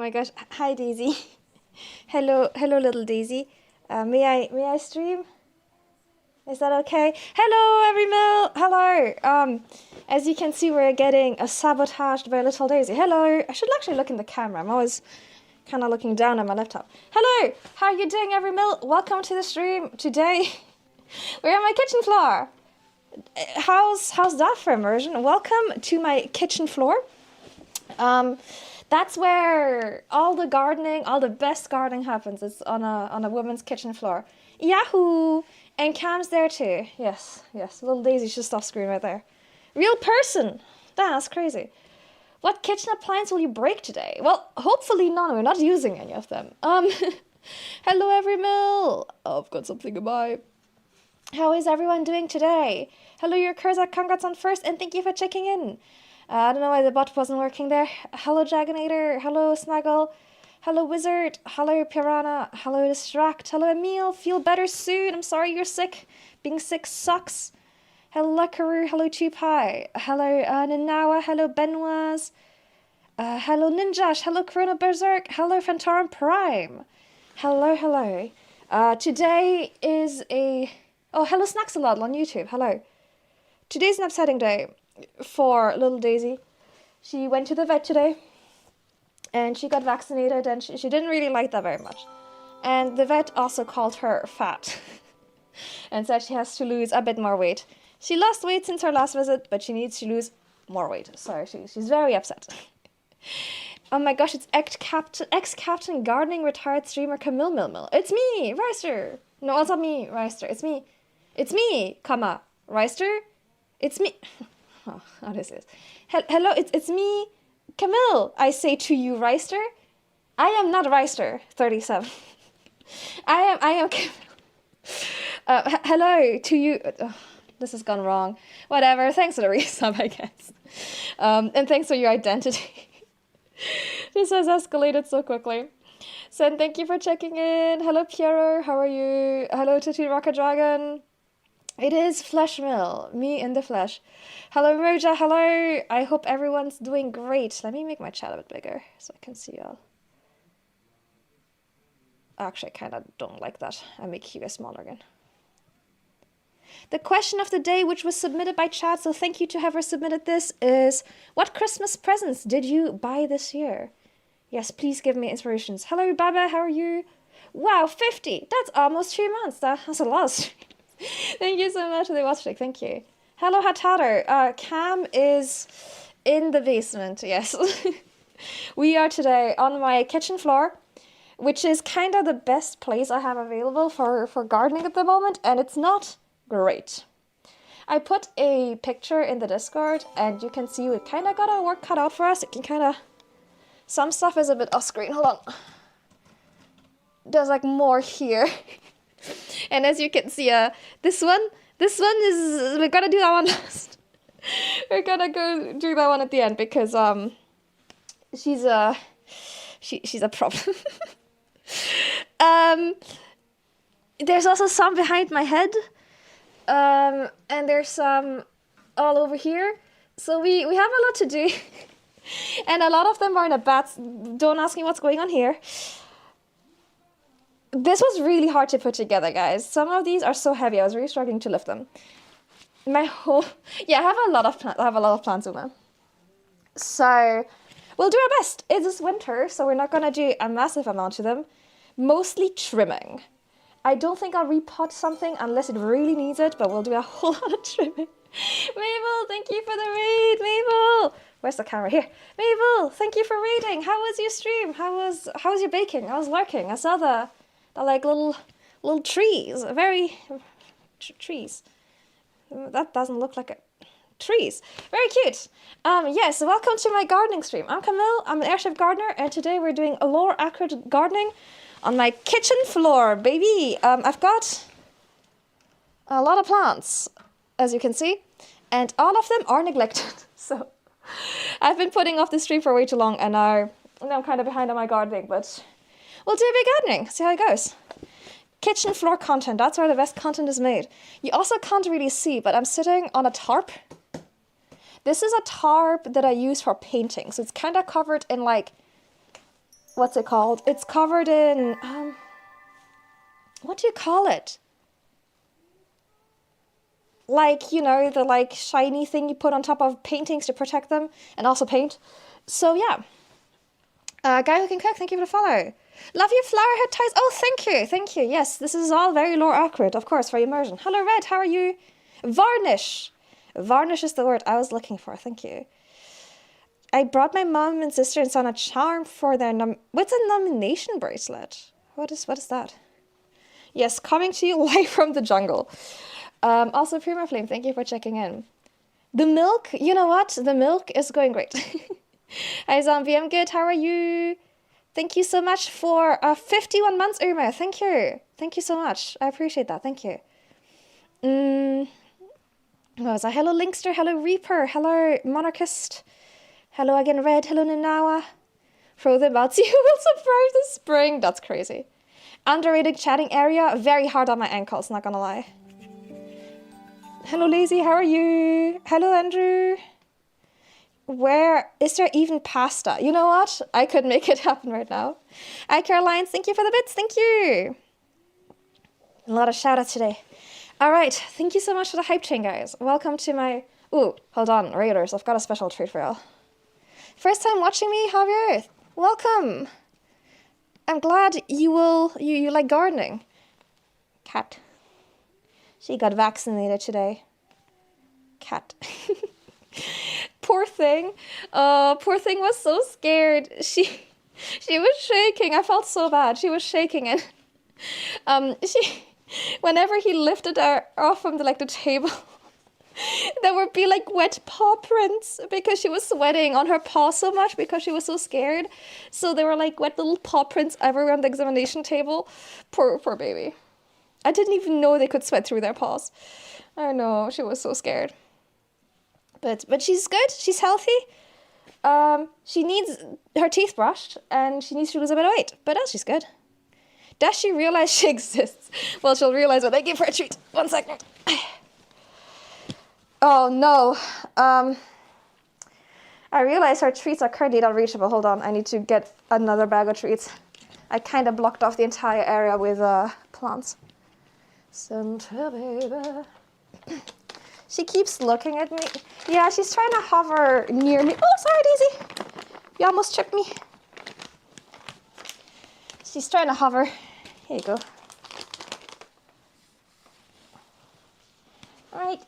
my gosh. Hi, Daisy. Hello, little Daisy. May I stream? Is that okay? Hello, Everymille. Hello. As you can see, we're getting sabotaged by little Daisy. Hello. I should actually look in the camera. I'm always kind of looking down at my laptop. Hello. How are you doing, Everymille? Welcome to the stream. Today, we're on my kitchen floor. How's that for immersion? Welcome to my kitchen floor. That's where all the gardening, all the best gardening happens. It's on a woman's kitchen floor. Yahoo! And Cam's there too. Yes. Little Daisy should stop screaming right there. Real person! That's crazy. What kitchen appliance will you break today? Well, hopefully none. We're not using any of them. Hello, Everymille. Oh, I've got something in my... How is everyone doing today? Hello, your Kurza. Congrats on first, and thank you for checking in. I don't know why the bot wasn't working there. Hello, Jagonator. Hello, Snaggle. Hello, Wizard. Hello, Piranha. Hello, Distract. Hello, Emil. Feel better soon. I'm sorry you're sick. Being sick sucks. Hello, Karu. Hello, Tupai. Hello, Nanawa. Hello, Benoise. Hello, Ninjash. Hello, Corona Berserk. Hello, Phantom Prime. Hello. Today is a... Oh, hello, Snacksalad on YouTube. Hello. Today's an upsetting day for little Daisy. She went to the vet today and she got vaccinated, and she didn't really like that very much. And the vet also called her fat and said she has to lose a bit more weight. She lost weight since her last visit, but she needs to lose more weight. So she's very upset. Oh my gosh, it's ex-captain gardening retired streamer Camille Mill. It's me, Reister. No, it's not me, Reister. It's me, comma, Reister. It's me. Oh, what is this? Hello, it's me, Camille. I say to you, Reister. I am not Reister, 37. I am Camille. Hello to you. This has gone wrong. Whatever. Thanks for the resub, I guess. And thanks for your identity. This has escalated so quickly. So, and thank you for checking in. Hello, Piero. How are you? Hello, Tattoo Rocket Dragon. It is Fleshmill, me in the flesh. Hello, Roja, hello. I hope everyone's doing great. Let me make my chat a bit bigger so I can see y'all. Actually, I kind of don't like that. I make you guys smaller again. The question of the day, which was submitted by chat, so thank you to whoever submitted this, is what Christmas presents did you buy this year? Yes, please give me inspirations. Hello, Baba, how are you? Wow, 50. That's almost 2 months. That's a lot. Thank you so much for the watch stick. Thank you. Hello, Hatater. Cam is in the basement. Yes. We are today on my kitchen floor, which is kind of the best place I have available for gardening at the moment, and it's not great. I put a picture in the Discord, and you can see we kind of got our work cut out for us. It can kind of... Some stuff is a bit off screen. Hold on. There's like more here. And as you can see, this one is, we're gonna do that one last. We're gonna go do that one at the end because she's a problem. There's also some behind my head, and there's some all over here. So we have a lot to do, and a lot of them are in a bad. Don't ask me what's going on here. This was really hard to put together, guys. Some of these are so heavy. I was really struggling to lift them. I have a lot of plants, Uma. So we'll do our best. It is winter, so we're not gonna do a massive amount to them. Mostly trimming. I don't think I'll repot something unless it really needs it, but we'll do a whole lot of trimming. Mabel, thank you for the raid, Mabel. Where's the camera? Here. Mabel, thank you for raiding. How was your stream? How was your baking? I was lurking. I saw the like little trees, trees. That doesn't look like trees. Very cute. Yes, welcome to my gardening stream. I'm Camille. I'm an airship gardener, and today we're doing a lower accurate gardening on my kitchen floor, baby. I've got a lot of plants, as you can see, and all of them are neglected. So I've been putting off this stream for way too long, and now I'm kind of behind on my gardening, but we'll do a bit of gardening, see how it goes. Kitchen floor content, that's where the best content is made. You also can't really see, but I'm sitting on a tarp. This is a tarp that I use for painting, so it's kind of covered in like what's it called? It's covered in, what do you call it? Like, you know, the like shiny thing you put on top of paintings to protect them and also paint. So yeah. Guy Who Can Cook, thank you for the follow. Love your flower head ties. Oh, thank you. Thank you. Yes, this is all very lore accurate, of course, for immersion. Hello, Red. How are you? Varnish. Varnish is the word I was looking for. Thank you. I brought my mom and sister and son a charm for their what's a nomination bracelet? What is that? Yes, coming to you live from the jungle. Also, Prima Flame, thank you for checking in. The milk, you know what? The milk is going great. Hi, Zombie, I'm good. How are you? Thank you so much for 51 months, Irma. Thank you. Thank you so much. I appreciate that. Thank you. What was that? Hello, Linkster. Hello, Reaper. Hello, Monarchist. Hello again, Red. Hello, Nanawa. Frozen Bouncy will surprise the spring. That's crazy. Underrated chatting area. Very hard on my ankles, not gonna lie. Hello, Lazy. How are you? Hello, Andrew. Where is there even pasta? You know what? I could make it happen right now. Hi, Caroline. Thank you for the bits. Thank you. A lot of shout outs today. All right. Thank you so much for the hype chain, guys. Welcome to my... Ooh, hold on. Raiders, I've got a special treat for y'all. First time watching me, Javier. Welcome. I'm glad you like gardening. Cat. She got vaccinated today. Cat. Poor thing. Poor thing was so scared. She was shaking. I felt so bad. She was shaking, and whenever he lifted her off from the table, there would be like wet paw prints because she was sweating on her paw so much because she was so scared. So there were like wet little paw prints everywhere on the examination table. Poor baby. I didn't even know they could sweat through their paws. I know, she was so scared. But she's good. She's healthy. She needs her teeth brushed and she needs to lose a bit of weight. But else she's good. Does she realize she exists? Well, she'll realize when I give her a treat. 1 second. Oh no. I realize her treats are currently not reachable. Hold on. I need to get another bag of treats. I kind of blocked off the entire area with plants. Santa baby. She keeps looking at me. Yeah, she's trying to hover near me. Oh, sorry, Daisy. You almost tripped me. She's trying to hover. Here you go. All right.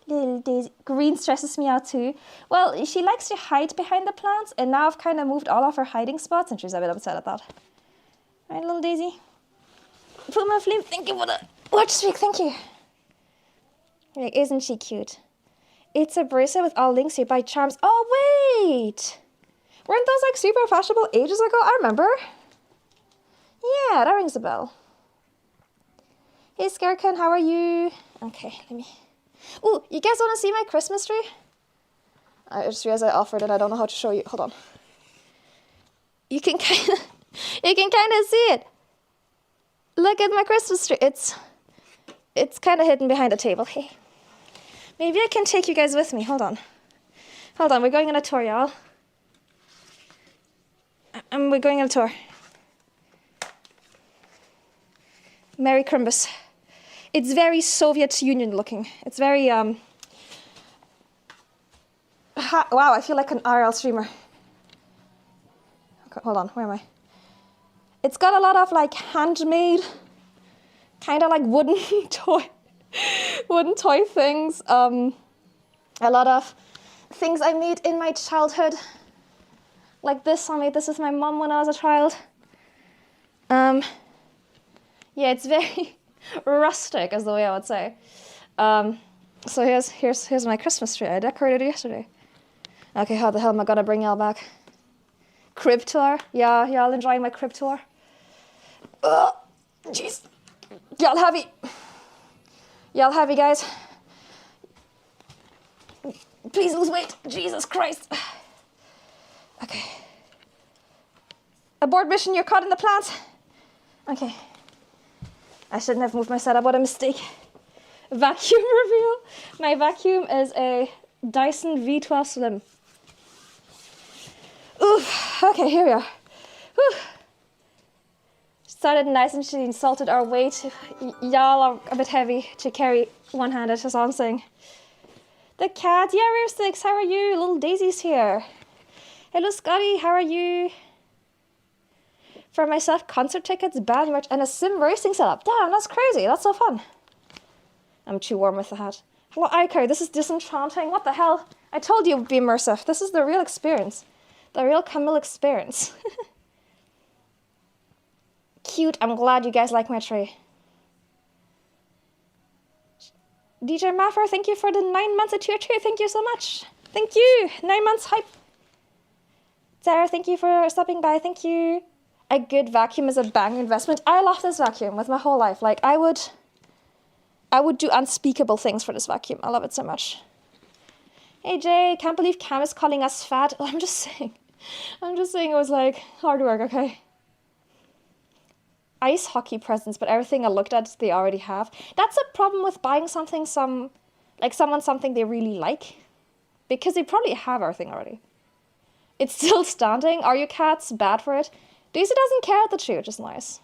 Little Daisy. Green stresses me out too. Well, she likes to hide behind the plants, and now I've kind of moved all of her hiding spots, and she's a bit upset at that. All right, little Daisy. Puma Flame, thank you for the watch streak. Thank you. Like, isn't she cute? It's a bracelet with all links you buy charms. Oh, wait! Weren't those like super fashionable ages ago? I remember. Yeah, that rings a bell. Hey, Scarecan, how are you? Okay, let me... Ooh, you guys want to see my Christmas tree? I just realized I offered it. I don't know how to show you. Hold on. You can kind of see it. Look at my Christmas tree. It's kind of hidden behind a table. Hey. Maybe I can take you guys with me. Hold on. We're going on a tour, y'all. We're going on a tour. Merry Christmas. It's very Soviet Union looking. It's very, wow, I feel like an IRL streamer. Okay, hold on, where am I? It's got a lot of like handmade, kind of like wooden toy things. A lot of things I made in my childhood. Like this, I made this with my mom when I was a child. Yeah, it's very rustic, is the way I would say. So here's my Christmas tree. I decorated it yesterday. Okay, how the hell am I gonna bring y'all back? Crib tour? Yeah, y'all enjoying my crib tour? Jeez. Y'all heavy, guys. Please lose weight. Jesus Christ. Okay. Abort mission, you're caught in the plants. Okay. I shouldn't have moved my setup. What a mistake. Vacuum reveal. My vacuum is a Dyson V12 Slim. Oof. Okay, here we are. Whew. Started nice and she insulted our weight. Y'all are a bit heavy to carry one-handed, that's all I'm saying. The cat, yeah, we're six. How are you? Little Daisy's here. Hello, Scotty. How are you? For myself, concert tickets, band merch, and a sim racing setup. Damn, that's crazy. That's so fun. I'm too warm with the hat. Hello, Ico. This is disenchanting. What the hell? I told you it would be immersive. This is the real experience. The real Camille experience. Cute. I'm glad you guys like my tree. DJ Maffer, thank you for the 9 months at tier 2. Thank you so much. Thank you. 9 months hype. Sarah, thank you for stopping by. Thank you. A good vacuum is a bang investment. I love this vacuum with my whole life. Like, I would do unspeakable things for this vacuum. I love it so much. Hey, Jay, can't believe Cam is calling us fat. I'm just saying it was like hard work, okay? Ice hockey presents, but everything I looked at, they already have. That's a problem with buying something, someone something they really like. Because they probably have everything already. It's still standing. Are your cats bad for it? Daisy doesn't care at the tree, which is nice.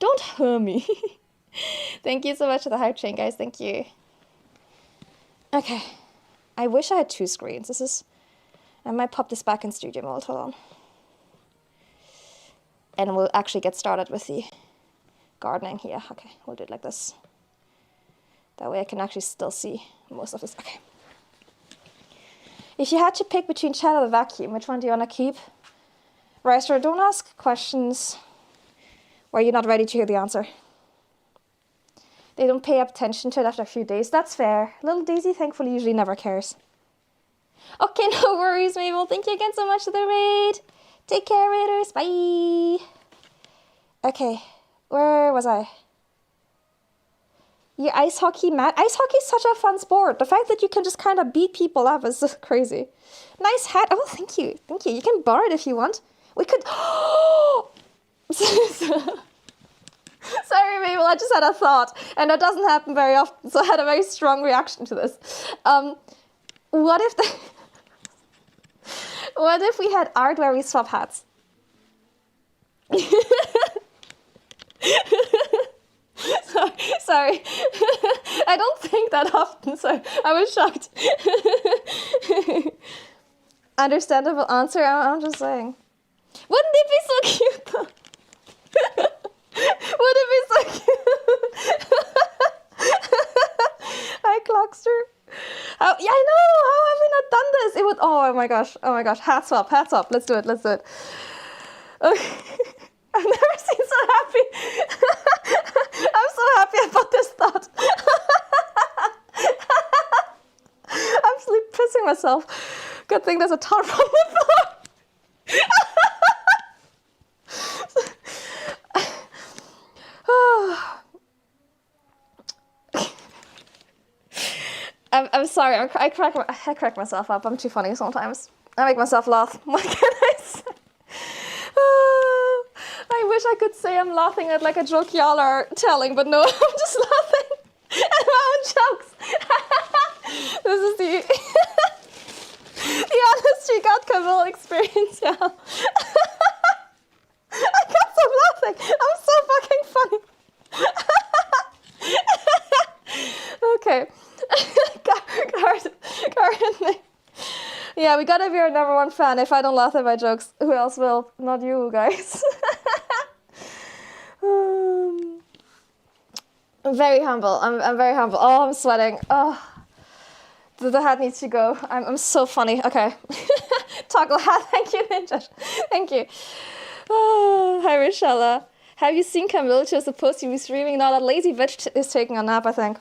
Don't hurt me. Thank you so much for the hype chain, guys. Thank you. Okay. I wish I had 2 screens. I might pop this back in studio mode. Hold on. And we'll actually get started with the gardening here. Okay, we'll do it like this. That way I can actually still see most of this. Okay. If you had to pick between chat or the vacuum, which one do you want to keep? Reister, don't ask questions where you're not ready to hear the answer. They don't pay attention to it after a few days. That's fair. Little Daisy, thankfully, usually never cares. Okay, no worries, Mabel. Thank you again so much for the raid. Take care, raiders. Bye. Okay, where was I? Yeah, ice hockey, Matt. Ice hockey is such a fun sport. The fact that you can just kind of beat people up is just crazy. Nice hat. Oh, thank you. Thank you. You can borrow it if you want. We could... Sorry, Mabel, I just had a thought. And that doesn't happen very often, so I had a very strong reaction to this. What if we had art where we swap hats? Sorry. I don't think that often, so I was shocked. Understandable answer, I'm just saying. Wouldn't it be so cute though? Would it be so cute? Hi, Clockster. Oh, yeah, I know. How have we not done this? It would. Oh my gosh. Oh my gosh. Hat swap. Hat swap. Let's do it. Let's do it. Okay. I've never seen so happy. I'm so happy about this thought. I'm sleep pissing myself. Good thing there's a tarp on the floor. I'm sorry, I crack myself up. I'm too funny sometimes. I make myself laugh. What can I say? I wish I could say I'm laughing at like a joke y'all are telling, but no, I'm just laughing at my own jokes. This is the honest to God Camille experience, yeah. I can't stop laughing. I'm so fucking funny. Okay. Gardening. Yeah, we gotta be our #1 fan. If I don't laugh at my jokes, who else will? Not you guys. I'm very humble. I'm very humble. Oh, I'm sweating. Oh, the hat needs to go. I'm so funny. Okay. Toggle hat. Thank you, Ninja. Thank you. Oh, hi, Rochella. Have you seen Camille? She was supposed to be streaming. Now that lazy bitch is taking a nap, I think.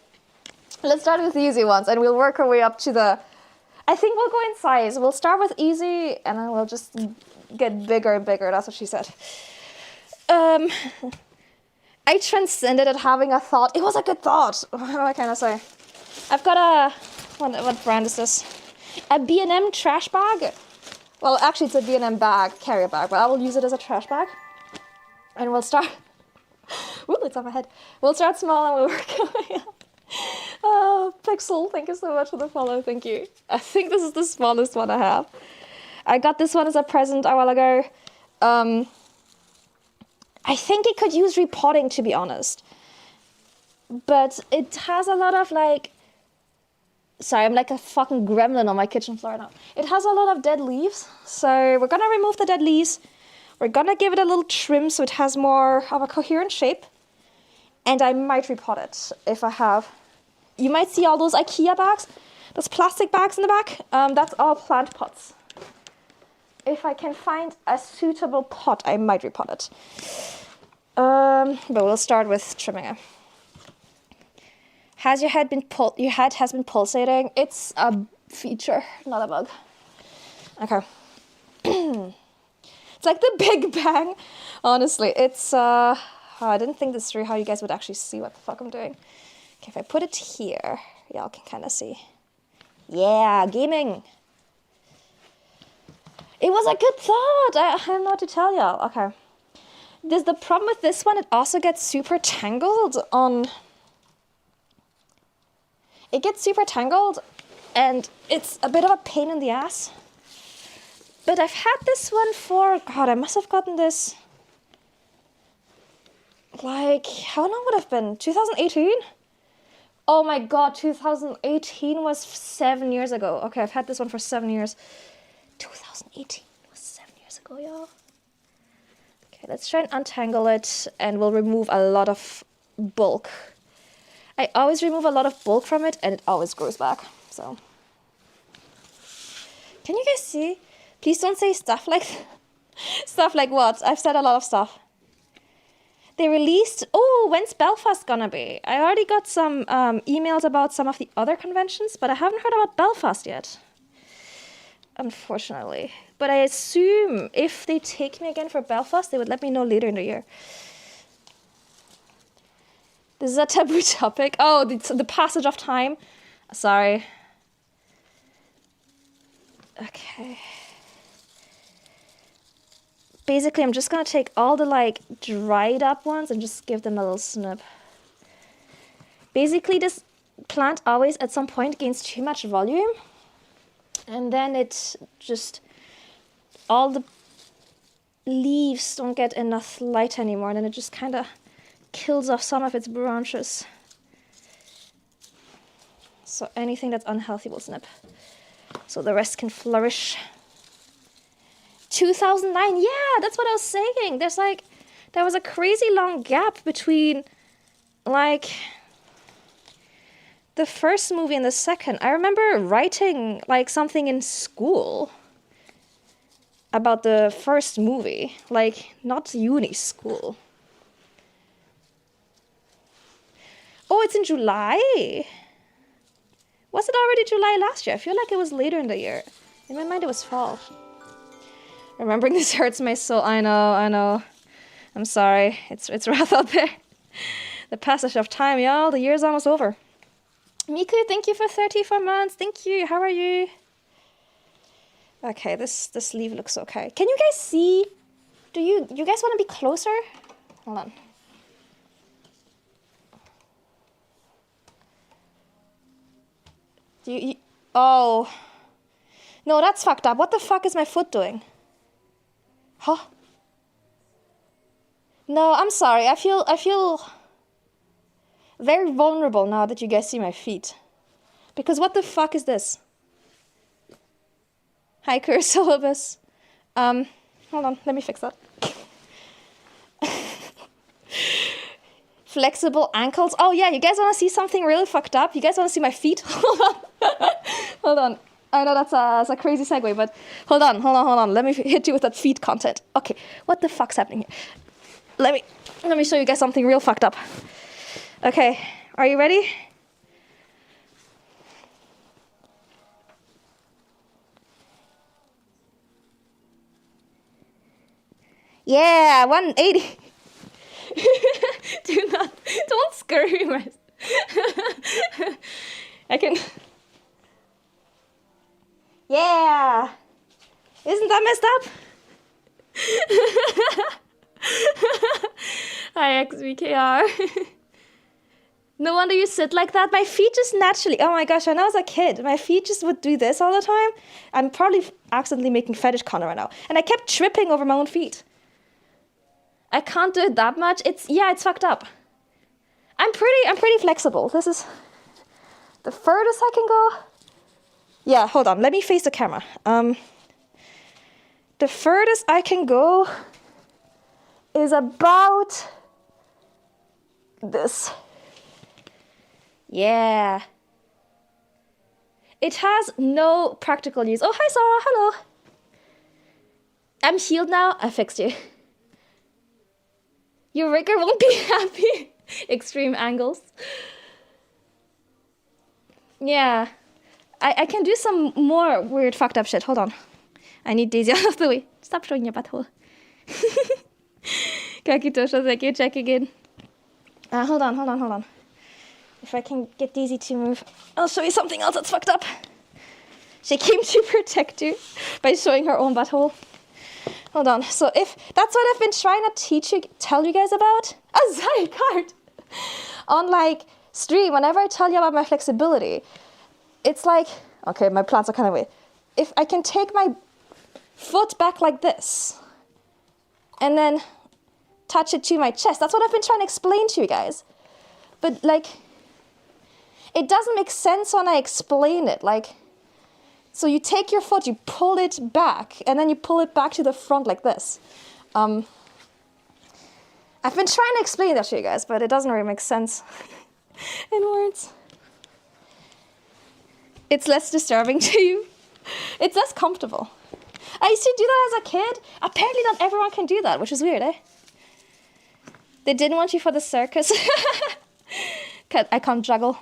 Let's start with the easy ones, and we'll work our way up to the... I think we'll go in size. We'll start with easy, and then we'll just get bigger and bigger. That's what she said. I transcended at having a thought. It was a good thought. What can I say? I've got a... What brand is this? A B&M trash bag. Well, actually, it's a B&M bag, carrier bag, but I will use it as a trash bag. And we'll start... Ooh, it's on my head. We'll start small and we'll work our way up. Oh, Pixel, thank you so much for the follow. Thank you. I think this is the smallest one I have. I got this one as a present a while ago. I think it could use repotting, to be honest. But it has a lot of like... Sorry, I'm like a fucking gremlin on my kitchen floor now. It has a lot of dead leaves. So we're going to remove the dead leaves. We're going to give it a little trim so it has more of a coherent shape. And I might repot it if I have. You might see all those IKEA bags. Those plastic bags in the back. That's all plant pots. If I can find a suitable pot, I might repot it. But we'll start with trimming it. Has your head been your head has been pulsating? It's a feature, not a bug. Okay. It's like the Big Bang. Honestly, it's I didn't think this through how you guys would actually see what the fuck I'm doing. Okay, if I put it here, y'all can kind of see. Yeah, gaming. It was a good thought. I don't know what to tell y'all. Okay. There's the problem with this one. It also gets super tangled on... It gets super tangled, and it's a bit of a pain in the ass. But I've had this one for... God, I must have gotten this... Like, how long would it have been? 2018? Oh my god, 2018 was 7 years ago. Okay, I've had this one for 7 years. 2018 was 7 years ago, y'all. Okay, let's try and untangle it, and we'll remove a lot of bulk. I always remove a lot of bulk from it, and it always grows back, so. Can you guys see? Please don't say stuff like... Stuff like what? I've said a lot of stuff. They released... Oh, when's Belfast gonna be? I already got some emails about some of the other conventions, but I haven't heard about Belfast yet. Unfortunately. But I assume if they take me again for Belfast, they would let me know later in the year. This is a taboo topic. Oh, the passage of time. Sorry. Okay. Basically, I'm just going to take all the, like, dried up ones and just give them a little snip. Basically, this plant always, at some point, gains too much volume. And then it just... All the leaves don't get enough light anymore. And then it just kind of kills off some of its branches. So anything that's unhealthy will snip. So the rest can flourish. 2009, yeah, that's what I was saying. There was a crazy long gap between, like, the first movie and the second. I remember writing, like, something in school about the first movie. Like, not uni, school. Oh, it's in July? Was it already July last year? I feel like it was later in the year. In my mind, it was fall. Remembering this hurts my soul. I know. I'm sorry. It's rough out there. The passage of time, y'all. The year's almost over. Miku, thank you for 34 months. Thank you. How are you? Okay, this sleeve looks okay. Can you guys see? Do you guys want to be closer? Hold on. Oh. No, that's fucked up. What the fuck is my foot doing? Huh? No, I'm sorry. I feel very vulnerable now that you guys see my feet. Because what the fuck is this? Hiker syllabus. Hold on, let me fix that. Flexible ankles. Oh yeah, you guys want to see something really fucked up? You guys want to see my feet? Hold on. Hold on. I know that's a crazy segue, but hold on. Let me hit you with that feet content. Okay, what the fuck's happening here? Let me show you guys something real fucked up. Okay, are you ready? Yeah, 180. Don't scream. I can... Yeah! Isn't that messed up? Hi, XVKR. No wonder you sit like that. My feet just naturally... Oh my gosh, when I was a kid, my feet just would do this all the time. I'm probably accidentally making fetish content right now. And I kept tripping over my own feet. I can't do it that much. It's fucked up. I'm pretty flexible. This is the furthest I can go. Yeah, hold on. Let me face the camera. The furthest I can go is about this. Yeah. It has no practical use. Oh, hi, Sarah. Hello. I'm healed now. I fixed you. Your rigger won't be happy. Extreme angles. Yeah. I can do some more weird fucked up shit. Hold on. I need Daisy out of the way. Stop showing your butthole. Kakitosha, thank you. Check again. Hold on. If I can get Daisy to move, I'll show you something else that's fucked up. She came to protect you by showing her own butthole. Hold on. So if that's what I've been trying to tell you guys about. Oh, sorry, card. On like stream, whenever I tell you about my flexibility, it's like, okay, my plants are kind of weird. If I can take my foot back like this and then touch it to my chest, that's what I've been trying to explain to you guys. But like, it doesn't make sense when I explain it. Like, so you take your foot, you pull it back, and then you pull it back to the front like this. I've been trying to explain that to you guys, but it doesn't really make sense in words. It's less disturbing to you. It's less comfortable. I used to do that as a kid. Apparently not everyone can do that, which is weird, eh? They didn't want you for the circus. I can't juggle.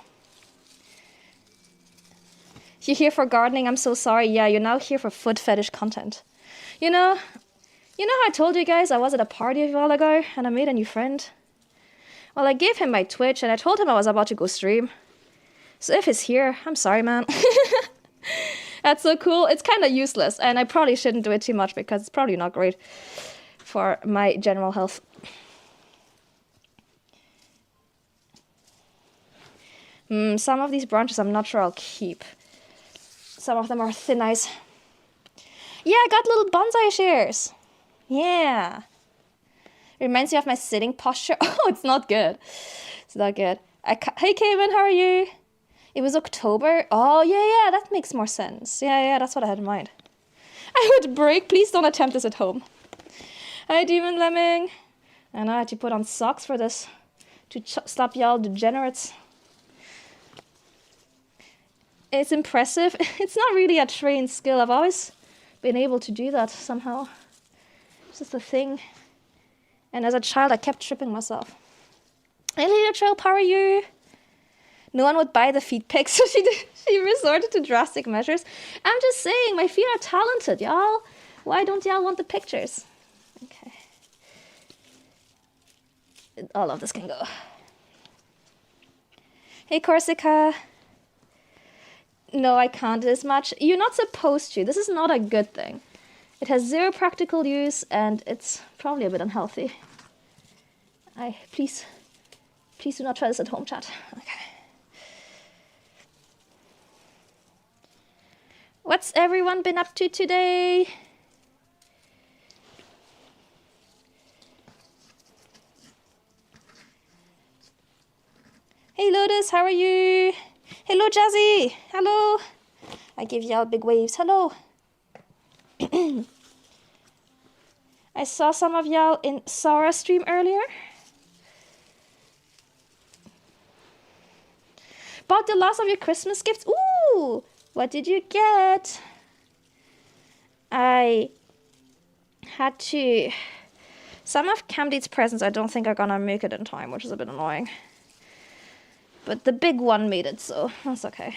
You're here for gardening, I'm so sorry. Yeah, you're now here for foot fetish content. You know how I told you guys I was at a party a while ago and I made a new friend? Well, I gave him my Twitch and I told him I was about to go stream. So if he's here, I'm sorry, man. That's so cool. It's kind of useless and I probably shouldn't do it too much because it's probably not great for my general health. Some of these branches I'm not sure I'll keep. Some of them are thin ice. Yeah, I got little bonsai shears. Yeah. Reminds me of my sitting posture. Oh, it's not good. It's not good. Hey, Kevin, how are you? It was October. Oh, yeah, that makes more sense. Yeah, that's what I had in mind. I would break. Please don't attempt this at home. Hi, Demon Lemming. And I had to put on socks for this to stop y'all degenerates. It's impressive. It's not really a trained skill. I've always been able to do that somehow. It's just a thing. And as a child, I kept tripping myself. Hey, Little Trail, how are you? No one would buy the feet pics, so she resorted to drastic measures. I'm just saying, my feet are talented, y'all. Why don't y'all want the pictures? Okay. All of this can go. Hey, Corsica. No, I can't as much. You're not supposed to. This is not a good thing. It has zero practical use, and it's probably a bit unhealthy. Please do not try this at home, chat. Okay. What's everyone been up to today? Hey, Lotus, how are you? Hello, Jazzy. Hello. I give y'all big waves. Hello. I saw some of y'all in Sarah's stream earlier. Bought the last of your Christmas gifts. Ooh, what did you get? I had to... Some of Camdeed's presents I don't think are gonna make it in time, which is a bit annoying. But the big one made it, so that's okay.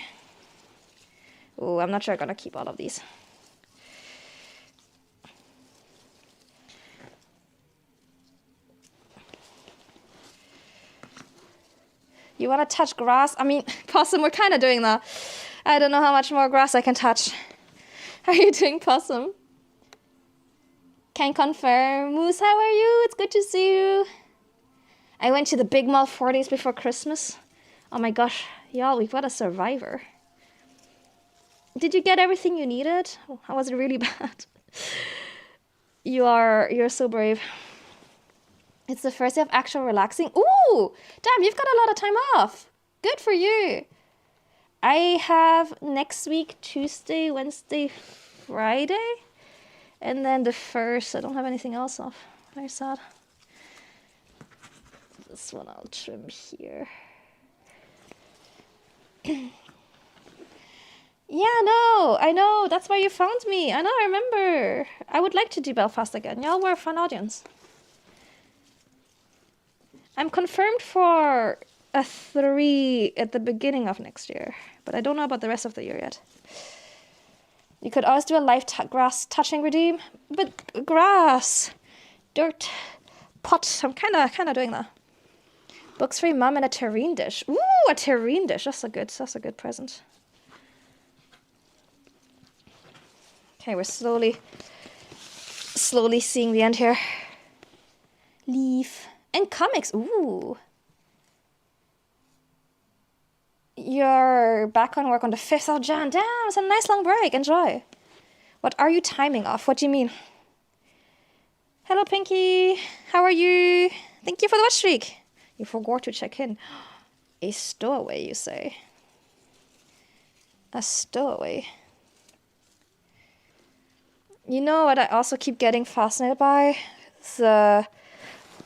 Ooh, I'm not sure I'm gonna keep all of these. You want to touch grass? I mean, Possum, we're kind of doing that. I don't know how much more grass I can touch. How are you doing, Possum? Can confirm. Moose, how are you? It's good to see you. I went to the big mall 4 days before Christmas. Oh my gosh, y'all, we've got a survivor. Did you get everything you needed? Oh, was it really bad? You're so brave. It's the first day of actual relaxing. Ooh, damn, you've got a lot of time off. Good for you. I have next week, Tuesday, Wednesday, Friday. And then the 1st, I don't have anything else off. Very sad. This one I'll trim here. Yeah, no, I know. That's why you found me. I know, I remember. I would like to do Belfast again. Y'all were a fun audience. I'm confirmed for a 3 at the beginning of next year, but I don't know about the rest of the year yet. You could always do a live grass touching redeem, but grass, dirt, pot. I'm kind of doing that. Books for your mum and a terrine dish. Ooh, a terrine dish. That's a good present. Okay, we're slowly seeing the end here. Leaf. And comics, ooh. You're back on work on the 5th of Jan. Damn, it's a nice long break. Enjoy. What are you timing off? What do you mean? Hello, Pinky. How are you? Thank you for the watch streak. You forgot to check in. A stowaway, you say? A stowaway. You know what I also keep getting fascinated by? The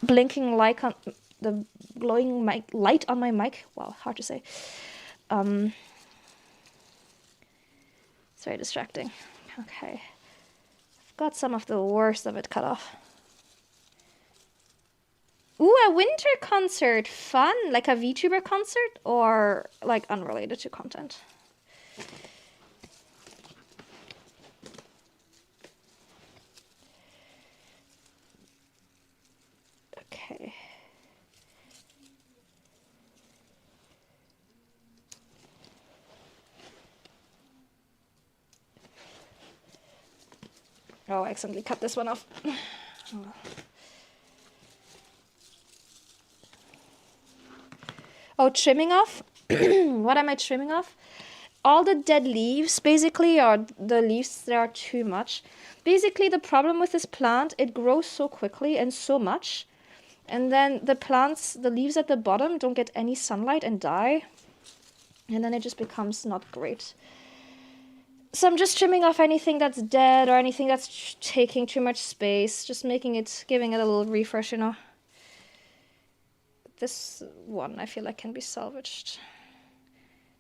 blinking light on the glowing light on my mic. Wow, hard to say. It's very distracting. Okay. I've got some of the worst of it cut off. Ooh, a winter concert. Fun. Like a VTuber concert or like unrelated to content? Okay. Oh, I accidentally cut this one off. Oh, trimming off? What am I trimming off? All the dead leaves, basically, or the leaves that are too much. Basically, the problem with this plant, it grows so quickly and so much. And then the leaves at the bottom don't get any sunlight and die. And then it just becomes not great. So I'm just trimming off anything that's dead or anything that's taking too much space. Just giving it a little refresh, you know. This one I feel like can be salvaged.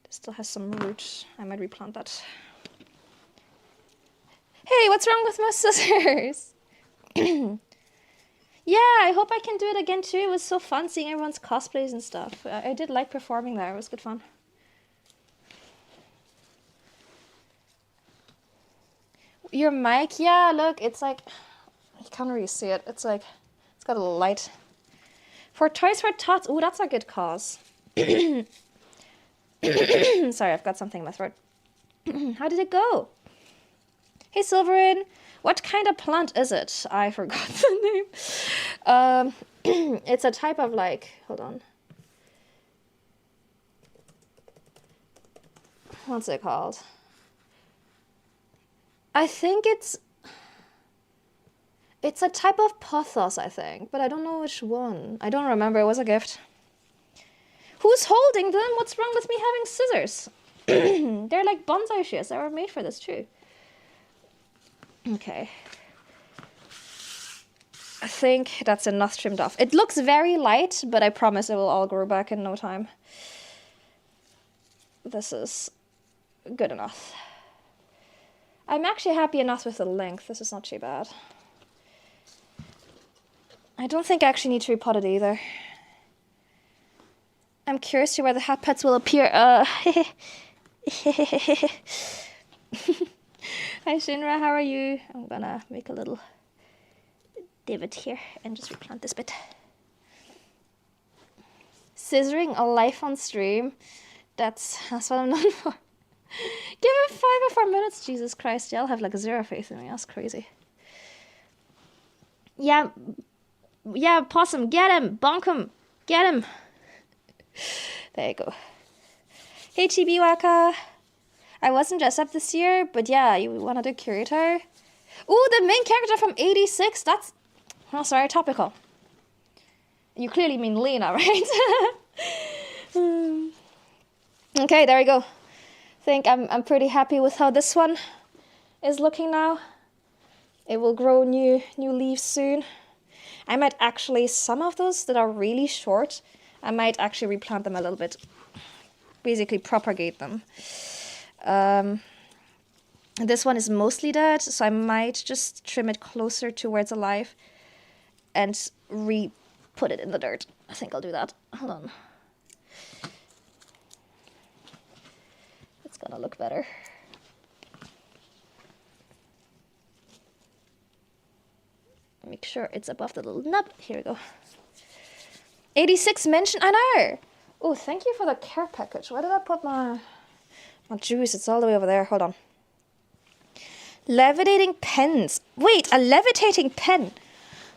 It still has some roots. I might replant that. Hey, what's wrong with my scissors? Yeah, I hope I can do it again too. It was so fun seeing everyone's cosplays and stuff. I did like performing there. It was good fun. Your mic, yeah, look, it's like, you can't really see it. It's like, it's got a little light. For Toys for Tots, oh, that's a good cause. Sorry, I've got something in my throat. How did it go? Hey, Silverin, what kind of plant is it? I forgot the name. It's a type of like, hold on. What's it called? I think it's a type of pothos, I think, but I don't know which one. I don't remember. It was a gift. Who's holding them? What's wrong with me having scissors? They're like bonsai shears. They were made for this too. Okay. I think that's enough trimmed off. It looks very light, but I promise it will all grow back in no time. This is good enough. I'm actually happy enough with the length. This is not too bad. I don't think I actually need to repot it either. I'm curious to where the hat pets will appear. Hi Shinra, how are you? I'm gonna make a little divot here and just replant this bit. Scissoring a life on stream. That's what I'm known for. Give it 5 or 4 minutes, Jesus Christ. Y'all have like zero faith in me. That's crazy. Yeah, Possum, get him, bonk him, get him. There you go. Hey, Chibi Waka. I wasn't dressed up this year, but yeah, you want to do Curator? Ooh, the main character from 86. That's, oh, sorry, topical. You clearly mean Lena, right? Okay, there we go. I think I'm pretty happy with how this one is looking now. It will grow new leaves soon. I might actually, some of those that are really short, I might actually replant them a little bit. Basically propagate them. This one is mostly dead, so I might just trim it closer to where it's alive and put it in the dirt. I think I'll do that. Hold on. It's gonna look better. Make sure it's above the little nub. Here we go. 86 mention. I know. Oh, thank you for the care package. Where did I put my juice? It's all the way over there. Hold on. Levitating pens. Wait, a levitating pen.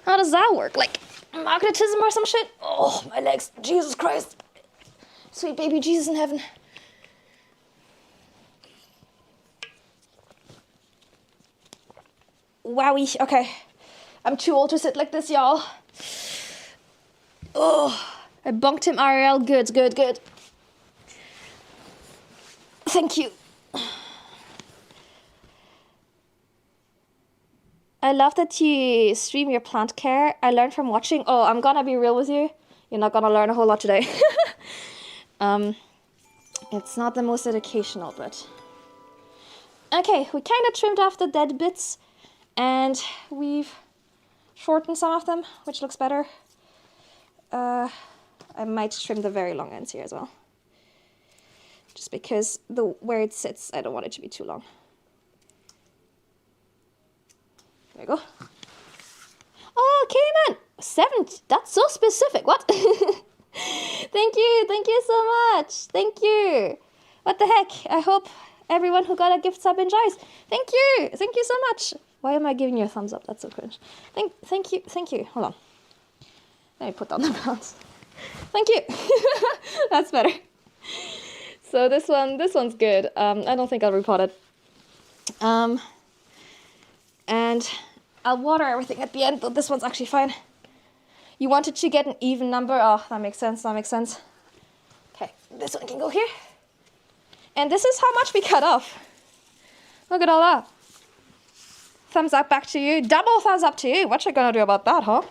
How does that work? Like magnetism or some shit? Oh, my legs. Jesus Christ. Sweet baby Jesus in heaven. Wowie. Okay. I'm too old to sit like this, y'all. Oh, I bunked him RL. Good, good, good. Thank you. I love that you stream your plant care. I learned from watching. Oh, I'm gonna be real with you. You're not gonna learn a whole lot today. It's not the most educational, but... Okay, we kind of trimmed off the dead bits. And we've shortened some of them, which looks better. I might trim the very long ends here as well. Just because where it sits, I don't want it to be too long. There we go. Oh, Cayman! 7, that's so specific, what? Thank you so much. Thank you. What the heck? I hope everyone who got a gift sub enjoys. Thank you so much. Why am I giving you a thumbs up? That's so cringe. Thank you. Hold on. Let me put down the plants. Thank you. That's better. So this one's good. I don't think I'll repot it. And I'll water everything at the end, but this one's actually fine. You wanted to get an even number? Oh, that makes sense. Okay, this one can go here. And this is how much we cut off. Look at all that. Thumbs up back to you. Double thumbs up to you. What you gonna do about that, huh?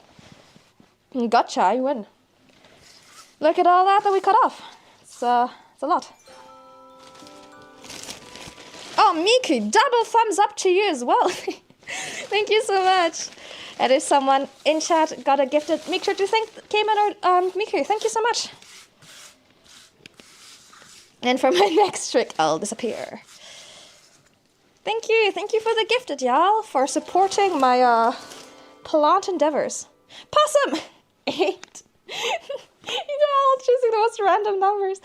Gotcha, you win. Look at all that we cut off. It's a lot. Oh, Miku, double thumbs up to you as well. Thank you so much. And if someone in chat got a gifted, make sure to thank Cayman or Miku. Thank you so much. And for my next trick, I'll disappear. Thank you for the gifted, y'all, for supporting my plant endeavors. Possum! 8. You're all choosing the most random numbers.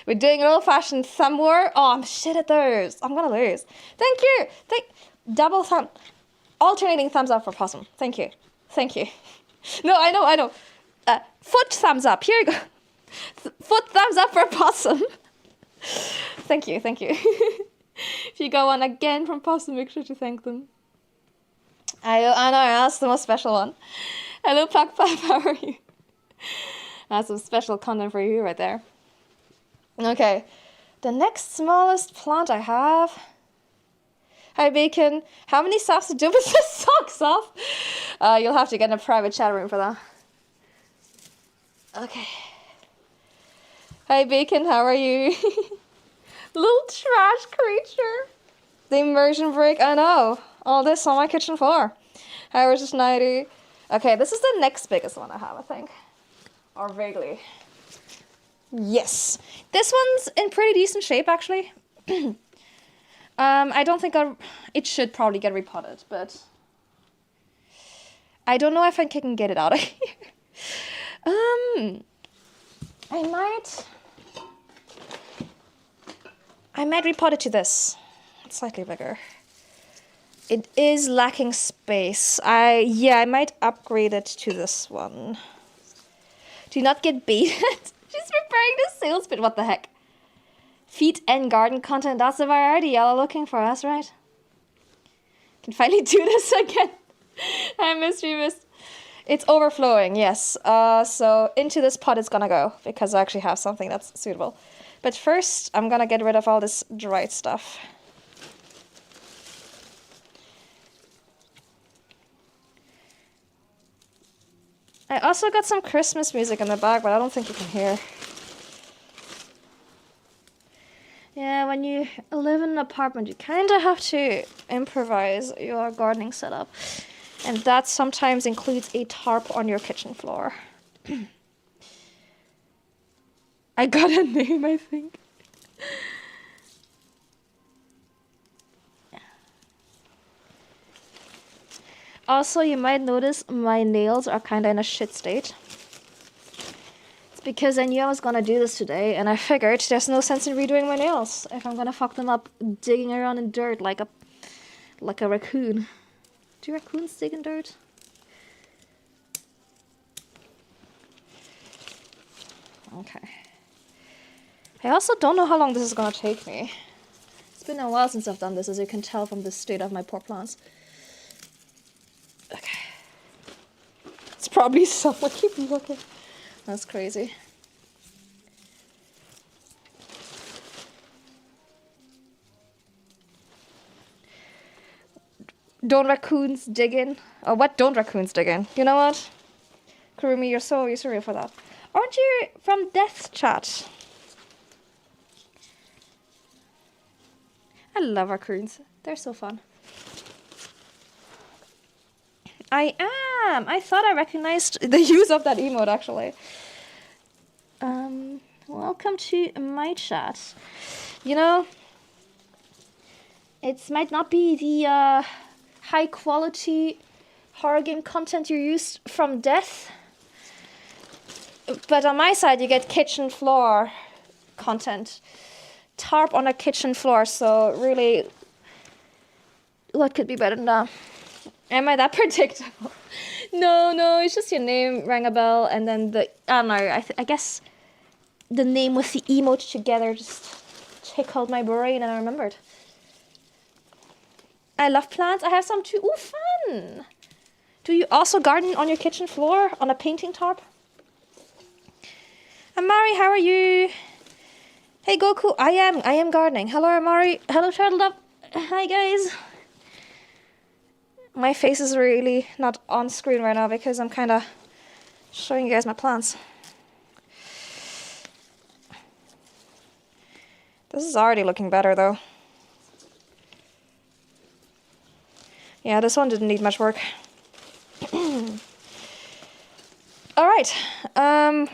We're doing an old-fashioned thumb war. Oh, I'm shit at those. I'm gonna lose. Thank you. Double thumb. Alternating thumbs up for Possum. Thank you. No, I know. Foot thumbs up. Here you go. Foot thumbs up for Possum. Thank you. If you go on again from Possum, make sure to thank them. I know, that's the most special one. Hello, Puck Puff, how are you? That's some special content for you right there. Okay, the next smallest plant I have. Hi, Bacon. How many socks do with the socks off? You'll have to get in a private chat room for that. Okay. Hi, Bacon, how are you? Little trash creature. The immersion break, I know. All this on my kitchen floor. How is this 90? Okay, this is the next biggest one I have, I think. Or vaguely. Yes. This one's in pretty decent shape, actually. I don't think it should probably get repotted, but I don't know if I can get it out of here. I might repot it to this. It's slightly bigger. It is lacking space. I might upgrade it to this one. Do not get baited. She's preparing the sales bit. What the heck? Feet and garden content. That's the variety y'all are looking for. That's right. Can finally do this again. I missed. It's overflowing, yes. So into this pot it's gonna go, because I actually have something that's suitable. But first, I'm gonna get rid of all this dried stuff. I also got some Christmas music in the bag, but I don't think you can hear. Yeah, when you live in an apartment, you kind of have to improvise your gardening setup. And that sometimes includes a tarp on your kitchen floor. I got a name, I think. Also, you might notice my nails are kind of in a shit state. It's because I knew I was gonna do this today, and I figured there's no sense in redoing my nails if I'm gonna fuck them up digging around in dirt like a raccoon. Do raccoons dig in dirt? Okay. I also don't know how long this is gonna take me. It's been a while since I've done this, as you can tell from the state of my poor plants. Okay. It's probably someone keeping looking. That's crazy. Don't raccoons dig in? Or what don't raccoons dig in? You know what? Kurumi, you're so real for that. Aren't you from Death Chat? I love raccoons. They're so fun. I am! I thought I recognized the use of that emote, actually. Welcome to my chat. You know, it might not be the high quality horror game content you're used from Death, but on my side you get kitchen floor content. Tarp on a kitchen floor, so really, what could be better than that? Am I that predictable? No, it's just your name rang a bell, and then I don't know, I guess the name with the emote together just tickled my brain and I remembered. I love plants. I have some too. Ooh, fun! Do you also garden on your kitchen floor on a painting tarp? Amari, how are you? Hey Goku, I am gardening. Hello Amari. Hello Turtle Dove. Hi guys. My face is really not on screen right now because I'm kind of showing you guys my plants. This is already looking better though. Yeah, this one didn't need much work. Alright,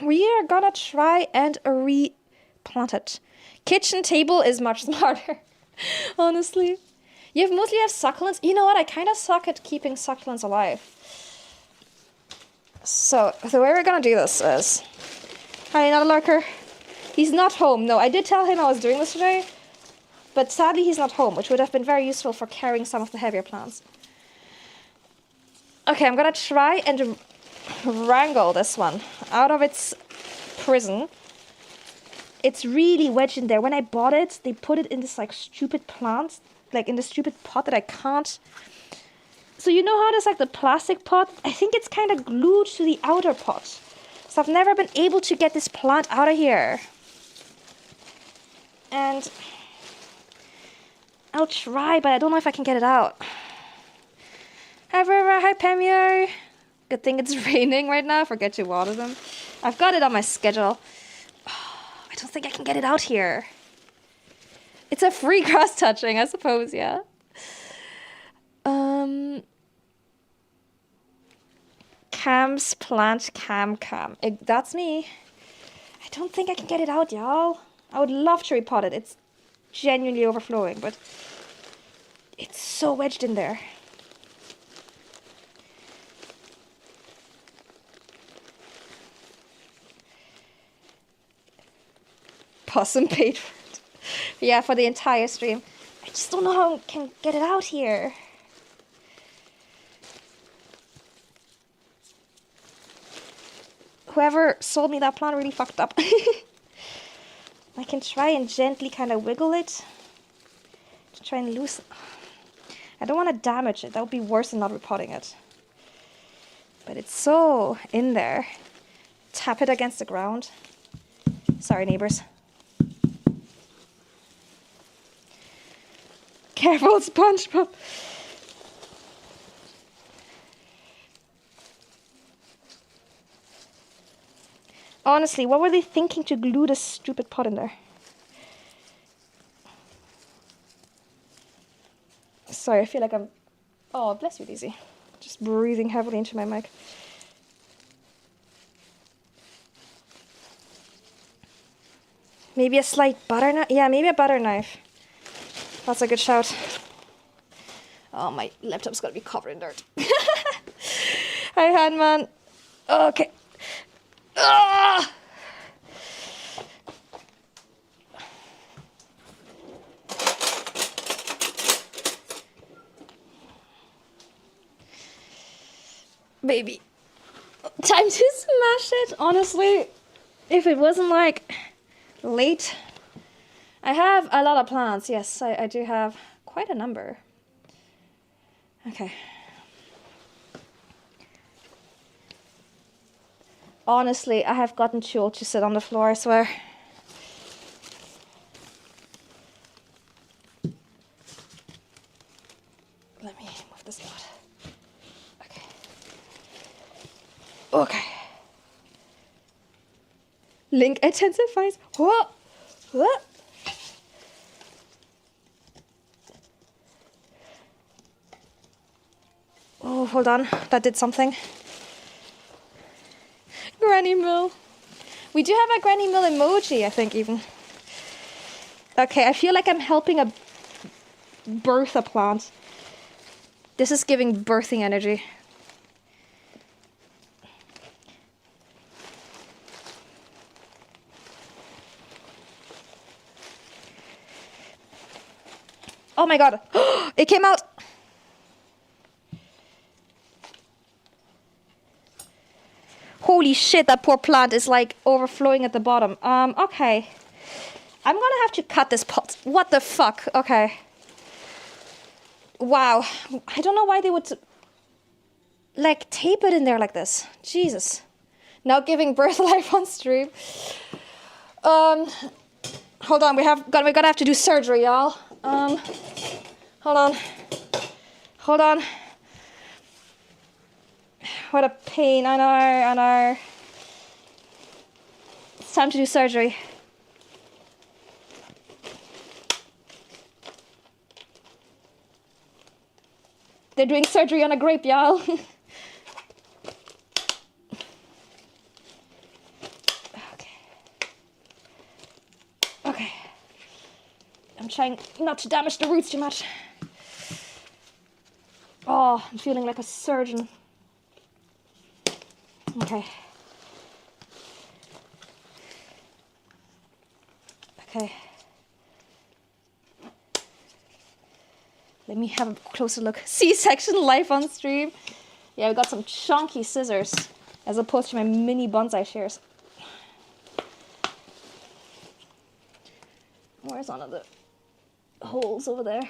we are gonna try and replant it. Kitchen table is much smarter, honestly. You mostly have succulents. You know what? I kind of suck at keeping succulents alive. So, the way we're gonna do this is... Hi, not a lurker. He's not home. No, I did tell him I was doing this today, but sadly he's not home, which would have been very useful for carrying some of the heavier plants. Okay, I'm gonna try and wrangle this one out of its prison. It's really wedged in there. When I bought it, they put it in this like stupid plant, like in the stupid pot that I can't. So you know how there's like the plastic pot? I think it's kind of glued to the outer pot. So I've never been able to get this plant out of here. And I'll try, but I don't know if I can get it out. Hi Vera, hi Camille. Good thing it's raining right now. Forget to water them. I've got it on my schedule. I don't think I can get it out here. It's a free grass touching, I suppose, yeah. Cam's plant cam. That's me. I don't think I can get it out, y'all. I would love to repot it. It's genuinely overflowing, but it's so wedged in there. Possum paid for it. Yeah, for the entire stream. I just don't know how I can get it out here. Whoever sold me that plant really fucked up. I can try and gently kind of wiggle it to try and loosen. I don't want to damage it. That would be worse than not repotting it. But it's so in there. Tap it against the ground. Sorry, neighbors. Careful, SpongeBob. Honestly, what were they thinking to glue this stupid pot in there? Sorry, I feel like I'm... Oh, bless you, Daisy. Just breathing heavily into my mic. Maybe a slight butter knife? Yeah, maybe a butter knife. That's a good shout. Oh, my laptop's gonna be covered in dirt. Hi, Handman. Okay. Ah! Baby. Time to smash it. Honestly, if it wasn't like late. I have a lot of plants. Yes, I do have quite a number. Okay. Honestly, I have gotten too old to sit on the floor, I swear. Let me move this out. Okay. Okay. Link intensifies. Whoa! Whoa! Oh, hold on. That did something. Granny Mill. We do have a Granny Mill emoji, I think, even. Okay, I feel like I'm helping birth a plant. This is giving birthing energy. Oh my god. It came out. Holy shit, that poor plant is like overflowing at the bottom. Okay. I'm gonna have to cut this pot. What the fuck? Okay. Wow. I don't know why they would like tape it in there like this. Jesus. Now giving birth life on stream. Hold on, we're gonna have to do surgery, y'all. Hold on. Hold on. What a pain, I know. It's time to do surgery. They're doing surgery on a grape, y'all. Okay. I'm trying not to damage the roots too much. Oh, I'm feeling like a surgeon. Okay. Okay. Let me have a closer look. C-section life on stream. Yeah, we got some chunky scissors as opposed to my mini bonsai shears. Where's one of the holes over there?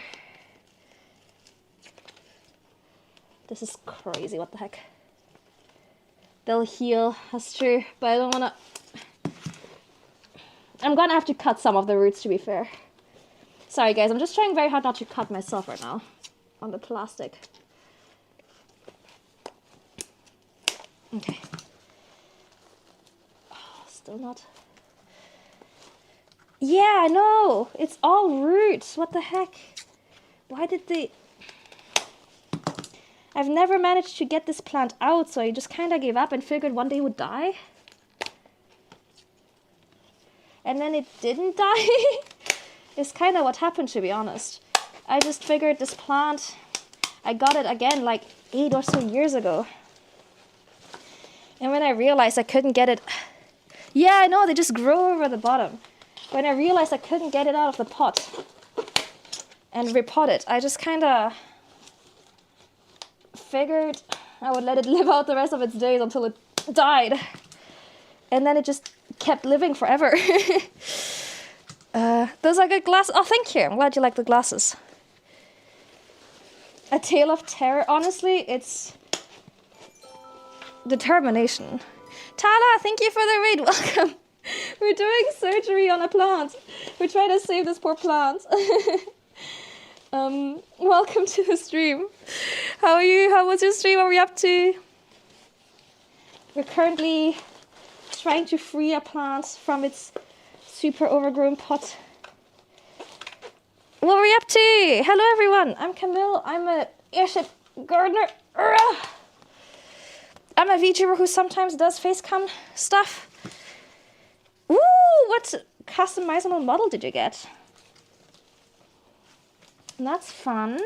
This is crazy, what the heck. They'll heal, that's true, but I don't wanna... I'm gonna have to cut some of the roots, to be fair. Sorry guys, I'm just trying very hard not to cut myself right now on the plastic. Okay. Oh, still not... Yeah, I know! It's all roots, what the heck? Why did they... I've never managed to get this plant out, so I just kind of gave up and figured one day it would die. And then it didn't die. It's kind of what happened, to be honest. I just figured this plant, I got it again like 8 or so years ago. And when I realized I couldn't get it... Yeah, I know, they just grow over the bottom. When I realized I couldn't get it out of the pot and repot it, I just kind of figured I would let it live out the rest of its days until it died. And then it just kept living forever. Those are good glasses. Oh, thank you. I'm glad you like the glasses. A Tale of Terror. Honestly, it's... Determination. Tala, thank you for the raid. Welcome. We're doing surgery on a plant. We're trying to save this poor plant. Welcome to the stream. How are you? How was your stream? What were you up to? We're currently trying to free a plant from its super overgrown pot. What were you up to? Hello everyone. I'm Camille. I'm a airship gardener. I'm a VTuber who sometimes does facecam stuff. Ooh, what customizable model did you get? That's fun.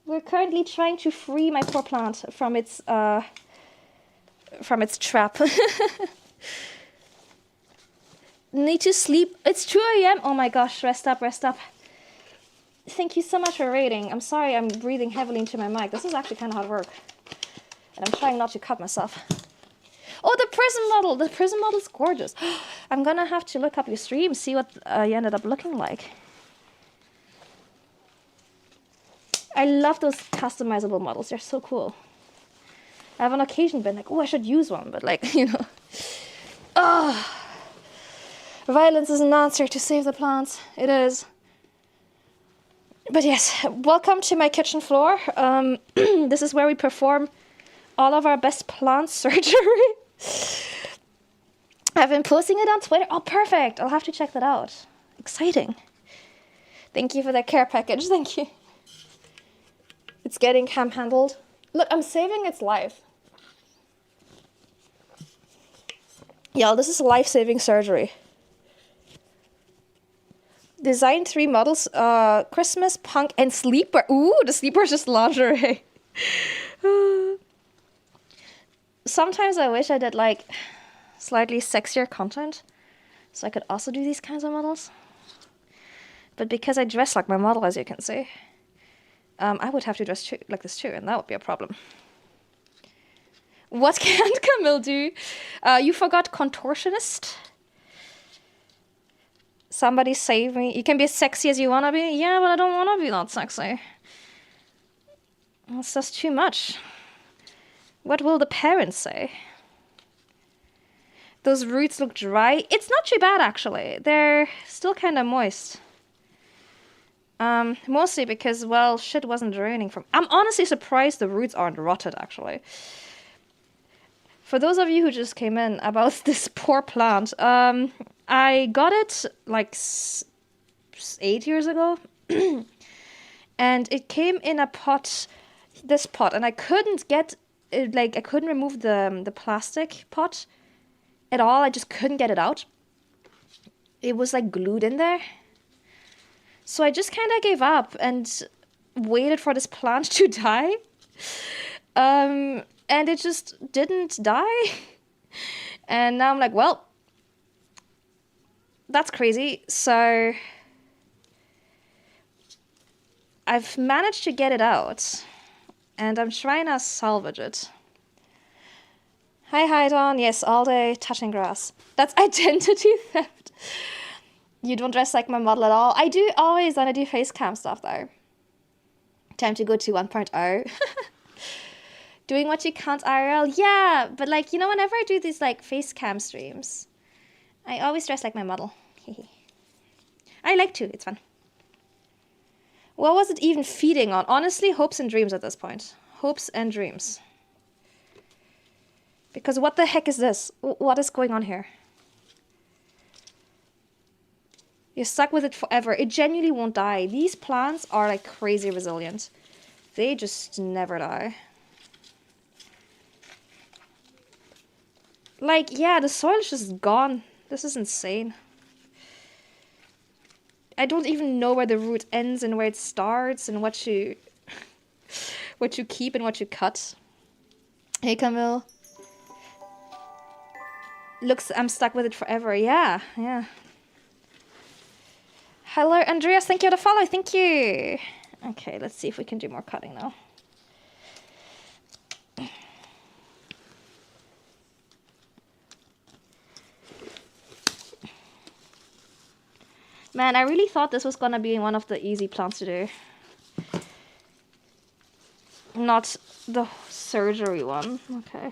We're currently trying to free my poor plant from its trap. Need to sleep. It's 2 a.m. Oh my gosh, rest up, rest up. Thank you so much for raiding. I'm sorry I'm breathing heavily into my mic. This is actually kind of hard work. And I'm trying not to cut myself. Oh, the prism model. The prism model is gorgeous. I'm gonna have to look up your stream, see what you ended up looking like. I love those customizable models. They're so cool. I have on occasion been like, oh, I should use one. But like, you know. Violence is an answer to save the plants. It is. But yes, welcome to my kitchen floor. This is where we perform all of our best plant surgery. I've been posting it on Twitter. Oh, perfect. I'll have to check that out. Exciting. Thank you for the care package. Thank you. It's getting cam handled. Look, I'm saving its life. Y'all, this is life-saving surgery. Design 3 models, Christmas, punk, and sleepwear. Ooh, the sleepwear is just lingerie. Sometimes I wish I did like slightly sexier content so I could also do these kinds of models. But because I dress like my model, as you can see, I would have to dress like this too, and that would be a problem. What can't Camille do? You forgot contortionist. Somebody save me. You can be as sexy as you want to be. Yeah, but I don't want to be that sexy. That's just too much. What will the parents say? Those roots look dry. It's not too bad, actually. They're still kind of moist. Mostly because, well, shit wasn't draining from... I'm honestly surprised the roots aren't rotted, actually. For those of you who just came in about this poor plant, I got it like 8 years ago. And it came in a pot, this pot, and I couldn't get it, like, I couldn't remove the plastic pot at all. I just couldn't get it out. It was like glued in there. So I just kind of gave up and waited for this plant to die. And it just didn't die. And now I'm like, well, that's crazy. So I've managed to get it out. And I'm trying to salvage it. Hi, Don. Yes, all day touching grass. That's identity theft. You don't dress like my model at all. I do always want to do face cam stuff, though. Time to go to 1.0. Doing what you can't IRL. Yeah, but like, you know, whenever I do these like face cam streams, I always dress like my model. I like to. It's fun. What was it even feeding on? Honestly, hopes and dreams at this point. Hopes and dreams. Because what the heck is this? What is going on here? You're stuck with it forever. It genuinely won't die. These plants are like crazy resilient. They just never die. Like, yeah, the soil is just gone. This is insane. I don't even know where the root ends and where it starts and what you keep and what you cut. Hey, Camille. Looks, I'm stuck with it forever. Yeah. Hello, Andreas. Thank you for the follow. Thank you. Okay, let's see if we can do more cutting now. Man, I really thought this was gonna be one of the easy plants to do. Not the surgery one. Okay.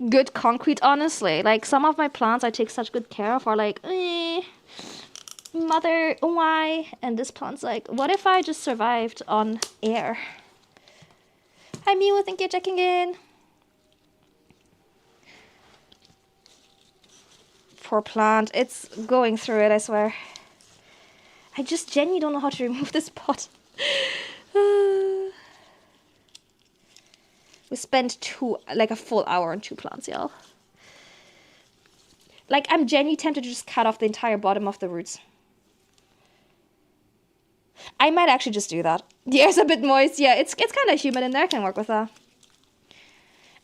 good concrete, honestly. Like, some of my plants I take such good care of are like, mother, why? And this plant's like, what if I just survived on air? Hi, Miwa, thank you for checking in. Poor plant. It's going through it, I swear. I just genuinely don't know how to remove this pot. We spent a full hour on 2 plants, y'all. Like, I'm genuinely tempted to just cut off the entire bottom of the roots. I might actually just do that. The air's a bit moist. Yeah, it's kind of humid in there. I can work with that.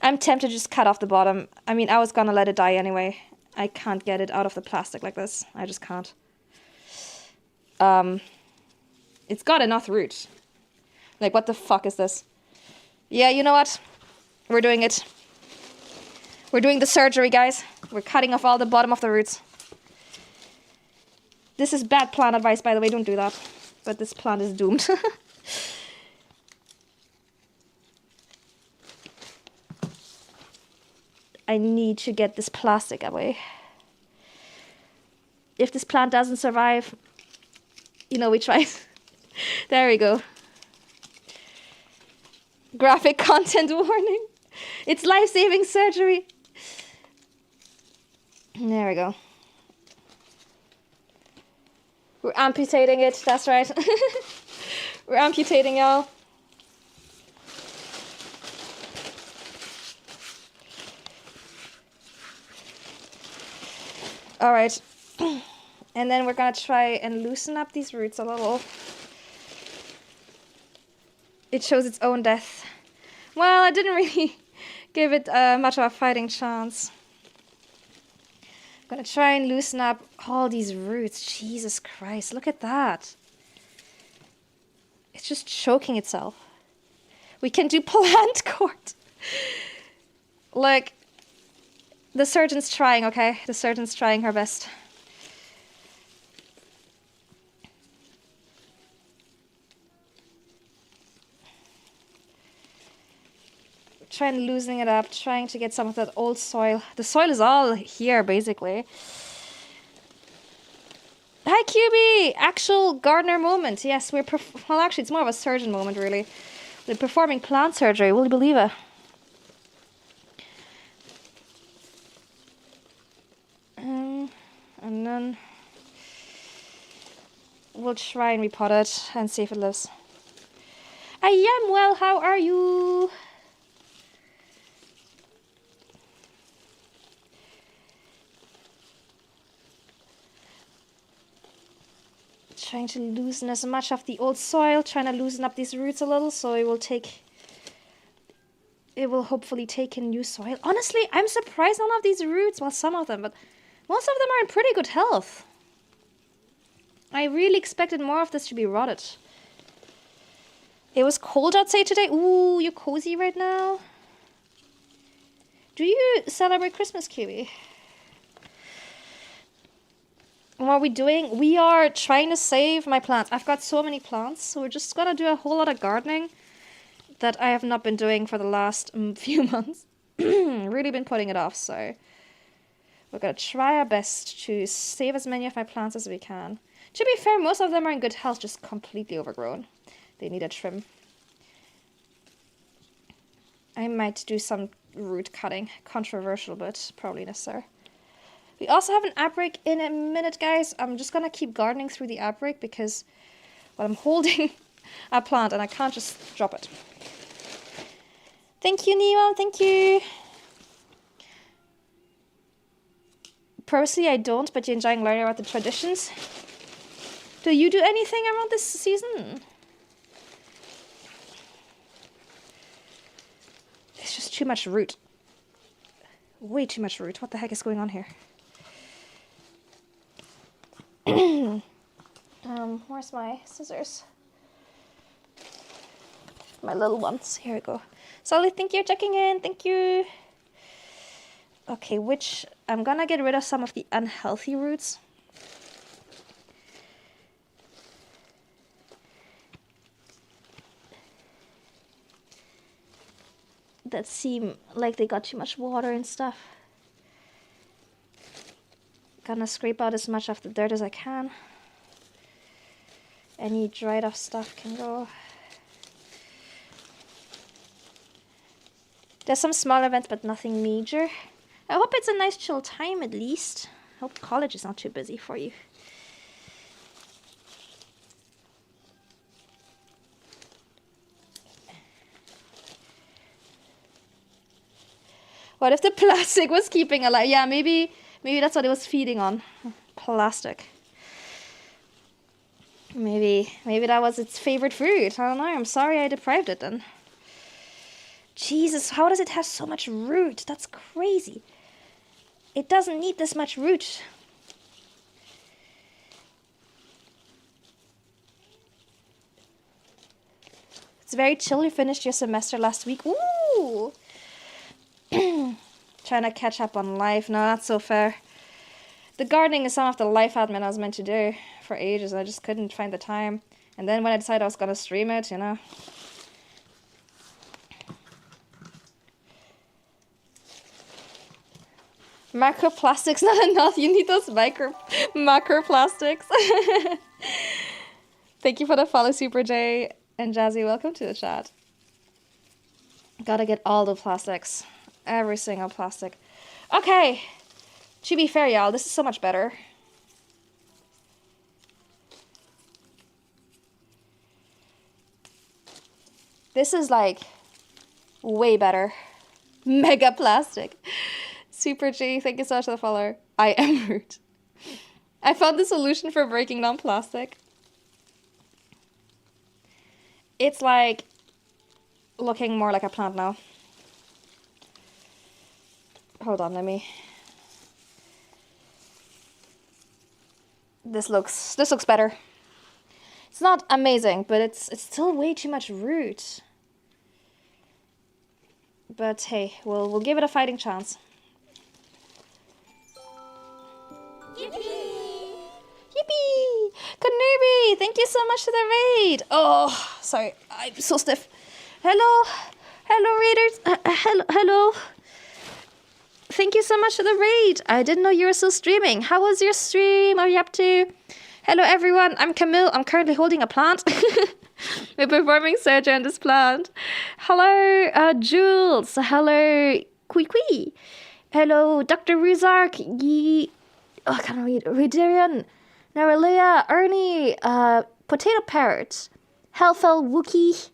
I'm tempted to just cut off the bottom. I mean, I was gonna let it die anyway. I can't get it out of the plastic like this. I just can't. It's got enough root. Like, what the fuck is this? Yeah, you know what? We're doing it. We're doing the surgery, guys. We're cutting off all the bottom of the roots. This is bad plant advice, by the way. Don't do that. But this plant is doomed. I need to get this plastic away. If this plant doesn't survive, you know, we tried. There we go. Graphic content warning. It's life-saving surgery. There we go. We're amputating it, that's right. We're amputating, y'all. Alright. And then we're gonna try and loosen up these roots a little. It shows its own death. Well, I didn't really give it much of a fighting chance. I'm gonna try and loosen up all these roots. Jesus Christ, look at that. It's just choking itself. We can do plant court. Like, the surgeon's trying, okay? The surgeon's trying her best. Trying loosening it up, trying to get some of that old soil. The soil is all here, basically. Hi, QB! Actual gardener moment. Yes, well, actually, it's more of a surgeon moment, really. We're performing plant surgery. Will you believe it? And then we'll try and repot it and see if it lives. I am well. How are you? Trying to loosen as much of the old soil, trying to loosen up these roots a little so it will hopefully take in new soil. Honestly, I'm surprised none of these roots, well, some of them, but most of them are in pretty good health. I really expected more of this to be rotted. It was cold outside today. Ooh, you're cozy right now. Do you celebrate Christmas, Kiwi? What are we doing? We are trying to save my plants. I've got so many plants, so we're just gonna do a whole lot of gardening that I have not been doing for the last few months. Really been putting it off, so we're gonna try our best to save as many of my plants as we can. To be fair, most of them are in good health, just completely overgrown. They need a trim. I might do some root cutting. Controversial, but probably necessary. We also have an outbreak in a minute, guys. I'm just gonna keep gardening through the outbreak because, well, I'm holding a plant and I can't just drop it. Thank you, Nemo. Thank you. Personally, I don't, but you're enjoying learning about the traditions. Do you do anything around this season? It's just too much root. Way too much root. What the heck is going on here? Where's my scissors? My little ones. Here we go. Solly, thank you for checking in. Thank you. Okay, I'm gonna get rid of some of the unhealthy roots. that seem like they got too much water and stuff. Gonna scrape out as much of the dirt as I can. Any dried off stuff can go. There's some small events, but nothing major. I hope it's a nice chill time at least. I hope college is not too busy for you. What if the plastic was keeping alive? Yeah, maybe that's what it was feeding on. Plastic. Maybe that was its favorite food. I don't know. I'm sorry I deprived it then. Jesus, how does it have so much root? That's crazy. It doesn't need this much root. It's very chill. You finished your semester last week. Ooh! Trying to catch up on life. No, that's so fair. The gardening is some of the life admin I was meant to do for ages. I just couldn't find the time. And then when I decided I was going to stream it, you know. Microplastics not enough. You need those macroplastics. Thank you for the follow, Super J and Jazzy. Welcome to the chat. Gotta get all the plastics. Every single plastic. Okay. To be fair, y'all, this is so much better. This is like way better. Mega plastic. Super G, thank you so much for the follower. I am rude. I found the solution for breaking down plastic. It's like looking more like a plant now. Hold on, let me. This looks better. It's not amazing, but it's still way too much root. But hey, we'll give it a fighting chance. Yippee! Yippee! Kanubi, thank you so much for the raid. Oh, sorry, I'm so stiff. Hello, raiders. Hello. Thank you so much for the raid. I didn't know you were still streaming. How was your stream? Are you up to? Hello, everyone. I'm Camille. I'm currently holding a plant. We're performing surgery on this plant. Hello, Jules. Hello, Kui. Hello, Dr. Ruzark. I can't read. Redirian. Naralea. Ernie. Potato Parrot. Helfel Wookie.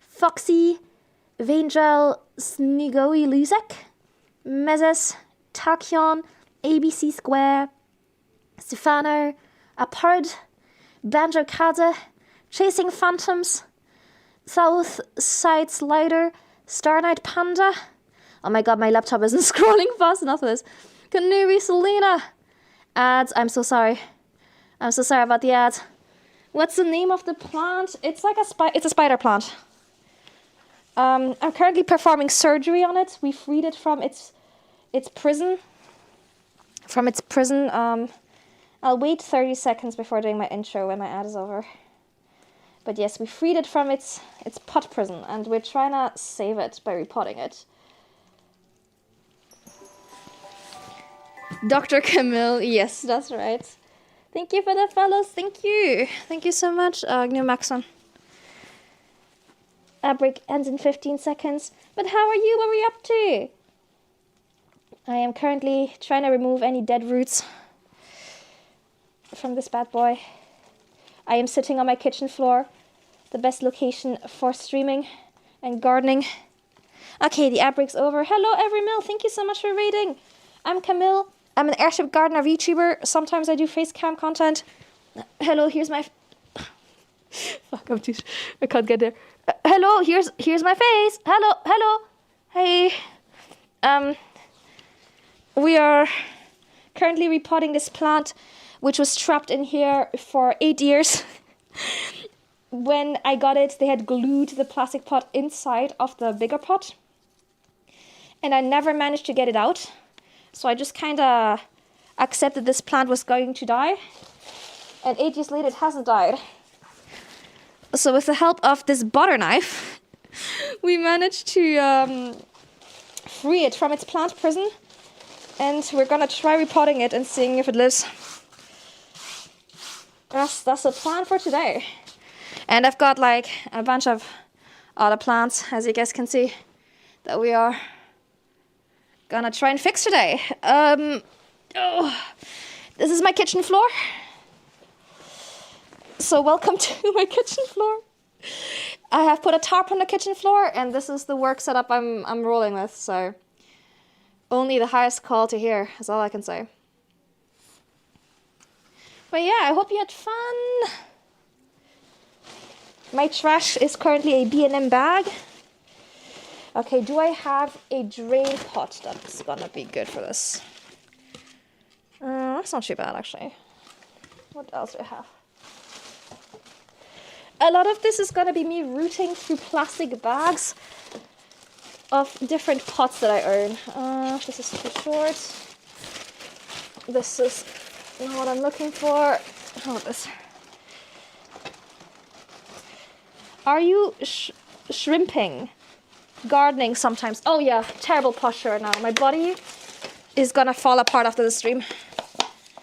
Foxy. Vangel. Snigoi Luzek. Mezes, Tachyon, ABC Square, Stefano, Apard, Banjo Kaza, Chasing Phantoms, South Side Slider, Star Knight Panda. Oh my god, my laptop isn't scrolling fast enough for this. Kanuri Selena. Ads, I'm so sorry. I'm so sorry about the ads. What's the name of the plant? It's like it's a spider plant. I'm currently performing surgery on it. We freed it from its prison. I'll wait 30 seconds before doing my intro when my ad is over. But yes, we freed it from its pot prison, and we're trying to save it by repotting it. Dr. Camille, yes, that's right. Thank you for the follows. Thank you so much, New Maxon. Break ends in 15 seconds. But how are you? What were you up to? I am currently trying to remove any dead roots from this bad boy. I am sitting on my kitchen floor. The best location for streaming and gardening. Okay, the ad break's over. Hello, Everymill. Thank you so much for raiding. I'm Camille. I'm an airship gardener VTuber. Sometimes I do face cam content. Hello, here's my... Fuck, I can't get there. Hello, here's my face. Hello. Hey. We are currently repotting this plant, which was trapped in here for 8 years. When I got it, they had glued the plastic pot inside of the bigger pot. And I never managed to get it out. So I just kind of accepted this plant was going to die. And 8 years later, it hasn't died. So with the help of this butter knife, we managed to free it from its plant prison. And we're gonna try repotting it and seeing if it lives. That's the plan for today. And I've got like a bunch of other plants, as you guys can see, that we are gonna try and fix today. This is my kitchen floor. So welcome to my kitchen floor. I have put a tarp on the kitchen floor, and this is the work setup I'm rolling with. So only the highest quality here is all I can say. But yeah, I hope you had fun. My trash is currently a B&M bag. Okay, do I have a drain pot that's gonna be good for this? That's not too bad, actually. What else do I have? A lot of this is gonna be me rooting through plastic bags of different pots that I own. This is too short. This is not what I'm looking for. How about this? Are you shrimping? Gardening sometimes. Oh yeah, terrible posture now. My body is gonna fall apart after the stream.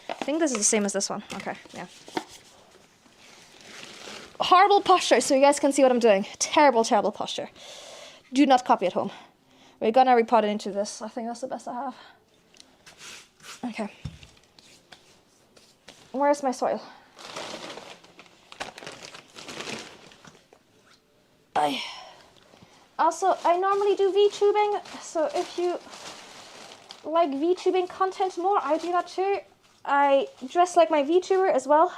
I think this is the same as this one. Okay, yeah. Horrible posture, so you guys can see what I'm doing. Terrible, terrible posture. Do not copy at home. We're gonna repot it into this. I think that's the best I have. Okay. Where's my soil? Also, I normally do VTubing, so if you like VTubing content more, I do that too. I dress like my VTuber as well.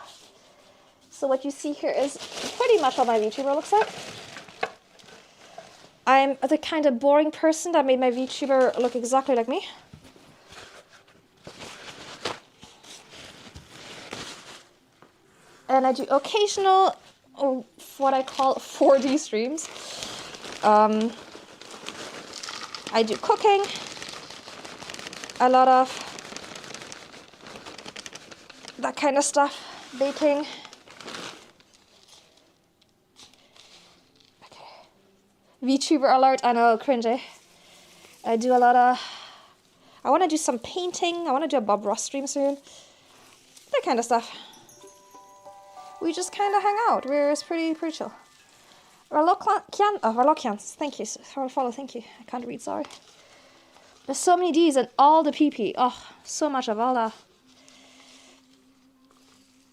So what you see here is pretty much what my VTuber looks like. I'm the kind of boring person that made my VTuber look exactly like me. And I do occasional, what I call 4D streams. I do cooking, a lot of that kind of stuff, baking. Okay. VTuber alert, I know, cringy. I do a lot of, I want to do some painting, I want to do a Bob Ross stream soon. That kind of stuff. We just kind of hang out, it's pretty chill. Ralokians, thank you for the follow, thank you. I can't read, sorry. There's so many D's and all the PP. Oh, so much of all that.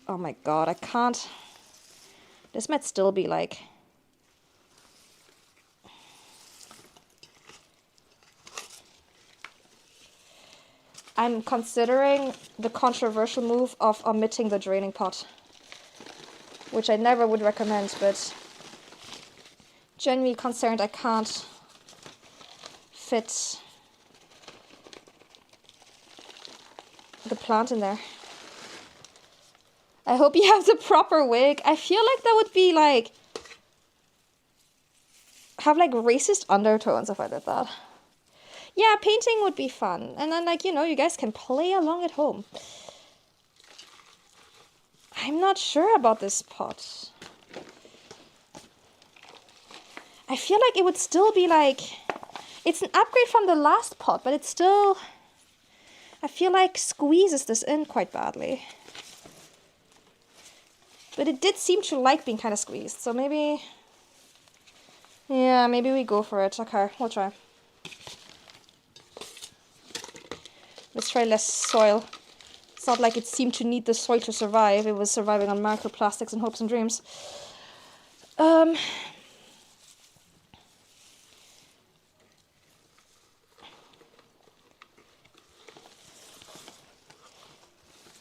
Oh my god, I can't. This might still be like... I'm considering the controversial move of omitting the draining pot. Which I never would recommend, but... genuinely concerned I can't fit the plant in there. I hope you have the proper wig. I feel like that would be like have like racist undertones if I did that. Yeah, painting would be fun. And then like, you know, you guys can play along at home. I'm not sure about this pot. I feel like it would still be like... It's an upgrade from the last pot, but it's still... I feel like squeezes this in quite badly. But it did seem to like being kind of squeezed, so maybe... Yeah, maybe we go for it. Okay, we'll try. Let's try less soil. It's not like it seemed to need the soil to survive. It was surviving on microplastics and hopes and dreams.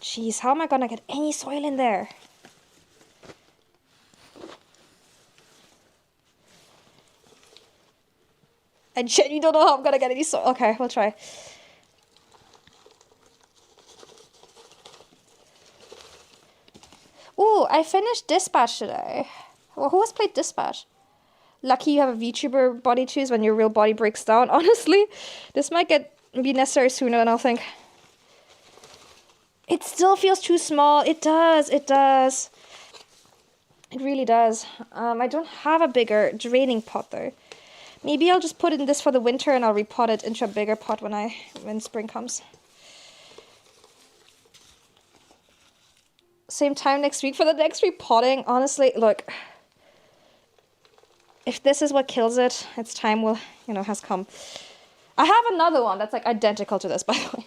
Jeez, how am I gonna get any soil in there? I genuinely don't know how I'm gonna get any soil. Okay, we'll try. Ooh, I finished Dispatch today. Well, who has played Dispatch? Lucky you have a VTuber body choose when your real body breaks down. Honestly, this might be necessary sooner than I'll think. It still feels too small. It does. It does. It really does. I don't have a bigger draining pot though. Maybe I'll just put in this for the winter and I'll repot it into a bigger pot when spring comes. Same time next week for the next repotting. Honestly, look, if this is what kills it, its time will, has come. I have another one that's like identical to this, by the way.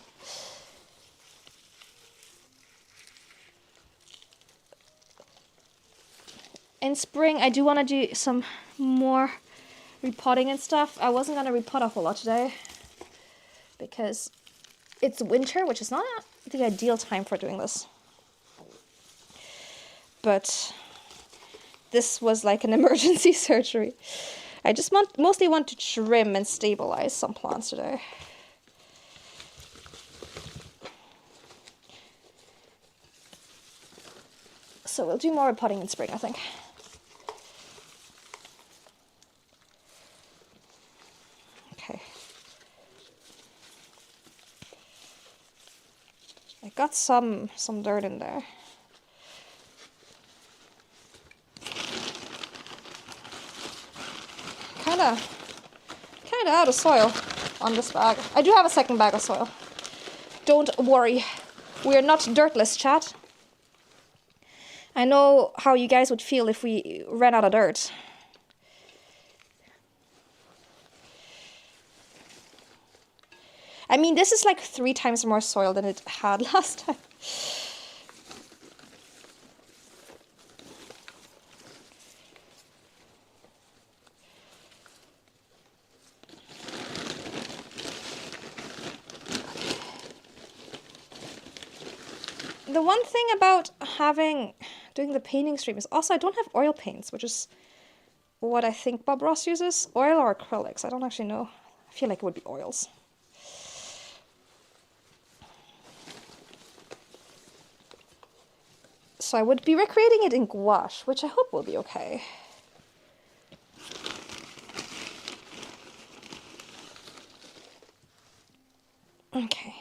In spring, I do want to do some more repotting and stuff. I wasn't going to repot a whole lot today because it's winter, which is not the ideal time for doing this. But this was like an emergency surgery. I just mostly want to trim and stabilize some plants today. So we'll do more repotting in spring, I think. Okay. I got some dirt in there. Kinda out of soil on this bag. I do have a second bag of soil. Don't worry. We're not dirtless, chat. I know how you guys would feel if we ran out of dirt. I mean, this is like 3 times more soil than it had last time. The one thing about doing the painting stream is also I don't have oil paints, which is what I think Bob Ross uses. Oil or acrylics, I don't actually know. I feel like it would be oils. So I would be recreating it in gouache, which I hope will be okay. Okay.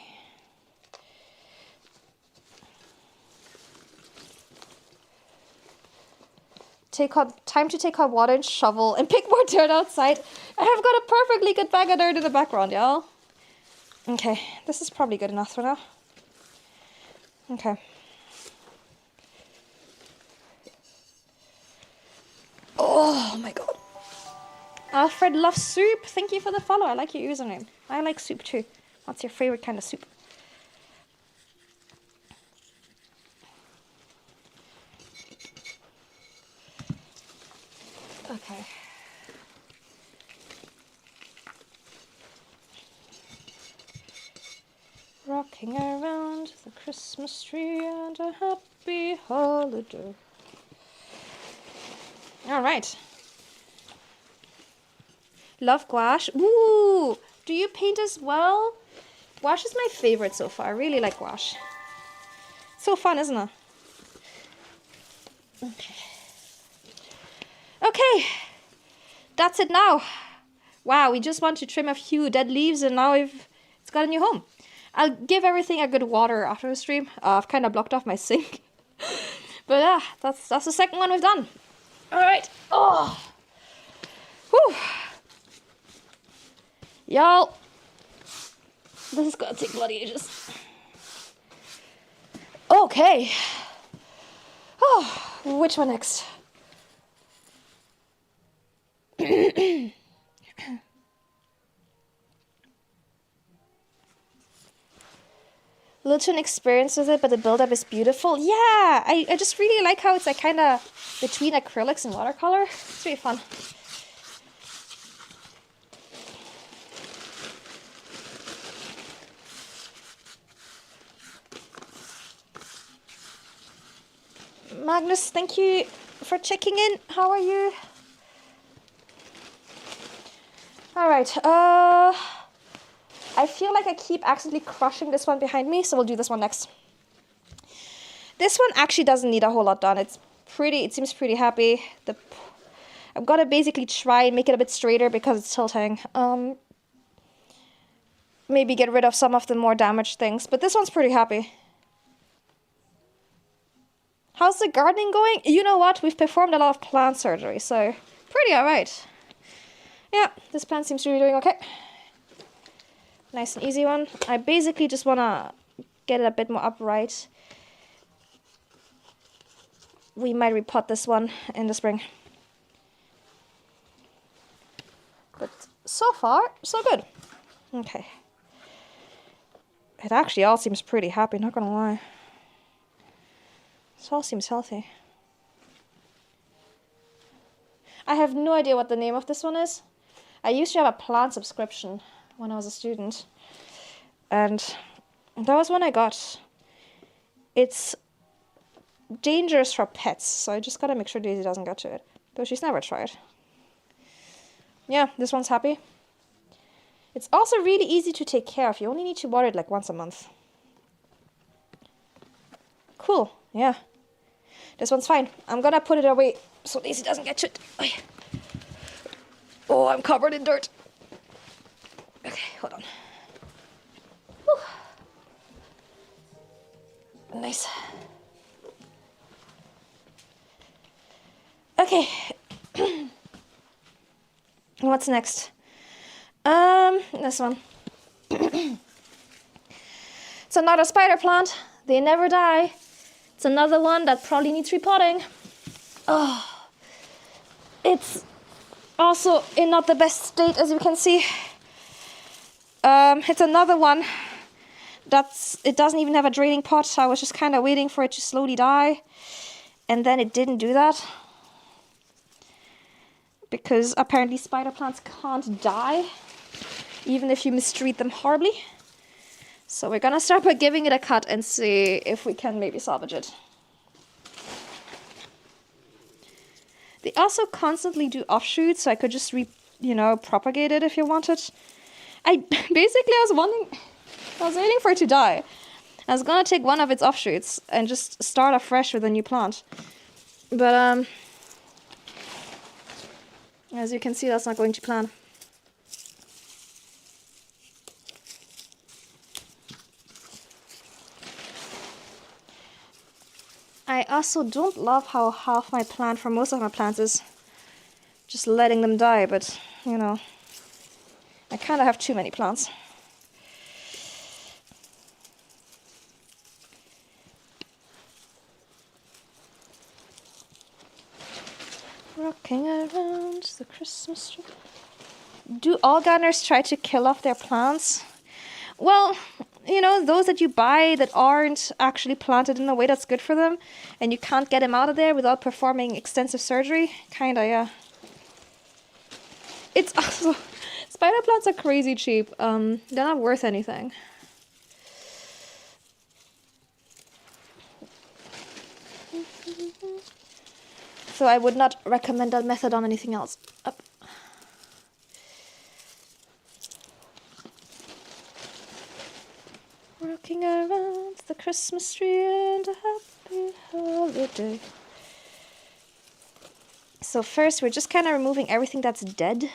Time to take hot water and shovel and pick more dirt outside. I have got a perfectly good bag of dirt in the background, y'all. Okay, this is probably good enough for now. Okay. Oh my god. Alfred loves soup. Thank you for the follow. I like your username. I like soup too. What's your favorite kind of soup? Okay. Rocking around the Christmas tree and a happy holiday. All right. Love gouache. Ooh, do you paint as well? Gouache is my favorite so far. I really like gouache. It's so fun, isn't it? Okay. Okay, that's it now. Wow, we just want to trim a few dead leaves and now it's got a new home. I'll give everything a good water after the stream. I've kind of blocked off my sink. But yeah, that's the second one we've done. All right. Oh. Whew. Y'all, this is gonna take bloody ages. Okay. Oh, which one next? Little experience with it, but the build-up is beautiful. Yeah, I just really like how it's like kind of between acrylics and watercolor. It's really fun. Magnus, thank you for checking in. How are you? All right. I feel like I keep accidentally crushing this one behind me, so we'll do this one next. This one actually doesn't need a whole lot done. It seems pretty happy. I've got to basically try and make it a bit straighter because it's tilting. Maybe get rid of some of the more damaged things, but this one's pretty happy. How's the gardening going? You know what? We've performed a lot of plant surgery, so pretty alright. Yeah, this plant seems to be doing okay. Nice and easy one. I basically just want to get it a bit more upright. We might repot this one in the spring. But so far, so good. Okay. It actually all seems pretty happy, not gonna lie. This all seems healthy. I have no idea what the name of this one is. I used to have a plant subscription when I was a student. And that was one I got. It's dangerous for pets, so I just gotta make sure Daisy doesn't get to it. Though she's never tried. Yeah, this one's happy. It's also really easy to take care of. You only need to water it like once a month. Cool, yeah. This one's fine. I'm gonna put it away so Daisy doesn't get to it. Oh, I'm covered in dirt. Okay, hold on. Whew. Nice. Okay. What's next? This one. It's another spider plant. They never die. It's another one that probably needs repotting. Oh, it's also in not the best state, as you can see. It's another one it doesn't even have a draining pot. So I was just kind of waiting for it to slowly die, and then it didn't do that. Because apparently spider plants can't die, even if you mistreat them horribly. So we're gonna start by giving it a cut and see if we can maybe salvage it. They also constantly do offshoots, so I could just propagate it if you wanted. I was waiting for it to die. I was gonna take one of its offshoots and just start afresh with a new plant. But as you can see, that's not going to plan. I also don't love how half my plant for most of my plants is just letting them die, but I kind of have too many plants. Rocking around the Christmas tree. Do all gardeners try to kill off their plants? Well, those that you buy that aren't actually planted in a way that's good for them, and you can't get them out of there without performing extensive surgery, kinda, yeah. It's also... Spider plants are crazy cheap. They're not worth anything. So I would not recommend that method on anything else. Up. Rocking around the Christmas tree and a happy holiday. So first we're just kind of removing everything that's dead,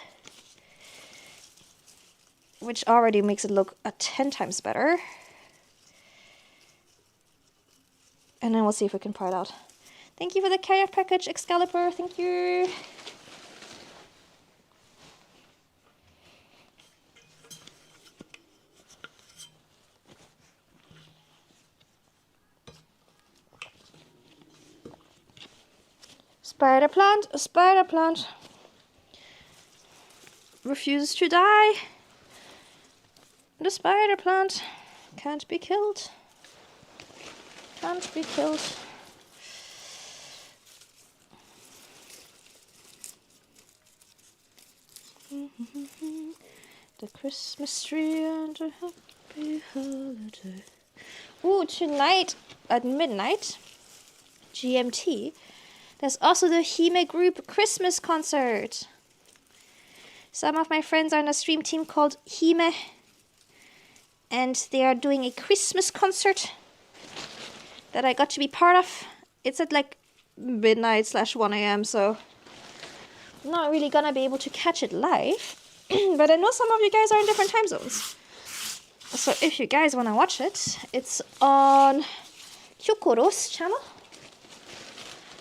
which already makes it look 10 times better. And then we'll see if we can pry it out. Thank you for the care package, Excalibur. Thank you. Spider plant, a spider plant. Refuses to die. The spider plant can't be killed. Can't be killed. The Christmas tree and a happy holiday. Ooh, tonight at midnight, GMT, there's also the Hime Group Christmas concert. Some of my friends are in a stream team called Hime, and they are doing a Christmas concert that I got to be part of. It's at like midnight / 1 a.m. so I'm not really gonna be able to catch it live. But I know some of you guys are in different time zones. So if you guys want to watch it, it's on Kyokoro's channel.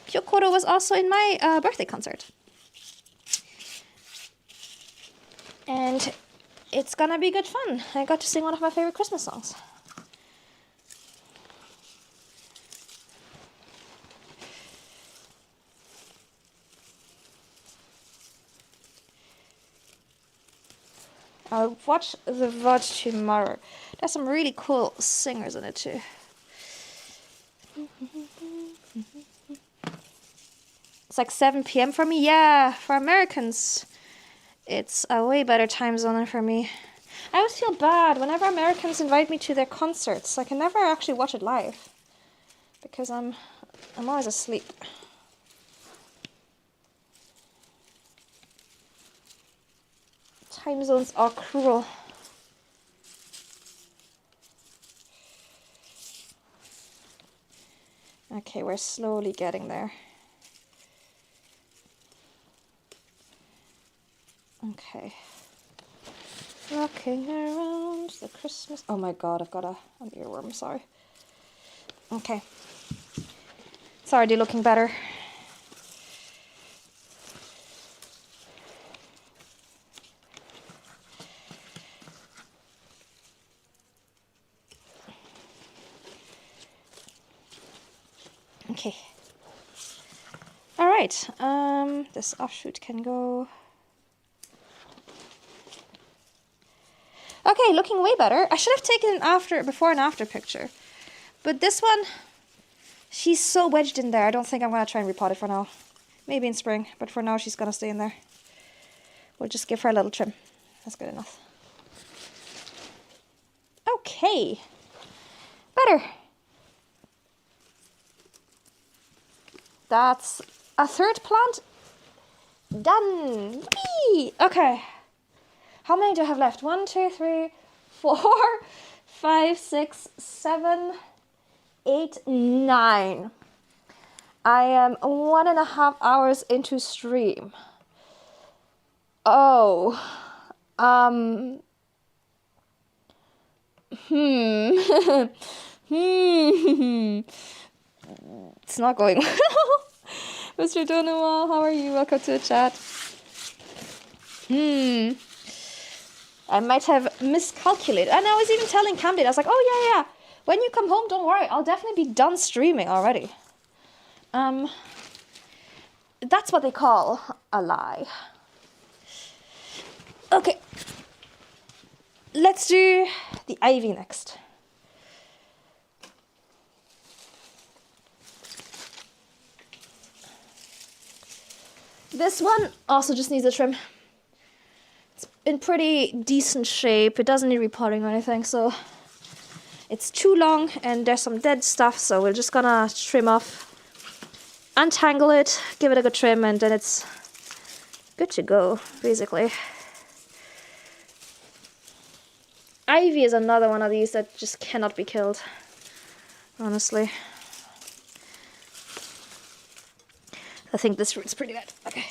Kyokoro was also in my birthday concert. And it's gonna be good fun. I got to sing one of my favorite Christmas songs. I'll watch the VOD tomorrow. There's some really cool singers in it too. It's like 7 p.m. for me. Yeah, for Americans, it's a way better time zone than for me. I always feel bad whenever Americans invite me to their concerts. I can never actually watch it live because I'm always asleep. Time zones are cruel. Okay, we're slowly getting there. Okay. Rocking around the Christmas... Oh my god, I've got an earworm, sorry. Okay. It's already looking better. Okay. Alright, this offshoot can go... Okay, looking way better. I should have taken an before and after picture. But this one, she's so wedged in there. I don't think I'm going to try and repot it for now. Maybe in spring, but for now she's going to stay in there. We'll just give her a little trim. That's good enough. Okay. Better. That's a third plant done. Whee! Okay. How many do I have left? 1, 2, 3, 4, 5, 6, 7, 8, 9. I am 1.5 hours into stream. Oh. It's not going well. Mr. Donovan, how are you? Welcome to the chat. I might have miscalculated. And I was even telling Camille, I was like, oh yeah. When you come home, don't worry. I'll definitely be done streaming already. That's what they call a lie. Okay. Let's do the ivy next. This one also just needs a trim. It's in pretty decent shape. It doesn't need repotting or anything, so it's too long and there's some dead stuff, so we're just gonna trim off, untangle it, give it a good trim, and then it's good to go, basically. Ivy is another one of these that just cannot be killed, honestly. I think this root's pretty bad. Okay.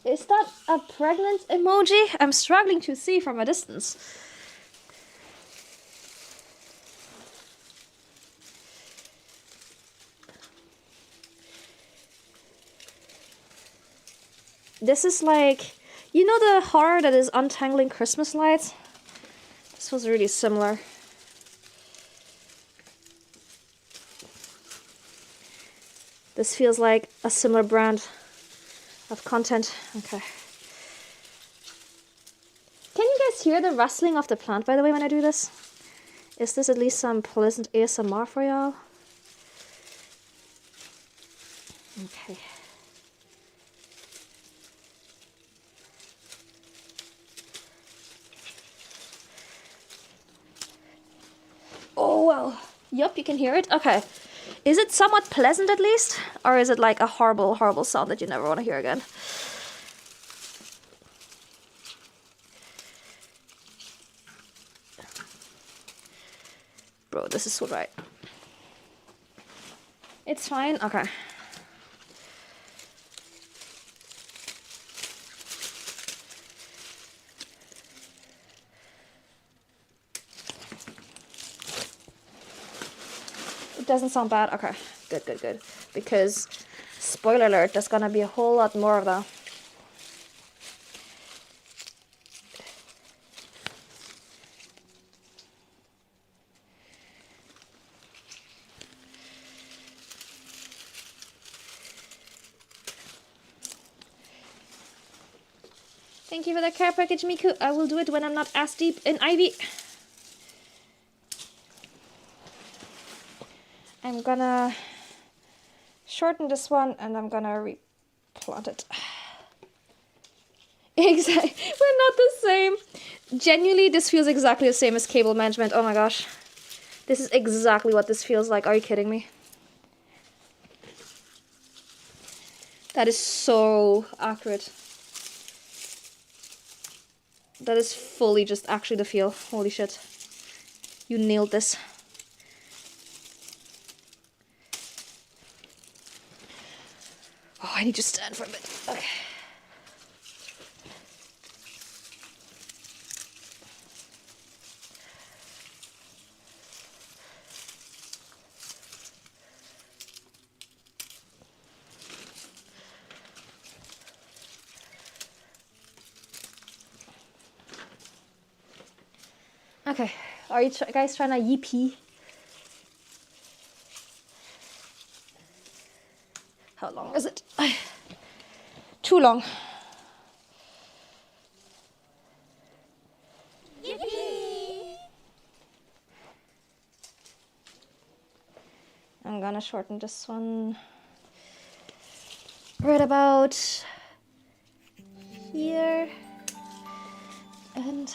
Is that a pregnant emoji? I'm struggling to see from a distance. This is like, you know the horror that is untangling Christmas lights? This was really similar. This feels like a similar brand of content. Okay. Can you guys hear the rustling of the plant, by the way, when I do this? Is this at least some pleasant ASMR for y'all? Okay. Oh, well. Yup, you can hear it. Okay. Is it somewhat pleasant at least? Or is it like a horrible, horrible sound that you never want to hear again? Bro, this is so right. It's fine. Okay. It doesn't sound bad. Okay. Good, good, good. Because, spoiler alert, there's gonna be a whole lot more of that. Thank you for the care package, Miku. I will do it when I'm not as deep in ivy. I'm gonna shorten this one and I'm gonna replant it. Exactly. We're not the same. Genuinely, this feels exactly the same as cable management. Oh my gosh. This is exactly what this feels like. Are you kidding me? That is so accurate. That is fully just actually the feel. Holy shit. You nailed this. Oh, I need to stand for a bit. Okay. Okay, are you guys trying to yippee? How long is it? Too long. Yippee! I'm gonna shorten this one right about here. And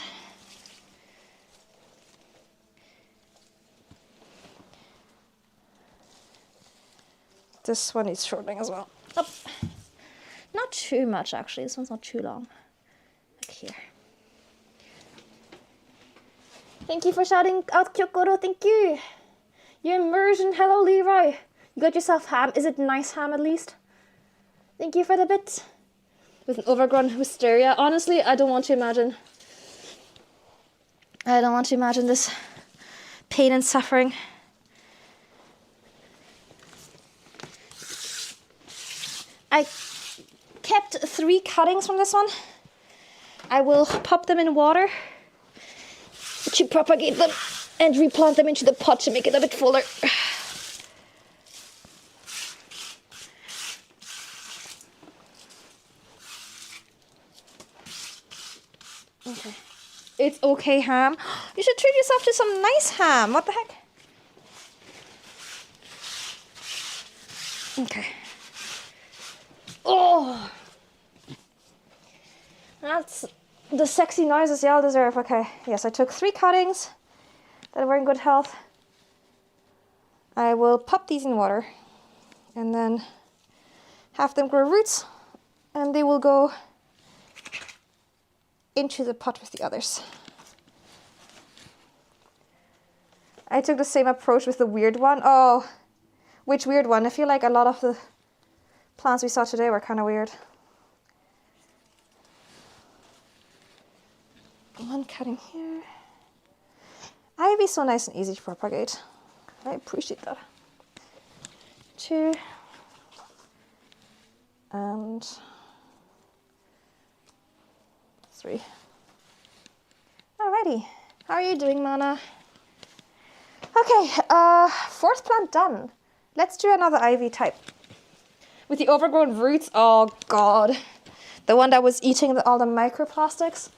this one needs shortening as well. Up. Not too much, actually. This one's not too long. Like here. Thank you for shouting out, Kyokoro. Thank you. Your immersion. Hello, Leroy. You got yourself ham. Is it nice ham, at least? Thank you for the bit. With an overgrown wisteria. Honestly, I don't want to imagine. I don't want to imagine this pain and suffering. I kept 3 cuttings from this one. I will pop them in water to propagate them and replant them into the pot to make it a bit fuller. Okay. It's okay, ham. You should treat yourself to some nice ham. What the heck? Okay. Oh, that's the sexy noises y'all deserve. Okay, yes, I took 3 cuttings that were in good health. I will pop these in water and then have them grow roots, and they will go into the pot with the others. I took the same approach with the weird one. Oh, which weird one? I feel like a lot of the plants we saw today were kind of weird. One cutting here. Ivy's so nice and easy to propagate. I appreciate that. 2. And 3. Alrighty. How are you doing, Mana? Okay, 4th plant done. Let's do another ivy type. With the overgrown roots, oh god. The one that was eating all the microplastics.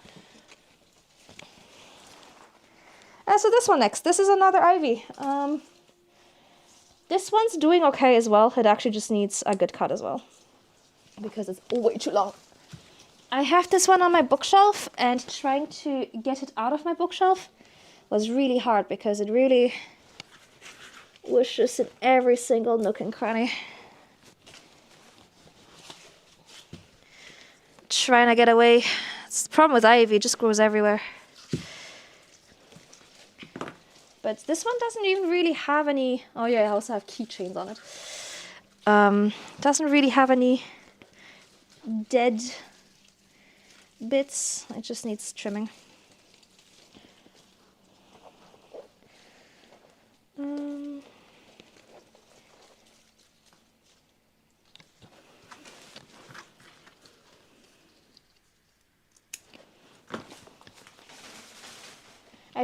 So this one next. This is another ivy. This one's doing okay as well. It actually just needs a good cut as well, because it's way too long. I have this one on my bookshelf, and trying to get it out of my bookshelf was really hard because it really was just in every single nook and cranny. Trying to get away. It's the problem with ivy, it just grows everywhere. But this one doesn't even really have any... Oh yeah, I also have keychains on it. Doesn't really have any dead bits. It just needs trimming.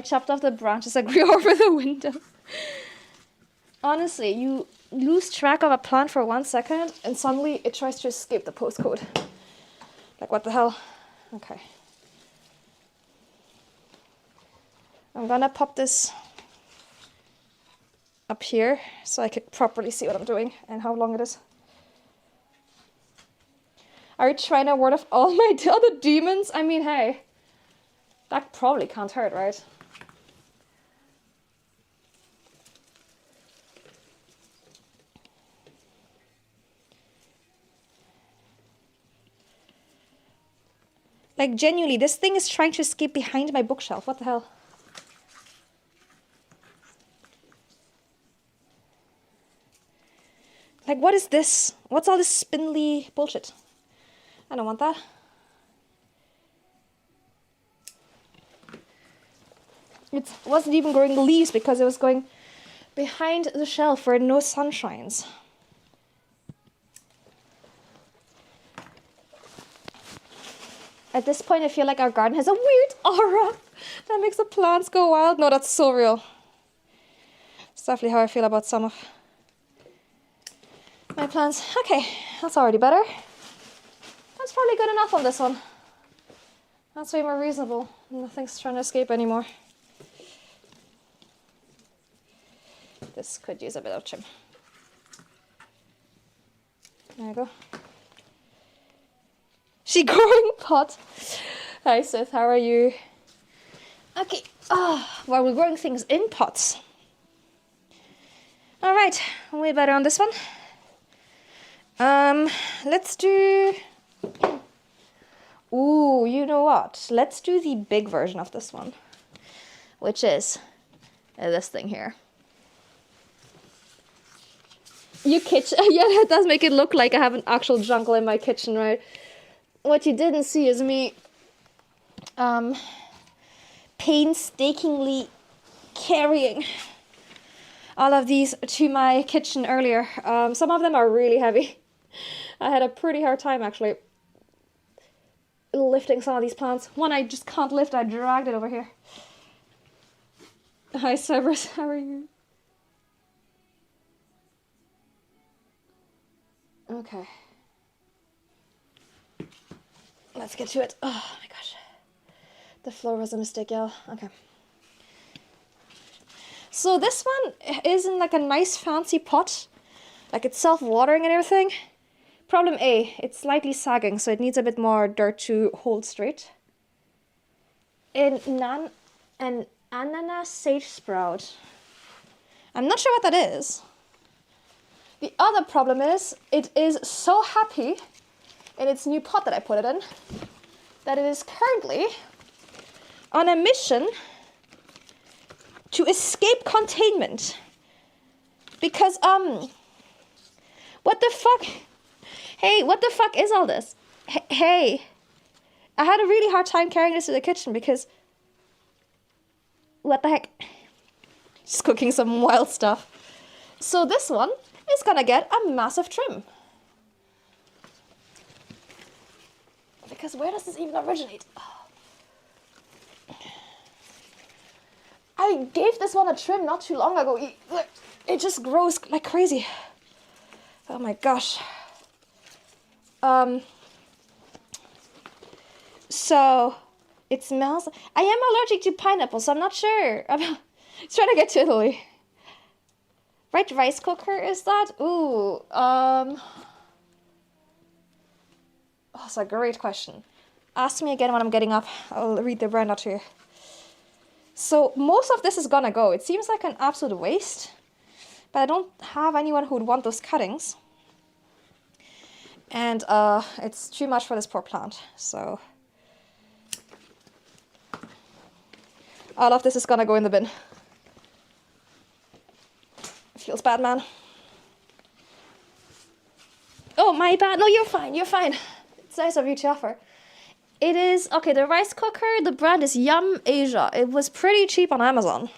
chopped off the branches that grew over the window. Honestly, you lose track of a plant for 1 second and suddenly it tries to escape the postcode. Like, what the hell? Okay. I'm gonna pop this up here so I could properly see what I'm doing and how long it is. Are you trying to ward off all my other demons? I mean, hey, that probably can't hurt, right? Like, genuinely, this thing is trying to escape behind my bookshelf. What the hell? Like, what is this? What's all this spindly bullshit? I don't want that. It wasn't even growing leaves because it was going behind the shelf where no sun shines. At this point, I feel like our garden has a weird aura that makes the plants go wild. No, that's so real. It's definitely how I feel about some of my plants. Okay, that's already better. That's probably good enough on this one. That's way more reasonable. Nothing's trying to escape anymore. This could use a bit of trim. There you go. She growing pot. Hi Seth, how are you? Okay, well, we're growing things in pots. All right, way better on this one. Let's do... Ooh, you know what? Let's do the big version of this one, which is this thing here. You kitchen, yeah, that does make it look like I have an actual jungle in my kitchen, right? What you didn't see is me painstakingly carrying all of these to my kitchen earlier. Some of them are really heavy. I had a pretty hard time actually lifting some of these plants. One I just can't lift, I dragged it over here. Hi Cerberus, how are you? Okay. Let's get to it. Oh my gosh. The floor was a mistake, y'all. Okay. So this one is in like a nice fancy pot. Like it's self-watering and everything. Problem A, it's slightly sagging, so it needs a bit more dirt to hold straight. An ananas sage sprout. I'm not sure what that is. The other problem is, it is so happy in its new pot that I put it in, that it is currently on a mission to escape containment. Because, what the fuck? Hey, what the fuck is all this? Hey, I had a really hard time carrying this to the kitchen because, what the heck? Just cooking some wild stuff. So this one is gonna get a massive trim. Because where does this even originate? Oh. I gave this one a trim not too long ago. It just grows like crazy. Oh my gosh. So it smells. I am allergic to pineapple, so I'm not sure. I'm trying to get to Italy. Right, rice cooker is that? Ooh. Oh, that's a great question. Ask me again when I'm getting up. I'll read the brand out to you. So most of this is gonna go. It seems like an absolute waste, but I don't have anyone who would want those cuttings. And it's too much for this poor plant. So all of this is gonna go in the bin. Feels bad, man. Oh, my bad. No, you're fine. You're fine. It's nice of you to offer. It is, okay, the rice cooker, the brand is Yum Asia. It was pretty cheap on Amazon.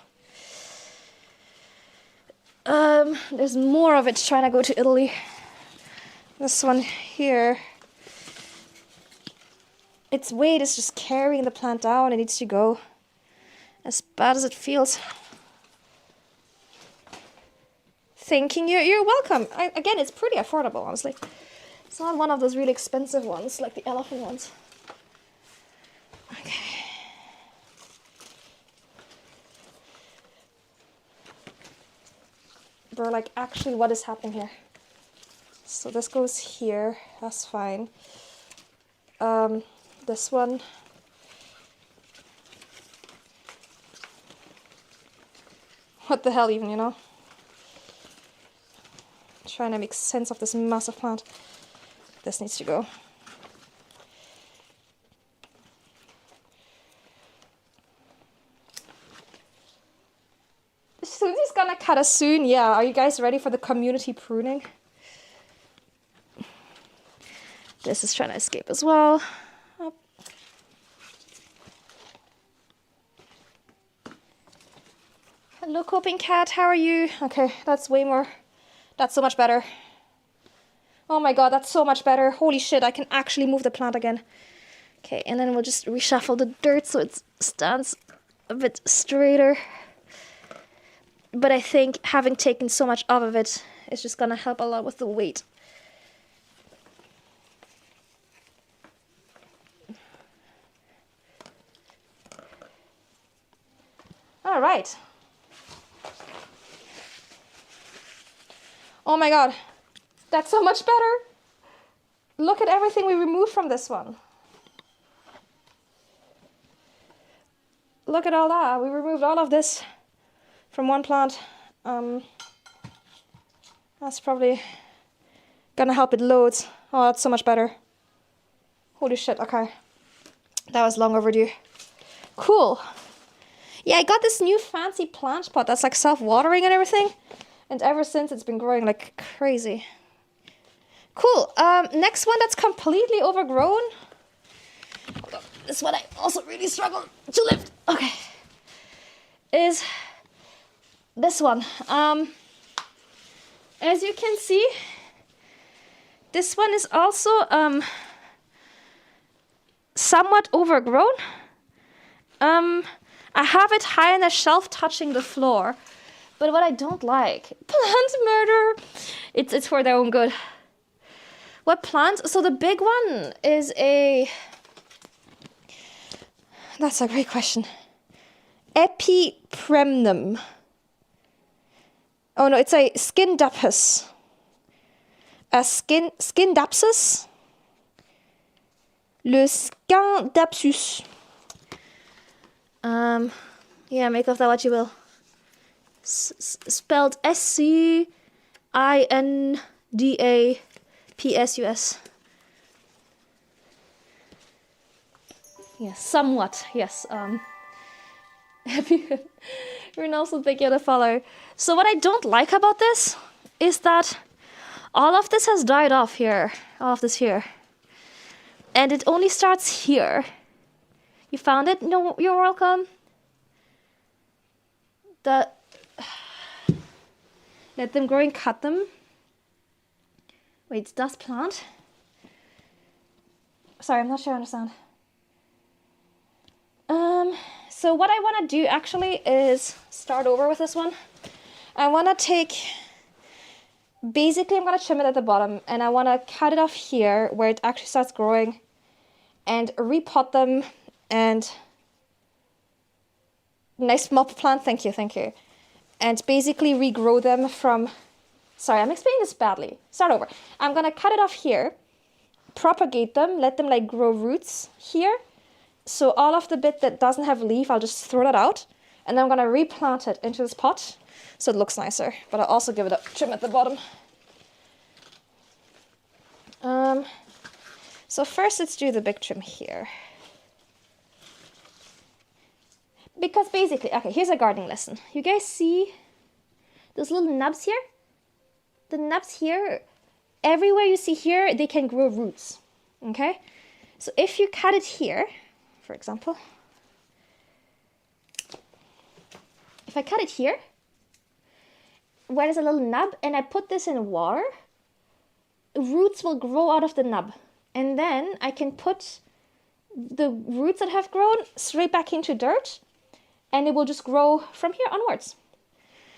There's more of it trying to go to Italy. This one here. Its weight is just carrying the plant down. It needs to go. As bad as it feels. Thanking you. You're welcome. Again, it's pretty affordable, honestly. It's not one of those really expensive ones, like the elephant ones. Okay. Bro, like, actually, what is happening here? So this goes here. That's fine. This one. What the hell even, you know? Trying to make sense of this massive plant. This needs to go. Susie's gonna cut us soon. Yeah, are you guys ready for the community pruning? This is trying to escape as well. Up. Hello, coping cat. How are you? Okay, that's way more. That's so much better. Oh my god, that's so much better. Holy shit, I can actually move the plant again. Okay, and then we'll just reshuffle the dirt so it stands a bit straighter. But I think having taken so much off of it is just gonna help a lot with the weight. All right. Oh my god, that's so much better. Look at everything we removed from this one. Look at all that. We removed all of this from one plant. That's probably gonna help it loads. Oh, that's so much better. Holy shit, okay. That was long overdue. Cool. Yeah, I got this new fancy plant pot that's like self-watering and everything. And ever since, it's been growing like crazy. Cool. Next one that's completely overgrown. Hold on. This one I also really struggle to lift. Okay. Is this one. As you can see, this one is also somewhat overgrown. I have it high on a shelf touching the floor. But what I don't like, plant murder, it's for their own good. What plant? So the big one is that's a great question. Epipremnum. Oh no, it's a Scindapsus. A Scindapsus. Le Scindapsus. Yeah, make of that what you will. Spelled Scindapsus. Yes, somewhat. Yes. Renalson, thank you to follow. So what I don't like about this is that all of this has died off here. All of this here. And it only starts here. You found it? No, you're welcome. Let them grow and cut them. Wait, does plant? Sorry, I'm not sure I understand. So what I want to do actually is start over with this one. I want to take, basically I'm going to trim it at the bottom and I want to cut it off here where it actually starts growing and repot them and nice mop plant, thank you. And basically regrow them from, sorry, I'm explaining this badly. Start over. I'm going to cut it off here, propagate them, let them like grow roots here. So all of the bit that doesn't have leaf, I'll just throw that out. And then I'm going to replant it into this pot so it looks nicer. But I'll also give it a trim at the bottom. So first let's do the big trim here. Because basically, okay, here's a gardening lesson. You guys see those little nubs here? The nubs here, everywhere you see here, they can grow roots, okay? So if you cut it here, for example, if I cut it here, where there's a little nub, and I put this in water, roots will grow out of the nub. And then I can put the roots that have grown straight back into dirt, and it will just grow from here onwards.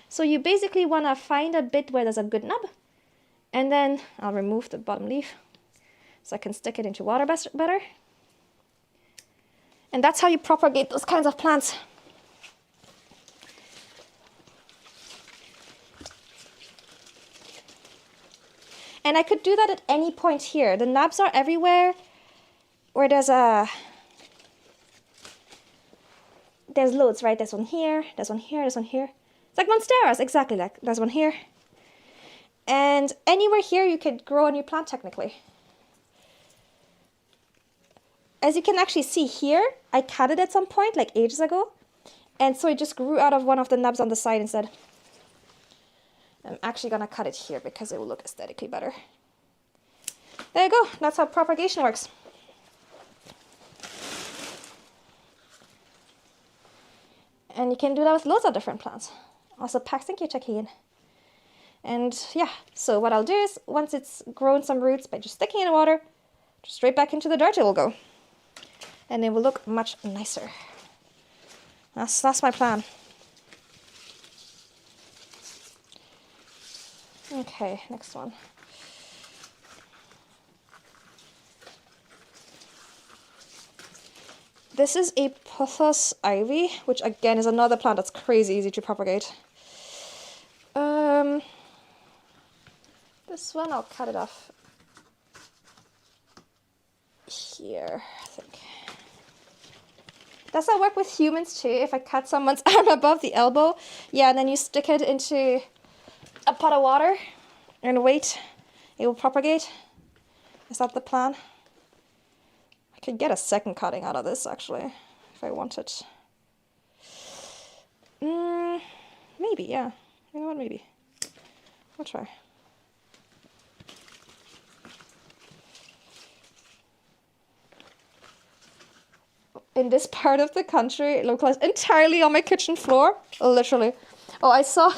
So you basically want to find a bit where there's a good nub, and then I'll remove the bottom leaf so I can stick it into water better. And that's how you propagate those kinds of plants. And I could do that at any point here. The nubs are everywhere where there's loads, right? There's one here, there's one here, there's one here. It's like monsteras, exactly like there's one here. And anywhere here you could grow a new plant technically. As you can actually see here, I cut it at some point, like ages ago. And so it just grew out of one of the nubs on the side instead. I'm actually gonna cut it here because it will look aesthetically better. There you go, that's how propagation works. And you can do that with loads of different plants. Also cptcam. And yeah, so what I'll do is, once it's grown some roots by just sticking it in water, just straight back into the dirt it will go. And it will look much nicer. That's my plan. Okay, next one. This is a pothos ivy, which again is another plant that's crazy easy to propagate. This one I'll cut it off here, I think. Does that work with humans too? If I cut someone's arm above the elbow, yeah, and then you stick it into a pot of water and wait, it will propagate. Is that the plan? I could get a second cutting out of this actually, if I wanted. Maybe, yeah. You know what, maybe. I'll try. In this part of the country, it localized entirely on my kitchen floor, literally. Oh, I saw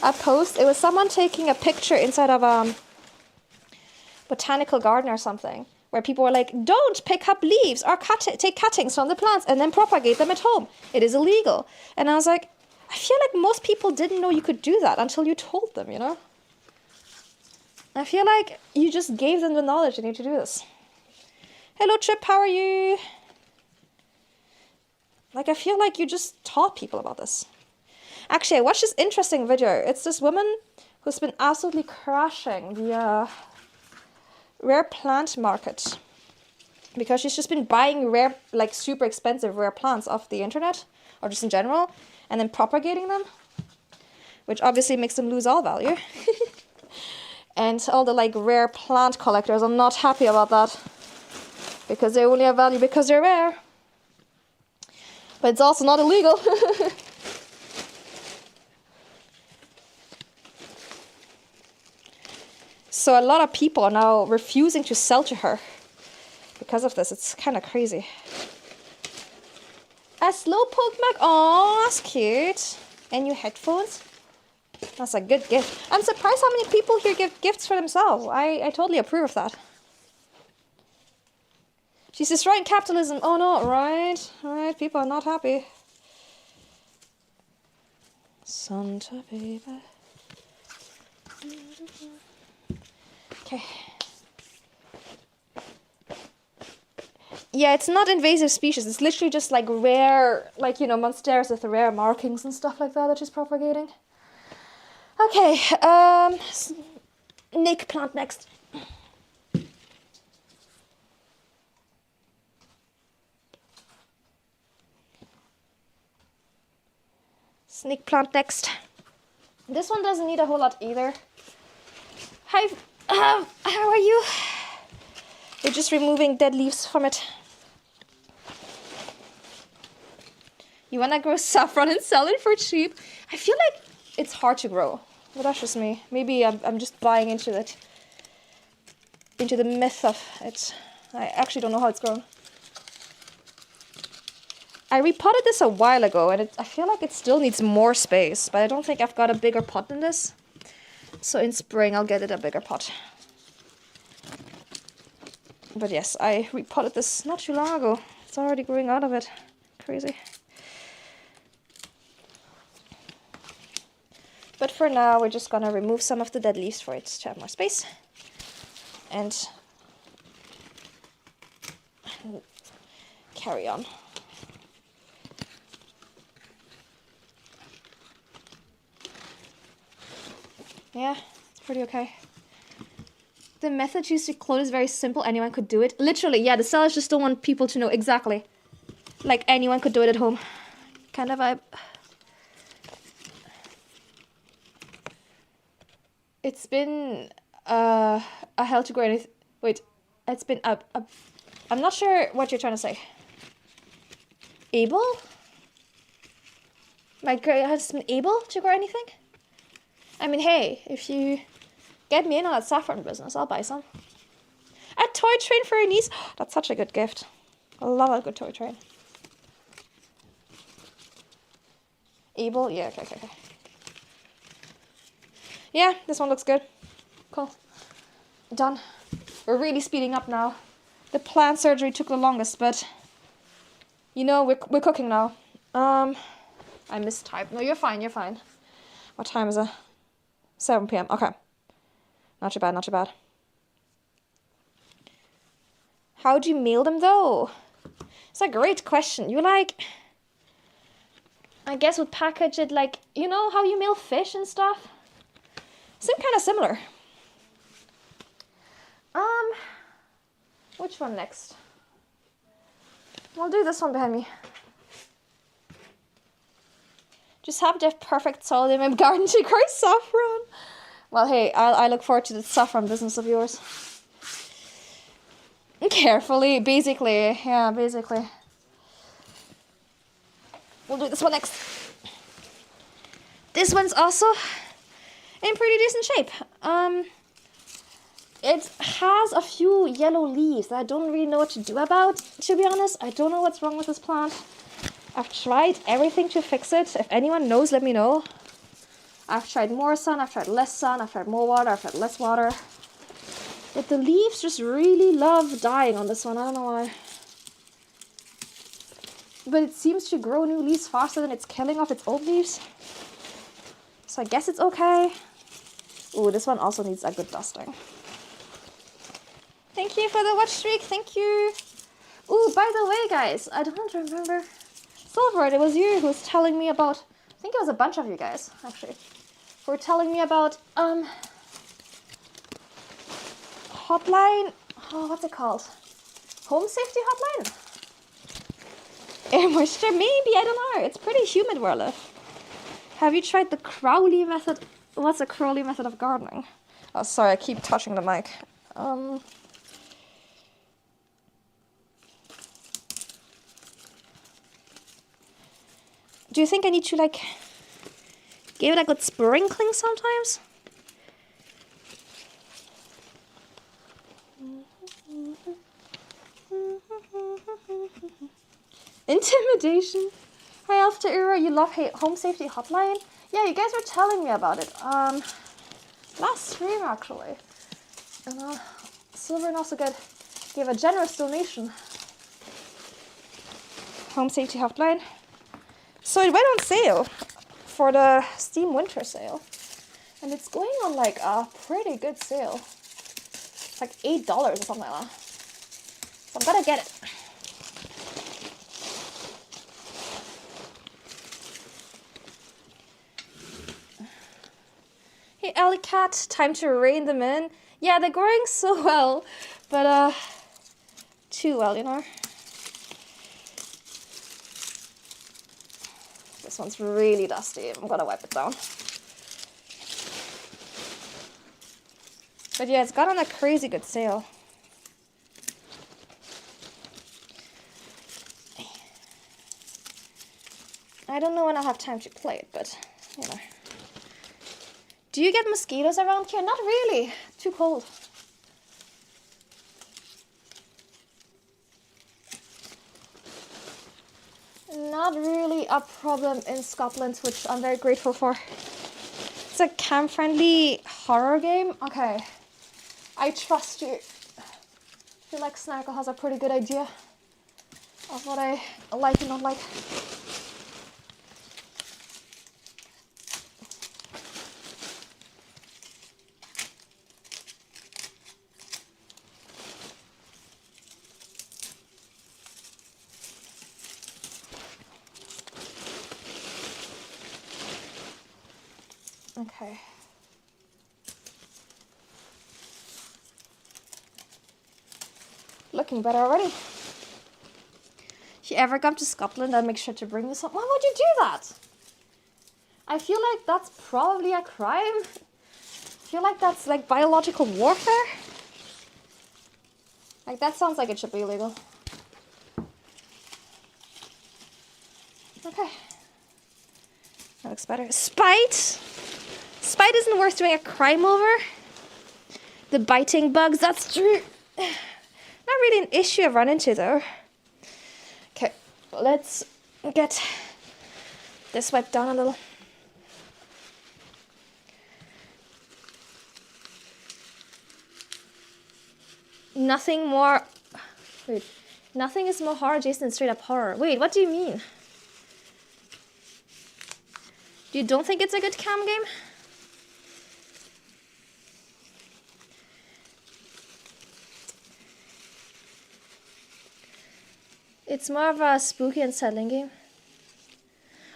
a post. It was someone taking a picture inside of a botanical garden or something, where people were like, don't pick up leaves or take cuttings from the plants and then propagate them at home. It is illegal. And I was like, I feel like most people didn't know you could do that until you told them, you know? I feel like you just gave them the knowledge they need to do this. Hello, Chip, how are you? Like, I feel like you just taught people about this. Actually, I watched this interesting video. It's this woman who's been absolutely crashing the rare plant market. Because she's just been buying rare, like super expensive rare plants off the internet, or just in general, and then propagating them. Which obviously makes them lose all value. And all the like rare plant collectors are not happy about that. Because they only have value because they're rare. But it's also not illegal. So a lot of people are now refusing to sell to her because of this. It's kind of crazy. A slowpoke mug. Oh, that's cute. And new headphones. That's a good gift. I'm surprised how many people here give gifts for themselves. I totally approve of that. She's destroying capitalism. Oh no, right? Right, people are not happy. Santa baby. Okay. Yeah, it's not invasive species. It's literally just like rare, like, you know, monsteras with the rare markings and stuff like that she's propagating. Okay, snake plant next. Snake plant next. This one doesn't need a whole lot either. Hi, how are you? We're just removing dead leaves from it. You wanna grow saffron and sell it for cheap? I feel like it's hard to grow, but that's just me. Maybe I'm just buying into it, into the myth of it. I actually don't know how it's grown. I repotted this a while ago, and I feel like it still needs more space, but I don't think I've got a bigger pot than this. So in spring, I'll get it a bigger pot. But yes, I repotted this not too long ago. It's already growing out of it. Crazy. But for now, we're just gonna remove some of the dead leaves for it to have more space. And carry on. Yeah, it's pretty okay. The method used to clone is very simple. Anyone could do it. Literally, yeah, the sellers just don't want people to know exactly. Like, anyone could do it at home. Kind of vibe. It's been a hell to grow anything. Wait, it's been I'm not sure what you're trying to say. Able? My girl has been able to grow anything? I mean, hey, if you get me in on that saffron business, I'll buy some. A toy train for your niece? That's such a good gift. I love a good toy train. Able? Yeah, okay. Yeah, this one looks good. Cool. Done. We're really speeding up now. The plant surgery took the longest, but you know, we're cooking now. I mistyped. No, you're fine. What time is it? 7 p.m. Okay. Not too bad. How do you mail them though? It's a great question. You like, I guess would package it like, you know how you mail fish and stuff? Seem kind of similar. Which one next? We'll do this one behind me. Just happen to have perfect soil in my garden to grow saffron. Well, hey, I look forward to the saffron business of yours. Carefully, basically. Yeah, basically. We'll do this one next. This one's also in pretty decent shape. It has a few yellow leaves that I don't really know what to do about, to be honest. I don't know what's wrong with this plant. I've tried everything to fix it. If anyone knows, let me know. I've tried more sun, I've tried less sun, I've tried more water, I've tried less water. But the leaves just really love dying on this one. I don't know why. But it seems to grow new leaves faster than it's killing off its old leaves. So I guess it's okay. Ooh, this one also needs a good dusting. Thank you for the watch streak. Thank you. Ooh, by the way, guys, I don't remember. Silver, it was you who was telling me about, I think it was a bunch of you guys, actually, who were telling me about, hotline, oh, what's it called? Home safety hotline? Air moisture, maybe, I don't know. It's pretty humid where I live. Have you tried the Crowley method? What's the Crowley method of gardening? Oh, sorry, I keep touching the mic. Do you think I need to, like, give it a good sprinkling sometimes? Intimidation. Hi, Alpha Era, you love Home Safety Hotline? Yeah, you guys were telling me about it. Last stream, actually. And, Silver and also gave a generous donation. Home Safety Hotline. So it went on sale for the Steam Winter sale. And it's going on like a pretty good sale. It's like $8 or something like that. So I'm gonna get it. Hey, Alley Cat, time to rein them in. Yeah, they're growing so well, but too well, you know. This one's really dusty. I'm gonna wipe it down. But yeah, it's got on a crazy good sale. I don't know when I'll have time to play it, but you know. Do you get mosquitoes around here? Not really. Too cold. Not really a problem in Scotland, which I'm very grateful for. It's a cam-friendly horror game. Okay. I trust you. I feel like Snarkle has a pretty good idea of what I like and not like. Okay. Looking better already. If you ever come to Scotland, I'll make sure to bring you some. Why would you do that? I feel like that's probably a crime. I feel like that's like biological warfare. Like that sounds like it should be illegal. Okay. That looks better. Spite. Spite isn't worth doing a crime over. The biting bugs, that's true. Not really an issue I've run into though. Okay, let's get this wiped down a little. Nothing more... Wait. Nothing is more horror adjacent than straight up horror. Wait, what do you mean? You don't think it's a good cam game? It's more of a spooky and settling game.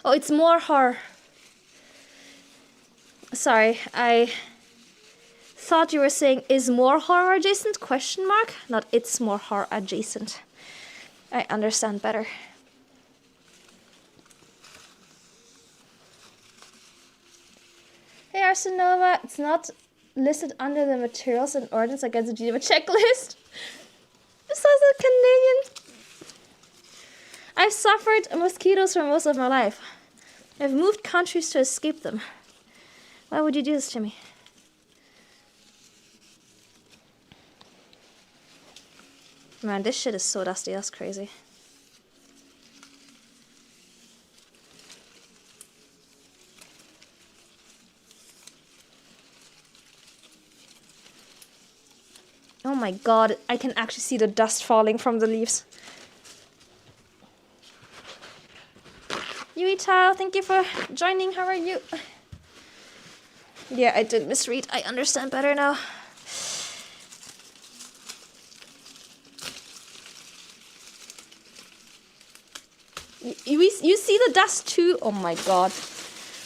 Oh, it's more horror. Sorry, I thought you were saying is more horror adjacent, question mark? Not it's more horror adjacent. I understand better. Hey Arsenova, it's not listed under the materials and ordinance against the Geneva checklist. This is a Canadian. I've suffered mosquitoes for most of my life. I've moved countries to escape them. Why would you do this to me? Man, this shit is so dusty, that's crazy. Oh my god, I can actually see the dust falling from the leaves. Yui Tao, thank you for joining. How are you? Yeah, I did misread. I understand better now. You see the dust too? Oh my god.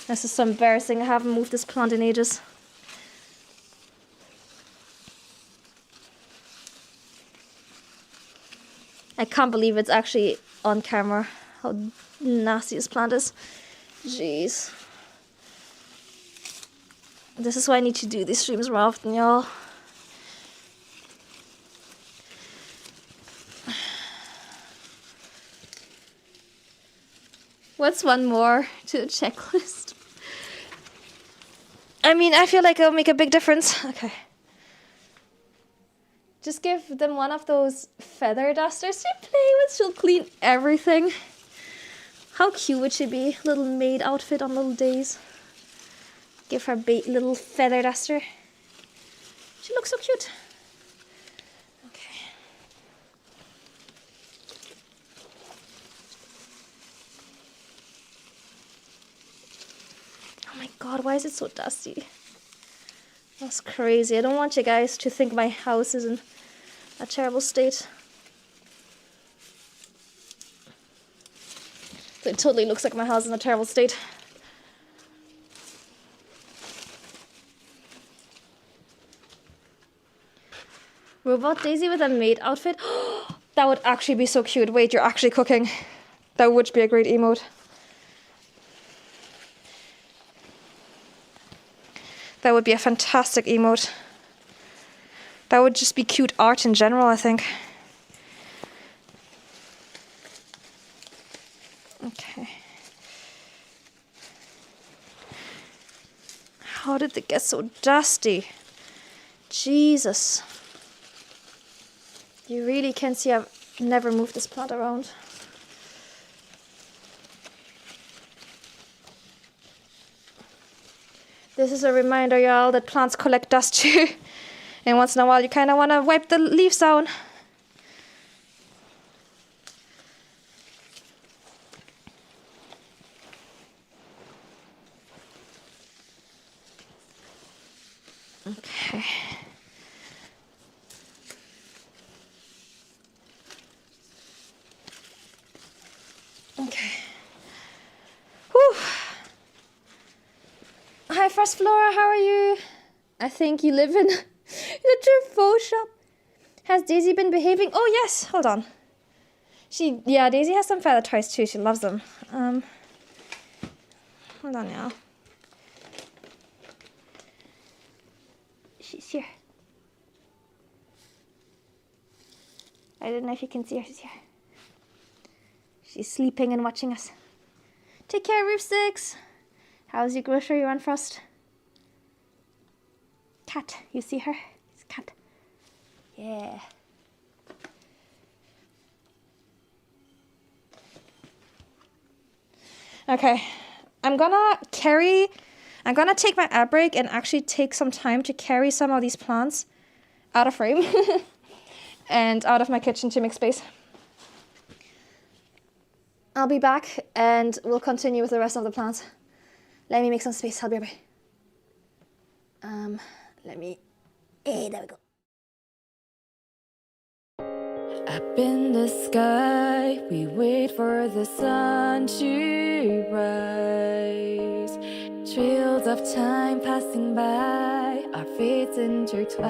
This is so embarrassing. I haven't moved this plant in ages. I can't believe it's actually on camera. How nasty this plant is. Jeez. This is why I need to do these streams more often, y'all. What's one more to the checklist? I mean, I feel like it'll make a big difference. Okay. Just give them one of those feather dusters to play with. She'll clean everything. How cute would she be? Little maid outfit on little days. Give her a little feather duster. She looks so cute. Okay. Oh my god, why is it so dusty? That's crazy. I don't want you guys to think my house is in a terrible state. It totally looks like my house is in a terrible state. Robot Daisy with a maid outfit. That would actually be so cute. Wait, you're actually cooking. That would be a great emote. That would be a fantastic emote. That would just be cute art in general, I think. Okay. How did it get so dusty? Jesus. You really can see I've never moved this plant around. This is a reminder, y'all, that plants collect dust too. And once in a while you kind of want to wipe the leaves down. Okay. Okay. Whew. first, Flora. How are you? I think you live in the Truffaut shop. Has Daisy been behaving? Oh, yes. Hold on. Yeah, Daisy has some feather toys too. She loves them. Hold on now. She's here. I don't know if you can see her. She's here. She's sleeping and watching us. Take care, Roof 6. How's your grocery run, Frost? Cat. You see her? It's a cat. Yeah. Okay. I'm gonna take my ad break and actually take some time to carry some of these plants out of frame and out of my kitchen to make space. I'll be back and we'll continue with the rest of the plants. Let me make some space. I'll be right back. Hey, there we go. Up in the sky, we wait for the sun to rise. Trails of time passing by, our fates intertwine.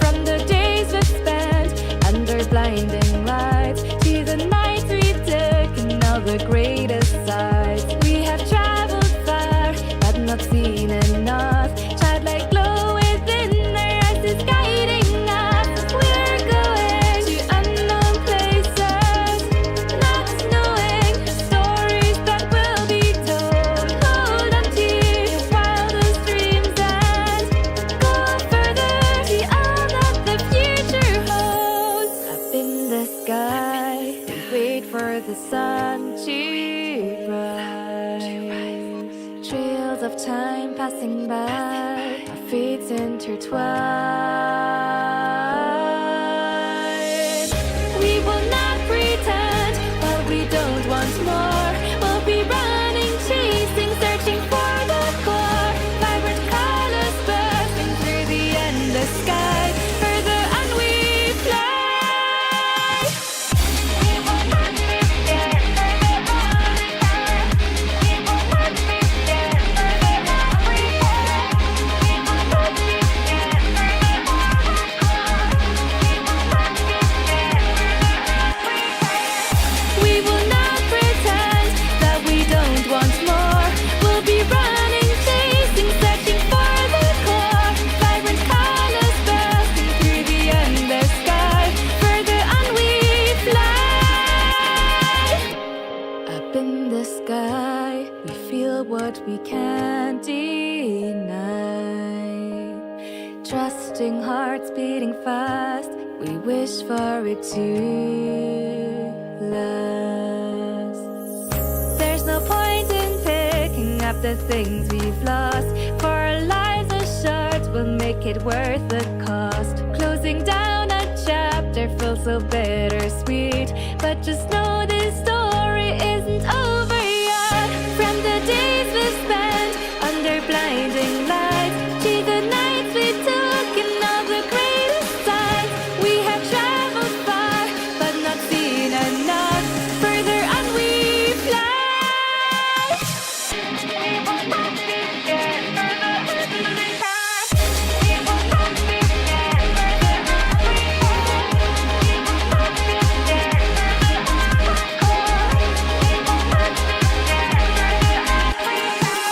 From the days we've spent under blinding lights to the nights we took in all the greatest sights. We have traveled far, but not seen enough. Childlike glow within our eyes is guiding us. We're going to unknown places, not knowing stories that will be told. Hold on to your wildest dreams and go further, see all that the future holds. Up in the sky, we wait for the sun to rise. Trails of time passing by, our fates intertwine. We will not pretend what we don't want more. We'll be running, chasing, searching for the core. Vibrant colors bursting through the endless sky. Further on we fly. We will not be scared, further on we fly. We will not be scared, further on we fly. We will not be scared, further on we fly. We will not pretend that we don't want more. We'll be running, chasing, searching for the core. Vibrant colors bursting through the endless sky. Further on we fly. Up in the sky, we feel what we can't deny. Trusting hearts beating fast, we wish for it to last. There's no point in picking up the things we've lost, for our lives are short, we'll make it worth the cost. Closing down a chapter feels so bittersweet, but just know this story isn't over yet. From the days we spent under blinding lights to the nights we took in all the greatest sights. We have traveled far, but not seen enough. Further on we fly. We will not be scared, further on we fly. We will not be scared, further on we fly. We will not be scared, further on we fly. We will not be scared, further on we fly.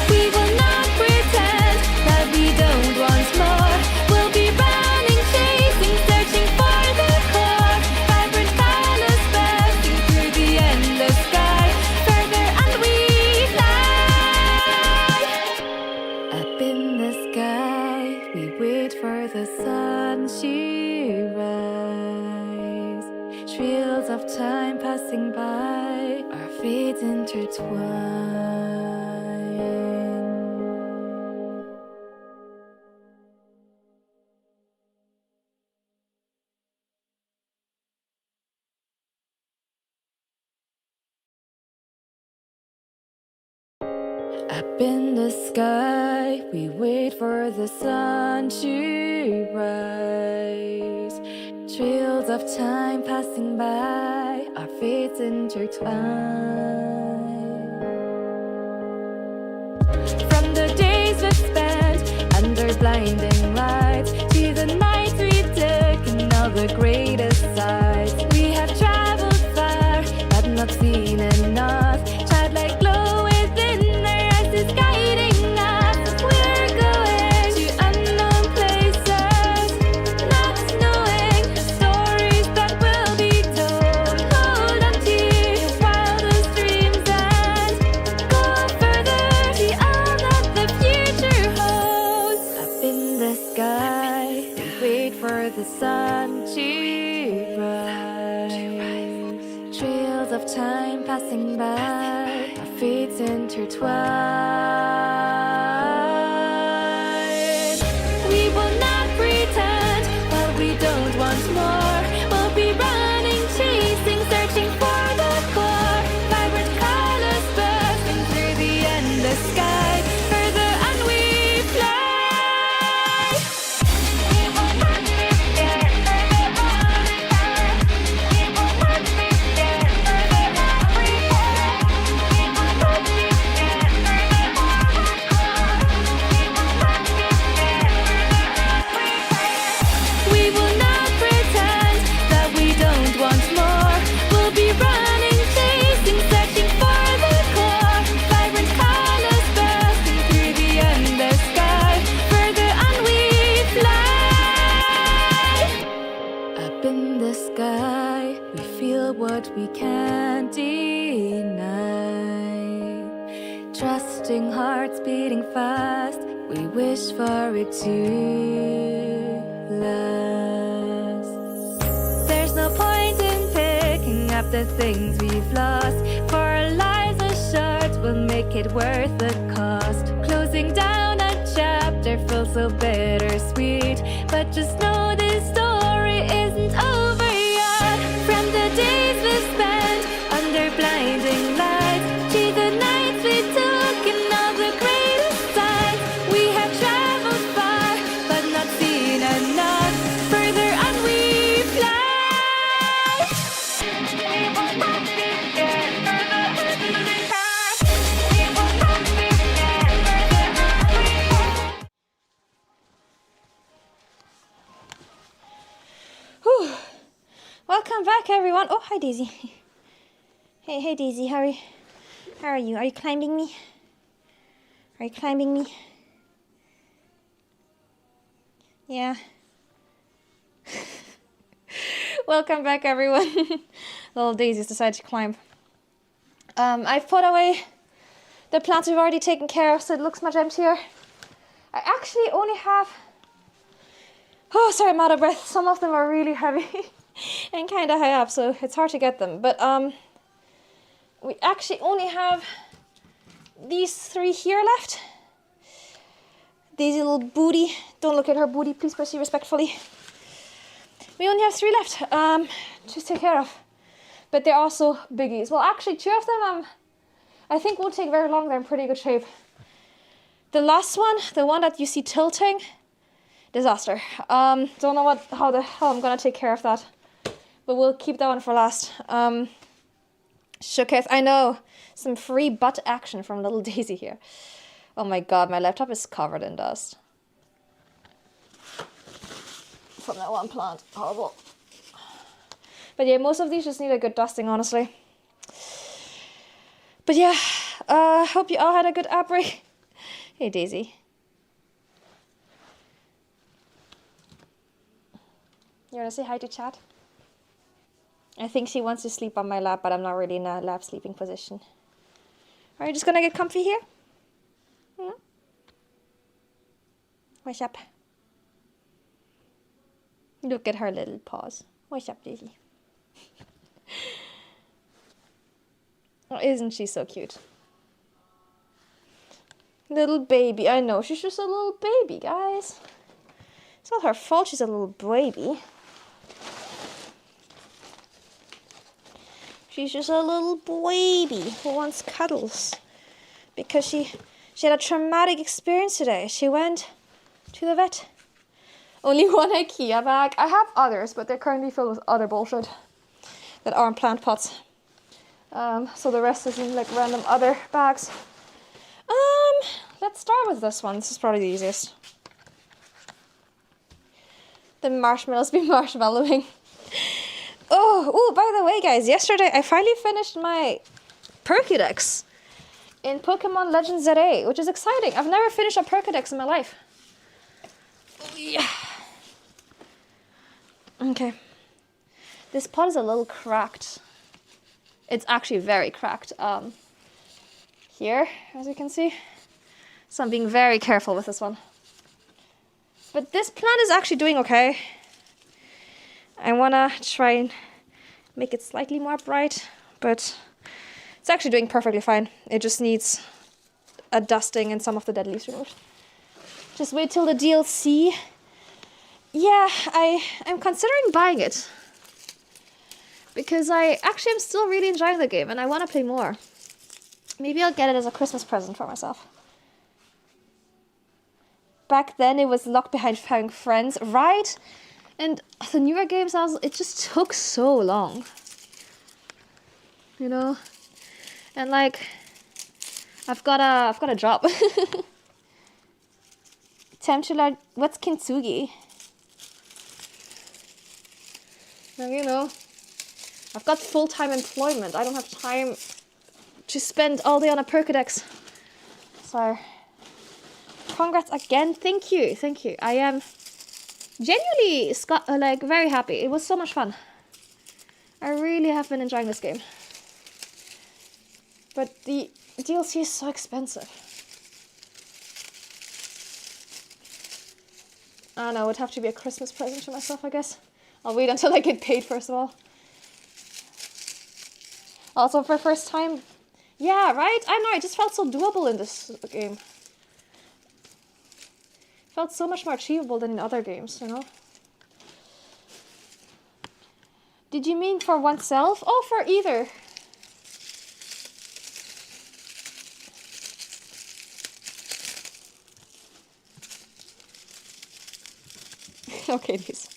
We will not pretend that we don't want more. We'll be running, chasing, searching for the core. Vibrant colors bursting through the endless sky. Further on we fly. Up in the sky, we wait for the sun to rise. Trails of time passing by, our fates intertwine. Up in the sky, we wait for the sun to rise. Trails of time passing by, our fates intertwine. blinding lights, to the nights we took and all the greatest sights. We have traveled far, but not seen enough. Childlike glow within our eyes is guiding us. We're going to unknown places, not knowing the stories that will be told. Hold on to your wildest dreams and go further, see all that the future holds. Up in the sky, we wait for the sun to rise. Trails of time passing by, our fates intertwine. We will not pretend, but we don't want more. We'll be running, chasing, searching for the core. Vibrant colors bursting through the endless sky. Further on we fly. We will not be scared, further on we fly. We will not be scared, further on we fly. We will not be scared, further on we fly. We will not be scared, further on we fly. We will not pretend that we don't want more. We'll be running, chasing, searching for the core. Vibrant colors bursting through the endless sky. Further on we fly. Up in the sky, we feel what we can't deny. Trusting hearts beating fast, we wish for it to last. There's no point in picking up the things we've lost, for our lives are short, we'll make it worth the cost. Closing down a chapter feels so bittersweet, but just know this story isn't over yet. From the days we spent under blinding lights, to the nights we took and all the greatest sights. We have traveled far, but not seen enough. Further on we fly. We will not be scared, further on we fly. We will not be scared, further on we fly. Whew. Welcome back, everyone. Oh, hi, Daisy. Hey, Daisy. How are you? Are you climbing me? Are you climbing me? Yeah. Welcome back, everyone. Little Daisy's decided to climb. I've put away the plants we've already taken care of, so it looks much emptier. I actually only have... Oh, sorry, I'm out of breath. Some of them are really heavy and kind of high up, so it's hard to get them. But we actually only have these 3 here left. Daisy little booty. Don't look at her booty, please proceed respectfully. We only have 3 left to take care of. But they're also biggies. Well, actually, 2 of them I think won't take very long. They're in pretty good shape. The last one, the one that you see tilting, disaster. Don't know how the hell I'm gonna take care of that. But we'll keep that one for last. Showcase, I know, some free butt action from little Daisy here. Oh my god, my laptop is covered in dust. From that one plant, horrible. But yeah, most of these just need a good dusting, honestly. But yeah, hope you all had a good app break. Hey, Daisy. You wanna say hi to chat? I think she wants to sleep on my lap, but I'm not really in a lap sleeping position. Are you just gonna get comfy here? Yeah. What's up? Look at her little paws. What's up, Daisy? Oh, isn't she so cute? Little baby. I know, she's just a little baby, guys. It's not her fault she's a little baby. She's just a little baby who wants cuddles. Because she had a traumatic experience today. She went to the vet. Only one IKEA bag. I have others, but they're currently filled with other bullshit that aren't plant pots. So the rest is in like random other bags. Let's start with this one. This is probably the easiest. The marshmallows be marshmallowing. Oh, by the way, guys, yesterday I finally finished my Pokédex in Pokemon Legends ZA, which is exciting. I've never finished a Pokédex in my life. Yeah. Okay. This pot is a little cracked. It's actually very cracked. Here, as you can see. So I'm being very careful with this one. But this plant is actually doing okay. I wanna try and make it slightly more bright, but it's actually doing perfectly fine. It just needs a dusting and some of the dead leaves removed. Just wait till the DLC. Yeah, I'm considering buying it. Because I actually am still really enjoying the game and I want to play more. Maybe I'll get it as a Christmas present for myself. Back then it was locked behind having friends, right? And the newer games, it just took so long. You know? And like, I've got a job. Time to learn, what's kintsugi? Now, you know, I've got full-time employment. I don't have time to spend all day on a Pokédex. So, congrats again. Thank you. I am genuinely very happy. It was so much fun. I really have been enjoying this game. But the DLC is so expensive. I don't know, it would have to be a Christmas present to myself, I guess. I'll wait until I get paid, first of all. Also, for first time... Yeah, right? I know, it just felt so doable in this game. It felt so much more achievable than in other games, you know? Did you mean for oneself? Oh, for either. Okay, these.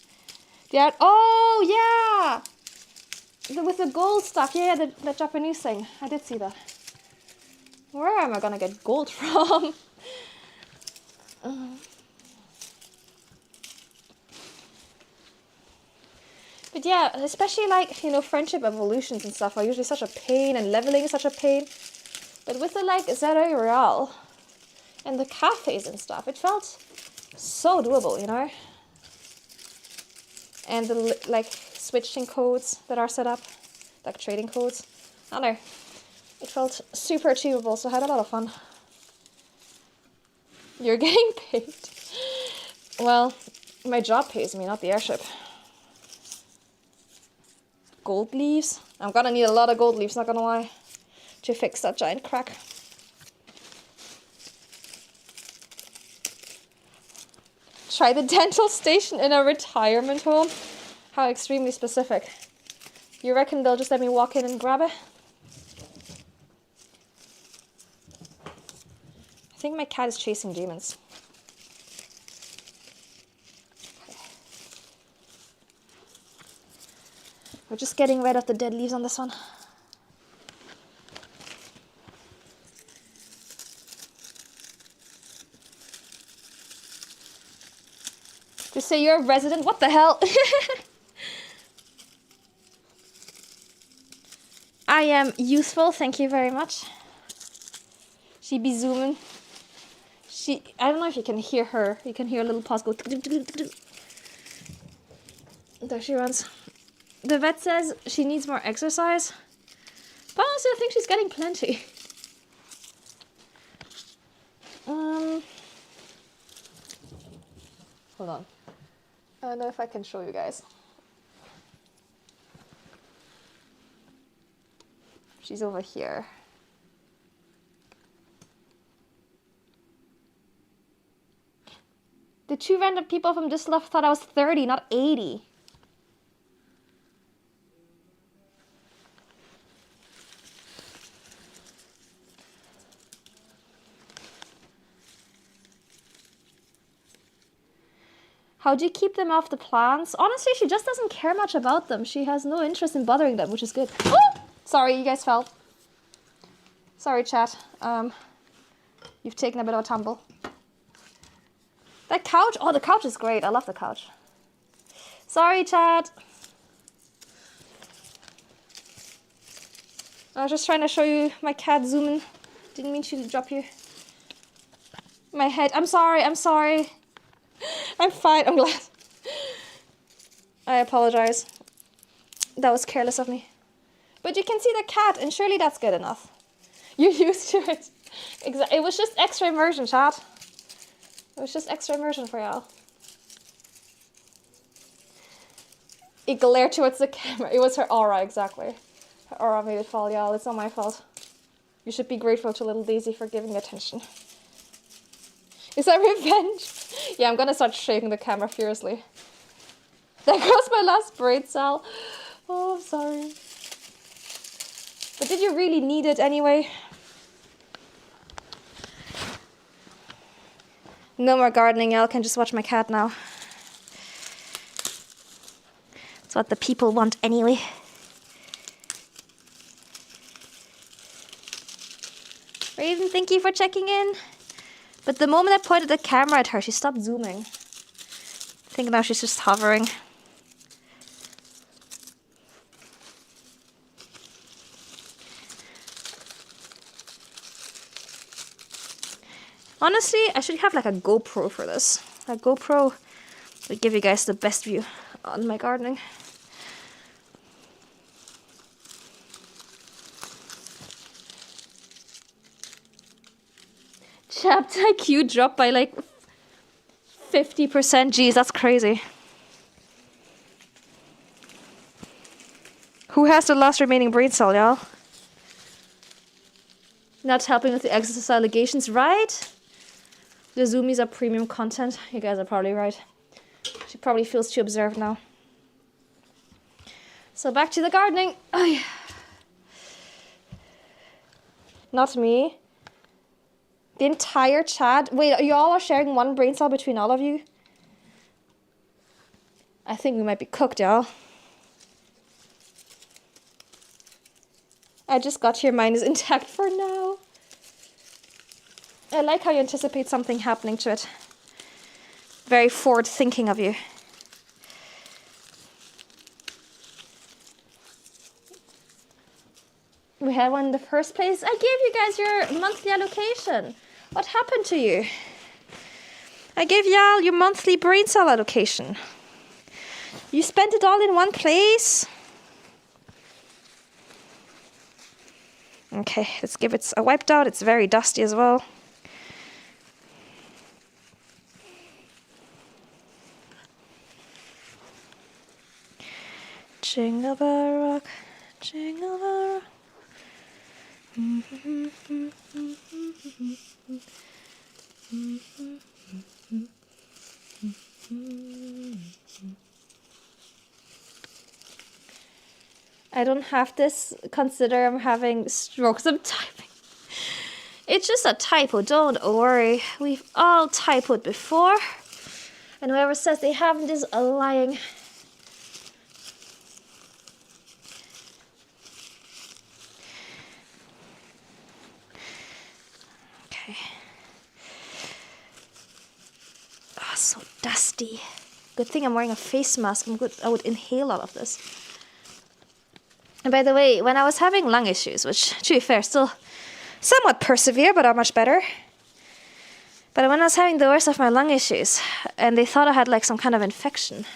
Yeah. Oh, yeah. With the gold stuff. Yeah, the Japanese thing. I did see that. Where am I gonna get gold from? But yeah, especially like, you know, friendship evolutions and stuff are usually such a pain, and leveling is such a pain. But with the like Zero Real and the cafes and stuff, it felt so doable, you know? And the like switching codes that are set up, like trading codes. I don't know. It felt super achievable, so I had a lot of fun. You're getting paid. Well, my job pays me, not the airship. Gold leaves. I'm gonna need a lot of gold leaves, not gonna lie, to fix that giant crack. Try the dental station in a retirement home. How extremely specific. You reckon they'll just let me walk in and grab it? I think my cat is chasing demons. Okay. We're just getting rid of the dead leaves on this one. To say you're a resident? What the hell? I am useful, thank you very much. She be zooming. I don't know if you can hear her. You can hear a little pause go. There she runs. The vet says she needs more exercise. But honestly, I think she's getting plenty. Hold on. I don't know if I can show you guys. She's over here. The two random people from just left thought I was 30, not 80. How do you keep them off the plants? Honestly, she just doesn't care much about them. She has no interest in bothering them, which is good. Oh! Sorry, you guys fell. Sorry, chat. You've taken a bit of a tumble. That couch? Oh, the couch is great. I love the couch. Sorry, Chad. I was just trying to show you my cat zooming. Didn't mean to drop you. My head. I'm sorry. I'm sorry. I'm fine. I'm glad. I apologize. That was careless of me. But you can see the cat, and surely that's good enough. You're used to it. It was just extra immersion, Chad. It was just extra immersion for y'all. It glared towards the camera. It was her aura, exactly. Her aura made it fall, y'all. It's not my fault. You should be grateful to little Daisy for giving attention. Is that revenge? Yeah, I'm gonna start shaking the camera furiously. There goes my last brain cell. Oh, I'm sorry. But did you really need it anyway? No more gardening, y'all. Can just watch my cat now. That's what the people want anyway. Raven, thank you for checking in. But the moment I pointed the camera at her, she stopped zooming. I think now she's just hovering. Honestly, I should have like a GoPro for this. A GoPro would give you guys the best view on my gardening. Chapter IQ dropped by like 50%. Jeez, that's crazy. Who has the last remaining brain cell, y'all? Not helping with the exercise allegations, right? The zoomies are premium content. You guys are probably right. She probably feels too observed now. So back to the gardening. Oh, yeah. Not me. The entire chat. Wait, you all are sharing one brain cell between all of you? I think we might be cooked, y'all. I just got here. Mine is intact for now. I like how you anticipate something happening to it. Very forward thinking of you. We had one in the first place. I gave you guys your monthly allocation. What happened to you? I gave y'all your monthly brain cell allocation. You spent it all in one place? Okay, let's give it a wiped out. It's very dusty as well. Jingle bell rock, jingle bell rock. I don't have this. Consider I'm having strokes. I'm typing. It's just a typo. Don't worry. We've all typoed before. And whoever says they haven't is lying. Okay. Oh, so dusty. Good thing I'm wearing a face mask. I would inhale all of this. And by the way, when I was having lung issues, which, to be fair, still somewhat persevere, but are much better. But when I was having the worst of my lung issues, and they thought I had like some kind of infection,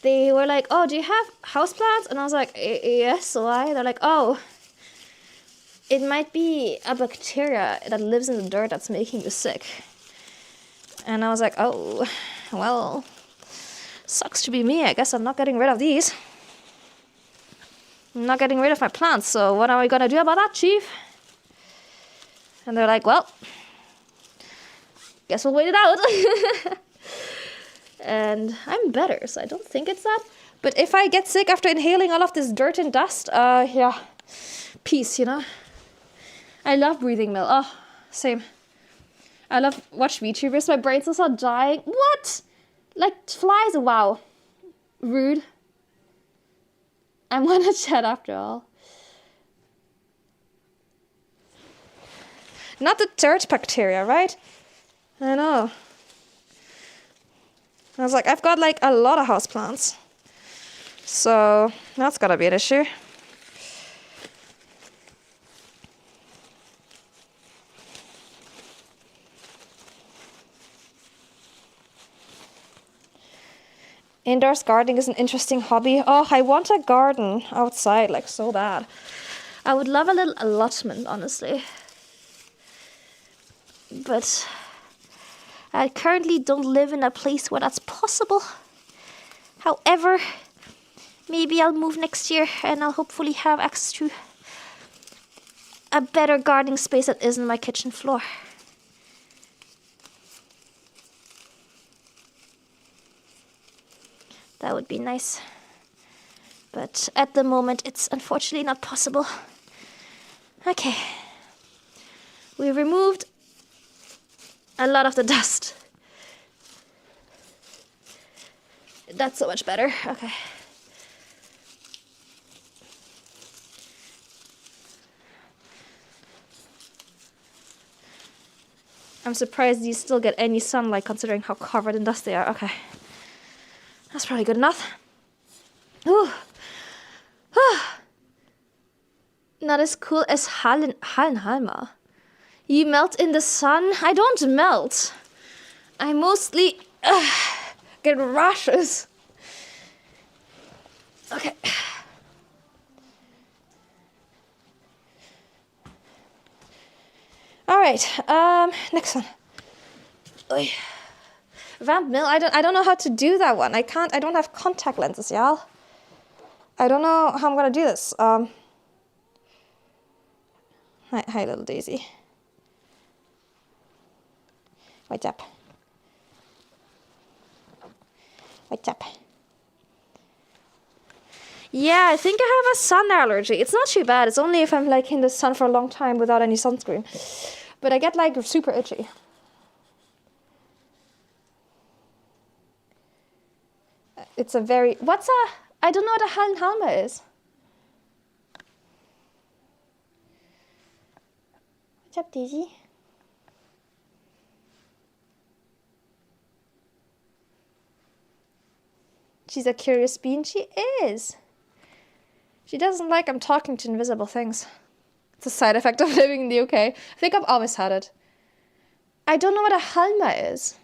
they were like, "Oh, do you have houseplants?" And I was like, "Yes, why?" They're like, "Oh, it might be a bacteria that lives in the dirt that's making you sick." And I was like, "Oh, well, sucks to be me. I guess I'm not getting rid of these. I'm not getting rid of my plants, so what are we gonna do about that, Chief?" And they're like, "Well, guess we'll wait it out." And I'm better, so I don't think it's that. But if I get sick after inhaling all of this dirt and dust, yeah, peace, you know? I love breathing milk. Oh, same. I love watch VTubers. My brain cells are dying. What? Like flies? Wow. Rude. I'm gonna chat after all. Not the dirt bacteria, right? I know. I was like, I've got like a lot of houseplants. So that's gotta be an issue. Indoors gardening is an interesting hobby. Oh, I want a garden outside, like so bad. I would love a little allotment, honestly. But I currently don't live in a place where that's possible. However, maybe I'll move next year and I'll hopefully have access to a better gardening space that isn't my kitchen floor. That would be nice. But at the moment, it's unfortunately not possible. Okay. We removed a lot of the dust. That's so much better. Okay. I'm surprised these still get any sunlight considering how covered in dust they are. Okay. That's probably good enough. Ooh. Not as cool as Hallenhalmer. You melt in the sun? I don't melt. I mostly get rashes. Okay. All right. Next one. Oy. 4Dmille. I don't know how to do that one. I don't have contact lenses, y'all. I don't know how I'm gonna do this. Hi, little Daisy. What's up? What's up? Yeah, I think I have a sun allergy. It's not too bad. It's only if I'm like in the sun for a long time without any sunscreen. But I get like super itchy. It's a very... I don't know what a Hallenhalmer is. What's up, Daisy? She's a curious bean. She is. She doesn't like I'm talking to invisible things. It's a side effect of living in the UK. I think I've always had it. I don't know what a Halma is.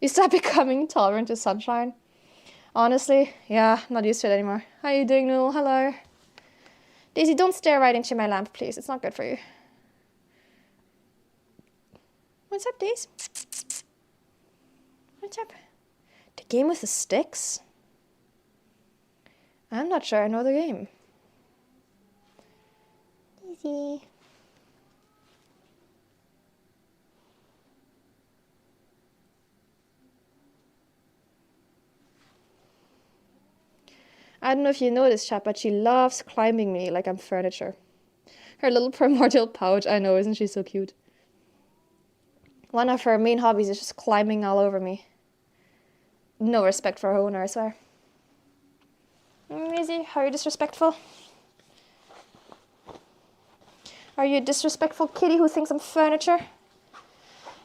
You start becoming tolerant to sunshine. Honestly, yeah, I'm not used to it anymore. How are you doing, Noel? Hello. Daisy, don't stare right into my lamp, please. It's not good for you. What's up, Daisy? What's up? The game with the sticks? I'm not sure I know the game. Daisy. I don't know if you know this, chat, but she loves climbing me like I'm furniture. Her little primordial pouch, I know, isn't she so cute? One of her main hobbies is just climbing all over me. No respect for her owner, I swear. Maisie, how are you disrespectful? Are you a disrespectful kitty who thinks I'm furniture?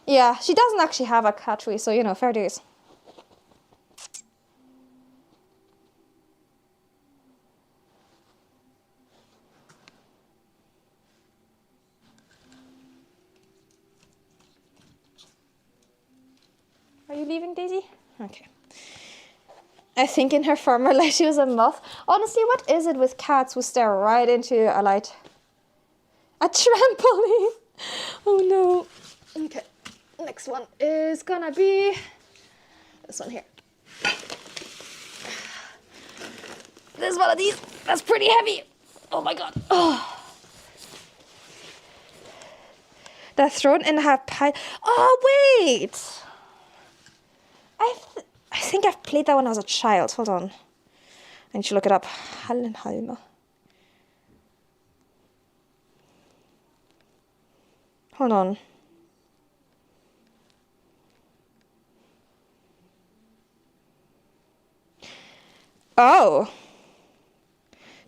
Yeah, she doesn't actually have a cat tree, so you know, fair dues. Are you leaving, Daisy? Okay. I think in her former life she was a moth. Honestly, what is it with cats who stare right into a light? A trampoline! Oh no. Okay. Next one is gonna be this one here. There's one of these. That's pretty heavy. Oh my god. Oh. They're thrown in a pile. Oh, wait. I think I've played that when I was a child. Hold on. I need to look it up. Hallenhalmer. Hold on. Oh.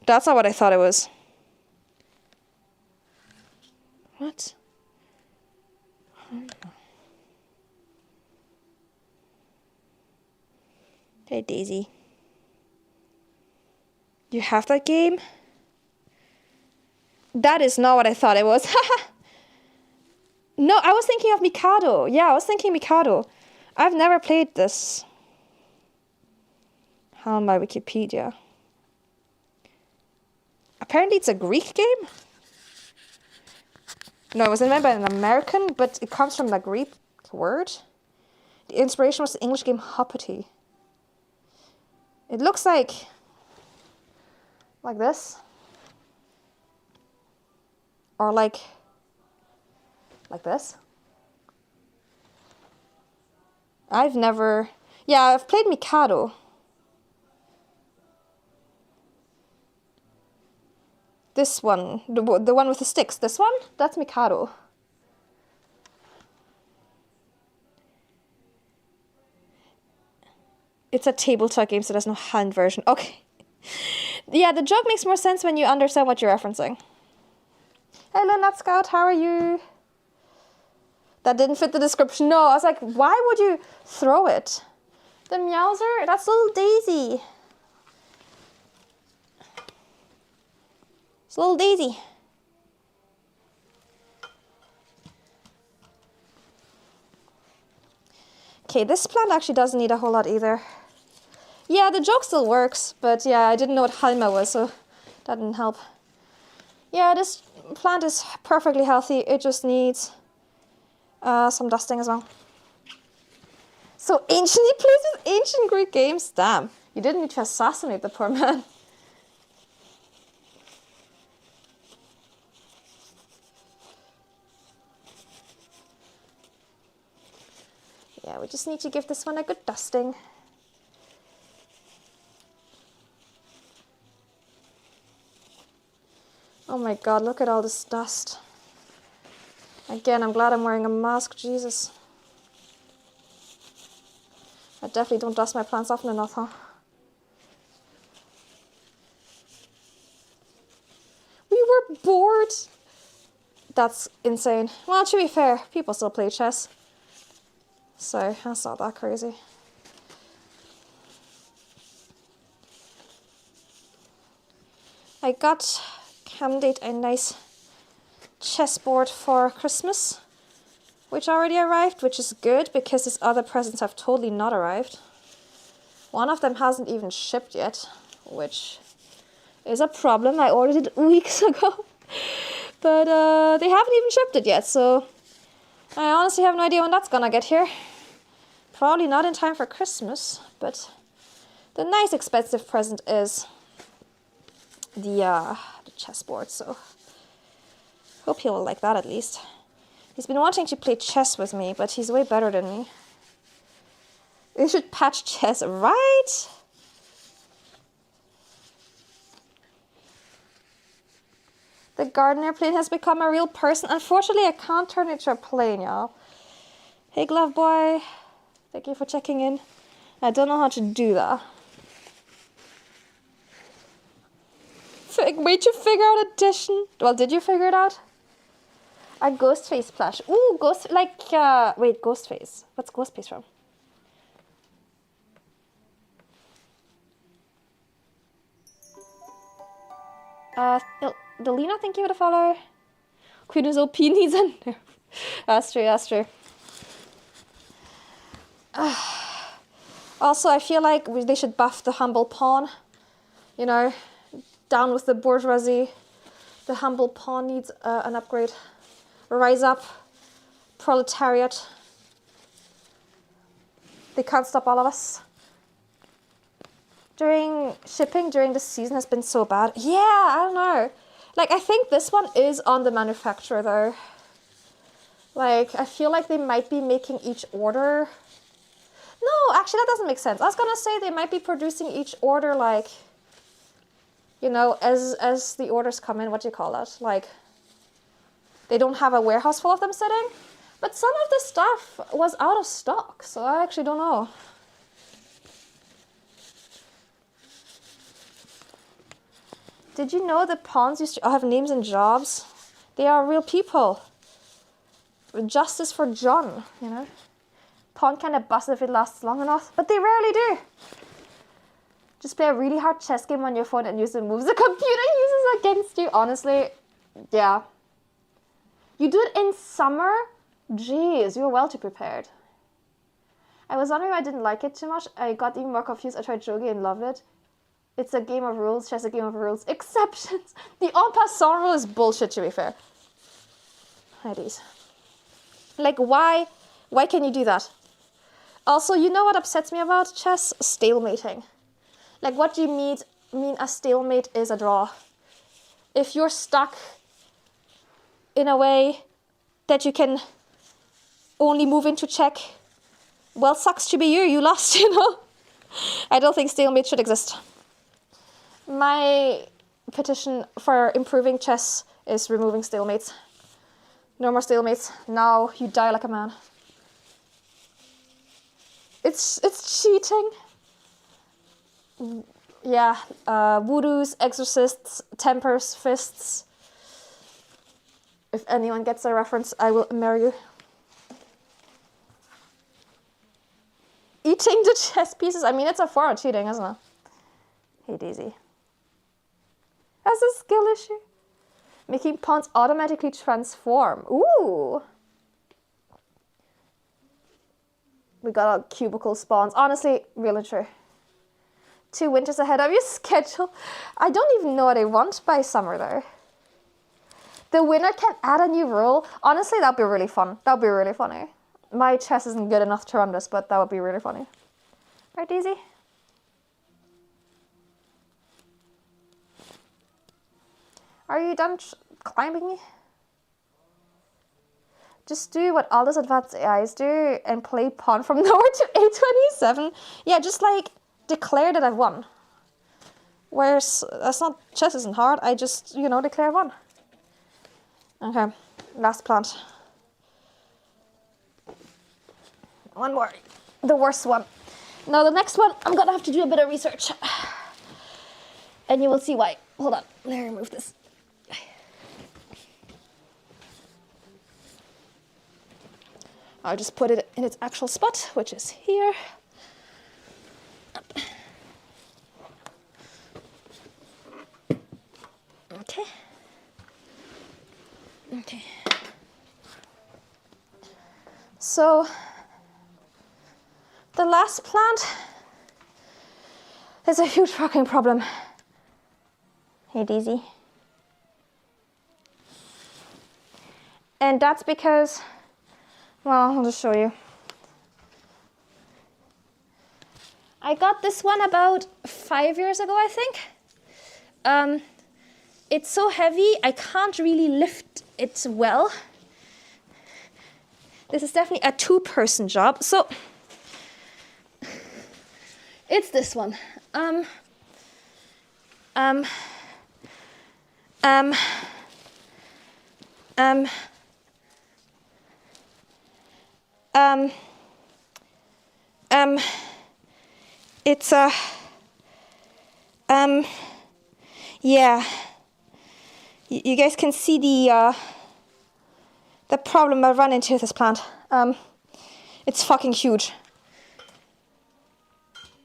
That's not what I thought it was. What? Hey, Daisy. You have that game? That is not what I thought it was. No, I was thinking of Mikado. Yeah, I was thinking Mikado. I've never played this. How on my Wikipedia? Apparently it's a Greek game? No, it was invented by an American, but it comes from the Greek word. The inspiration was the English game Hoppity. It looks like this. Or like this. I've played Mikado. This one, the one with the sticks, this one, that's Mikado. It's a tabletop game, so there's no hand version. Okay. Yeah, the joke makes more sense when you understand what you're referencing. Hello, Nut Scout, how are you? That didn't fit the description. No, I was like, why would you throw it? The Meowser? That's little Daisy. It's little Daisy. Okay, this plant actually doesn't need a whole lot either. Yeah, the joke still works, but yeah, I didn't know what Halma was, so that didn't help. Yeah, this plant is perfectly healthy. It just needs some dusting as well. So ancient, he plays with ancient Greek games? Damn, you didn't need to assassinate the poor man. Yeah, we just need to give this one a good dusting. Oh my god, look at all this dust. Again, I'm glad I'm wearing a mask, Jesus. I definitely don't dust my plants often enough, huh? We were bored. That's insane. Well, to be fair, people still play chess. So, that's not that crazy. I got Camille a nice chessboard for Christmas, which already arrived, which is good because his other presents have totally not arrived. One of them hasn't even shipped yet, which is a problem. I ordered it weeks ago, but they haven't even shipped it yet, so I honestly have no idea when that's gonna get here. Probably not in time for Christmas, but the nice expensive present is the chessboard, so hope he will like that at least. He's been wanting to play chess with me, but he's way better than me. We should patch chess, right? The garden airplane has become a real person. Unfortunately, I can't turn it into a plane, y'all. Hey, Glove Boy. Thank you for checking in. I don't know how to do that. Wait to figure out addition. Well, did you figure it out? A Ghostface plush. Ooh, wait, Ghostface. What's Ghostface from? Delina, thank you for the follow. Queen is OP needs a nerf. That's true, that's true. Also, I feel like they should buff the humble pawn. You know, down with the bourgeoisie. The humble pawn needs an upgrade. Rise up, proletariat. They can't stop all of us. Shipping during the season has been so bad. Yeah, I don't know. Like, I think this one is on the manufacturer though. Like, I feel like they might be making each order. No, actually that doesn't make sense. I was gonna say they might be producing each order like, you know, as the orders come in, what do you call that? Like, they don't have a warehouse full of them sitting. But some of the stuff was out of stock, so I actually don't know. Did you know the pawns used to have names and jobs? They are real people. Justice for John, you know. Pawn kind of busts if it lasts long enough, but they rarely do. Just play a really hard chess game on your phone and use the moves the computer uses against you. Honestly, yeah. You do it in summer? Jeez, you're well too prepared. I was wondering why I didn't like it too much. I got even more confused. I tried Jogi and loved it. It's a game of rules, chess a game of rules. Exceptions. The en passant rule is bullshit, to be fair. Hades. Like, why can you do that? Also, you know what upsets me about chess? Stalemating. Like, what do you mean a stalemate is a draw? If you're stuck in a way that you can only move into check, well, sucks to be you lost, you know? I don't think stalemate should exist. My petition for improving chess is removing stalemates. No more stalemates. Now you die like a man. It's cheating. Yeah, voodoos, exorcists, tempers, fists. If anyone gets a reference, I will marry you. Eating the chess pieces. I mean, it's a form of cheating, isn't it? Hey, Daisy. That's a skill issue. Making pawns automatically transform. Ooh. We got our cubicle spawns. Honestly, real and true. 2 winters ahead of your schedule. I don't even know what I want by summer, though. The winner can add a new rule. Honestly, that'd be really fun. That'd be really funny. My chess isn't good enough to run this, but that would be really funny. Right, Daisy? Are you done climbing me? Just do what all those advanced AIs do and play pawn from nowhere to A27. Yeah, just like declare that I've won. Whereas that's not, chess isn't hard. I just, you know, declare I've won. Okay, last plant. One more, the worst one. Now the next one, I'm gonna have to do a bit of research. And you will see why. Hold on, let me remove this. I'll just put it in its actual spot, which is here. Up. Okay. Okay. So, the last plant is a huge fucking problem. Hey, Daisy. And that's because, well, I'll just show you. I got this one about 5 years ago, I think. It's so heavy, I can't really lift it well. This is definitely a 2-person job, so it's this one. It's a, yeah. You guys can see the problem I run into with this plant. It's fucking huge.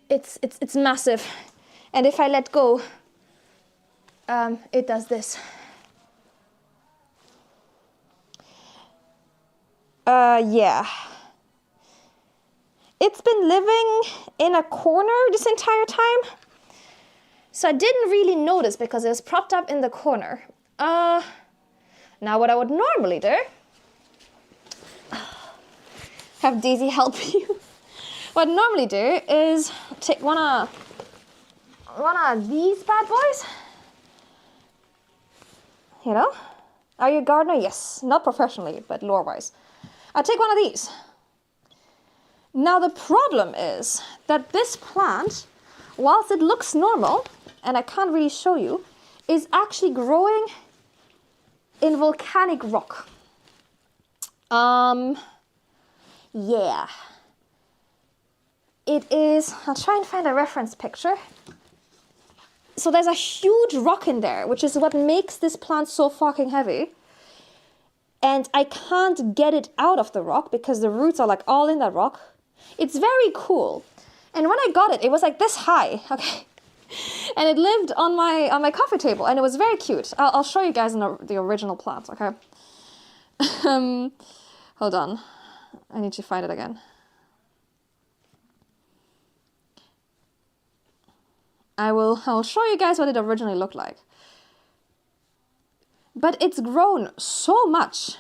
It's massive, and if I let go, it does this. Yeah. It's been living in a corner this entire time, so I didn't really notice because it was propped up in the corner. Now what I would normally do, have Daisy help you. What I'd normally do is take one of these bad boys. You know? Are you a gardener? Yes. Not professionally, but lore-wise. I'll take one of these. Now the problem is that this plant, whilst it looks normal, and I can't really show you, is actually growing in volcanic rock. Yeah. It is, I'll try and find a reference picture. So there's a huge rock in there, which is what makes this plant so fucking heavy. And I can't get it out of the rock because the roots are like all in that rock. It's very cool. And when I got it, it was like this high, okay? And it lived on my coffee table, and it was very cute. I'll show you guys the original plant, okay? Hold on. I need to find it again. I'll show you guys what it originally looked like. But it's grown so much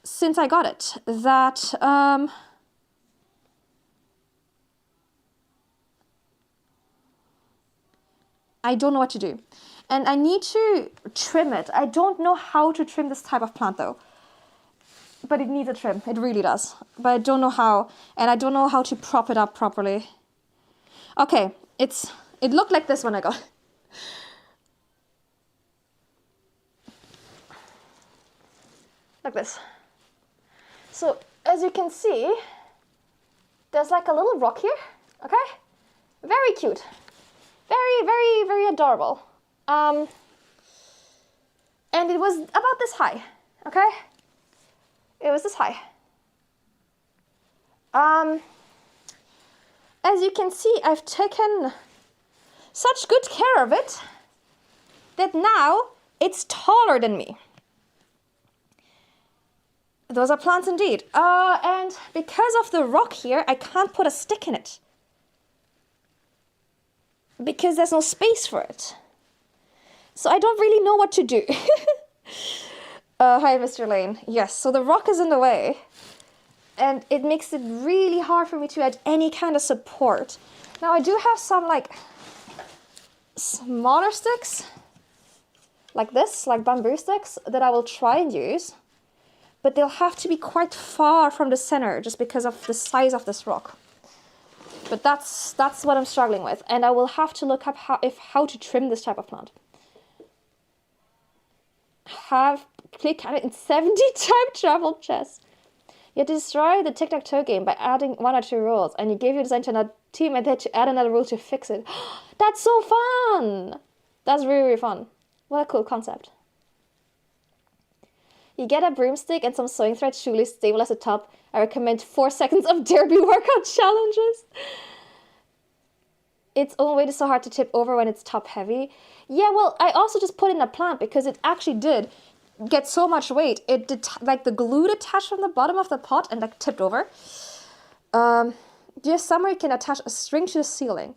since I got it that I don't know what to do. And I need to trim it. I don't know how to trim this type of plant though. But it needs a trim. It really does. But I don't know how. And I don't know how to prop it up properly. Okay, it looked like this when I got it. Like this. So as you can see, there's like a little rock here. Okay? Very cute. Very, very, very adorable. And it was about this high. Okay? It was this high. As you can see, I've taken such good care of it that now it's taller than me. Those are plants indeed. And because of the rock here, I can't put a stick in it. Because there's no space for it. So I don't really know what to do. Hi, Mr. Lane. Yes, so the rock is in the way. And it makes it really hard for me to add any kind of support. Now I do have some like smaller sticks. Like this, like bamboo sticks that I will try and use. But they'll have to be quite far from the center just because of the size of this rock. But that's what I'm struggling with. And I will have to look up how to trim this type of plant. Play kind of in 70 time travel chess. You destroy the tic-tac-toe game by adding 1 or 2 rules, and you give your design to another team and they had to add another rule to fix it. That's so fun! That's really, really fun. What a cool concept. You get a broomstick and some sewing thread shoelace stable as a top. I recommend 4 seconds of derby workout challenges. It's always so hard to tip over when it's top heavy. Yeah, well, I also just put in a plant because it actually did get so much weight. It did, like the glue detached from the bottom of the pot and like tipped over. Just somewhere you can attach a string to the ceiling.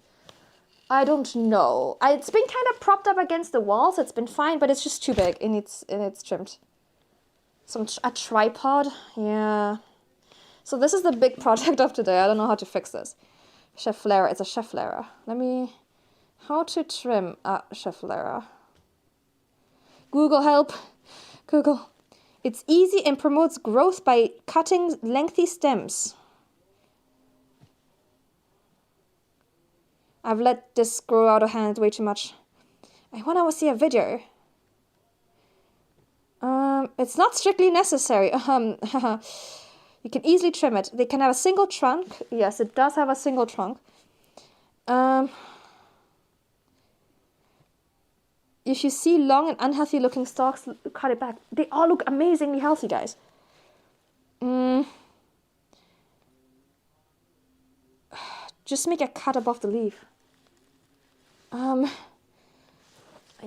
I don't know. It's been kind of propped up against the wall, so it's been fine, but it's just too big and it's trimmed. A tripod, yeah. So this is the big project of today. I don't know how to fix this. Cheflera, it's a cheflera. How to trim a cheflera. Google help. Google. It's easy and promotes growth by cutting lengthy stems. I've let this grow out of hand way too much. I want to see a video. It's not strictly necessary. You can easily trim it. They can have a single trunk. Yes, it does have a single trunk. If you see long and unhealthy looking stalks, cut it back. They all look amazingly healthy, guys. Just make a cut above the leaf.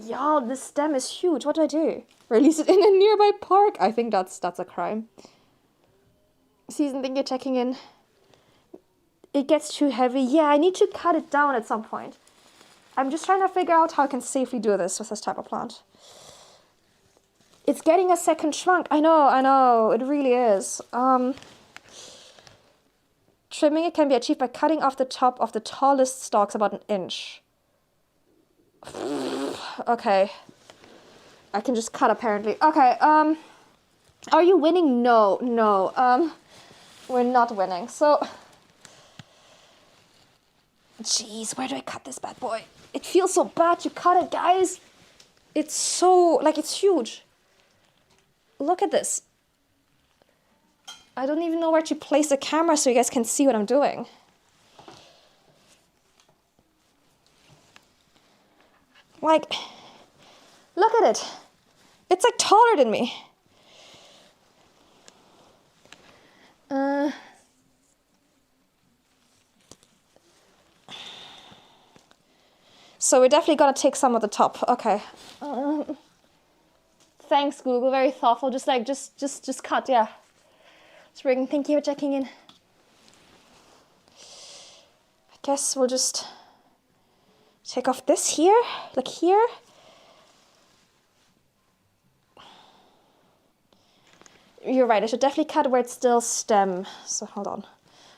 Y'all, this stem is huge. What do I do? Release it in a nearby park? I think that's a crime. Season, thank you for checking in. It gets too heavy. Yeah, I need to cut it down at some point. I'm just trying to figure out how I can safely do this with this type of plant. It's getting a second trunk. I know. It really is. Trimming it can be achieved by cutting off the top of the tallest stalks about 1 inch. Okay. I can just cut apparently. Okay, are you winning? No. We're not winning. So, jeez, where do I cut this bad boy? It feels so bad to cut it, guys. It's so, it's huge. Look at this. I don't even know where to place the camera so you guys can see what I'm doing. Look at it. It's taller than me. So we're definitely gonna take some of the top. Okay. Thanks, Google. Very thoughtful. Just like, just cut. Yeah. Spring, thank you for checking in. I guess we'll just take off this here, like here. You're right, I should definitely cut where it's still stem. So hold on.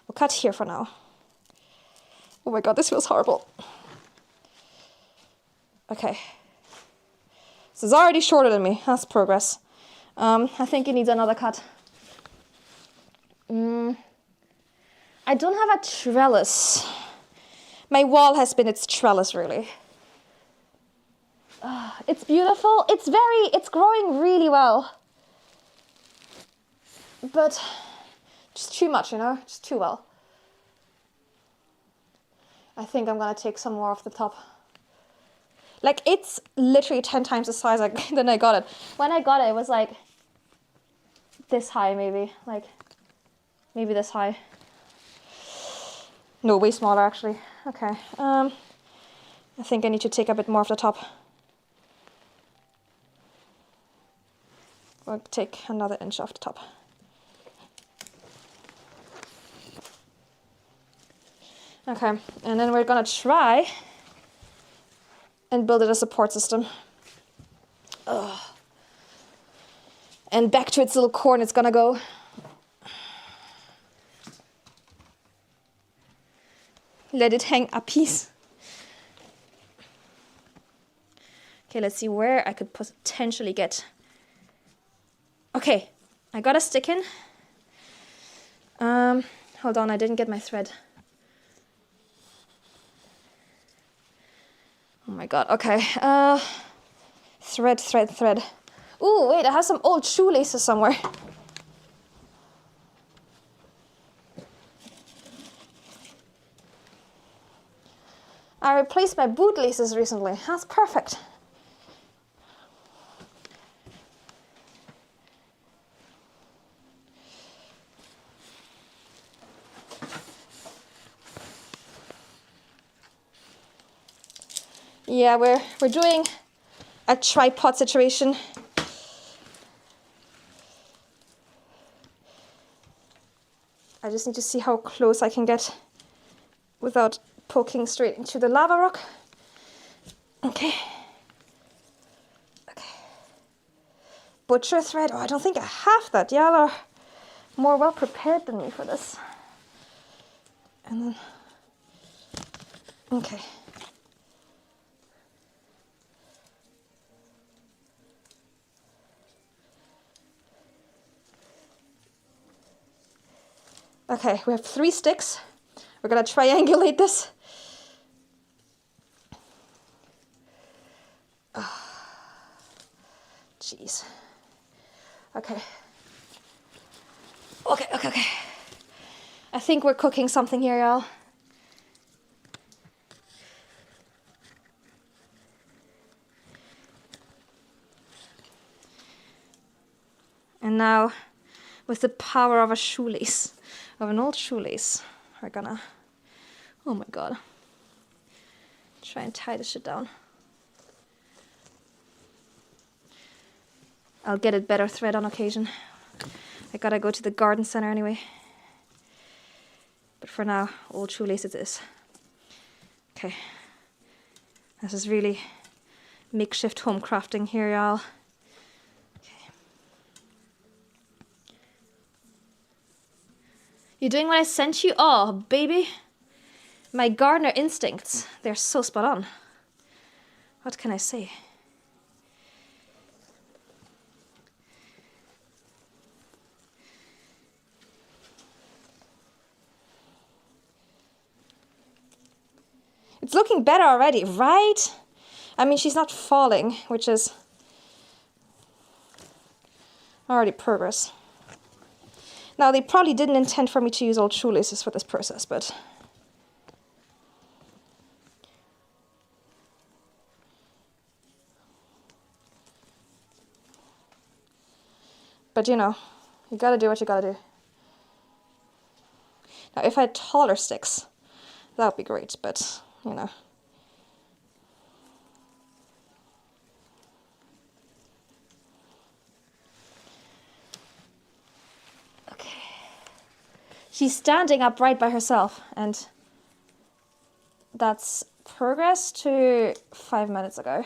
We'll cut here for now. Oh my god, this feels horrible. Okay. This is already shorter than me. That's progress. I think it needs another cut. I don't have a trellis. My wall has been its trellis, really. It's beautiful. It's growing really well. But just too much, you know, just too well. I think I'm gonna take some more off the top. Like, it's literally 10 times the size than I got it. When I got it, it was like this high, maybe. Like, maybe this high. No, way smaller, actually. Okay. I think I need to take a bit more off the top. We'll take another inch off the top. Okay, and then we're gonna try and build it a support system. Ugh. And back to its little corn it's gonna go. Let it hang a piece. Okay, let's see where I could potentially get. Okay, I got a stick in. Hold on, I didn't get my thread. Oh my god, okay. Thread. Ooh, wait, I have some old shoelaces somewhere. I replaced my boot laces recently. That's perfect. Yeah, we're doing a tripod situation. I just need to see how close I can get without poking straight into the lava rock. Okay. Okay. Butcher thread. Oh, I don't think I have that. Y'all are more well prepared than me for this. And then, okay. Okay, we have 3 sticks. We're gonna triangulate this. Oh, jeez. Okay. Okay. I think we're cooking something here, y'all. And now, with the power of a shoelace, of an old shoelace, we're gonna, oh my god, try and tie this shit down. I'll get it better thread on occasion. I gotta go to the garden center anyway. But for now, old shoelace it is. Okay. This is really makeshift home crafting here, y'all. You doing what I sent you? Oh, baby. My gardener instincts, they're so spot on. What can I say? It's looking better already, right? I mean, she's not falling, which is already progress. Now, they probably didn't intend for me to use old shoelaces for this process, but... But, you know, you gotta do what you gotta do. Now, if I had taller sticks, that would be great, but, you know. She's standing upright by herself, and that's progress to 5 minutes ago.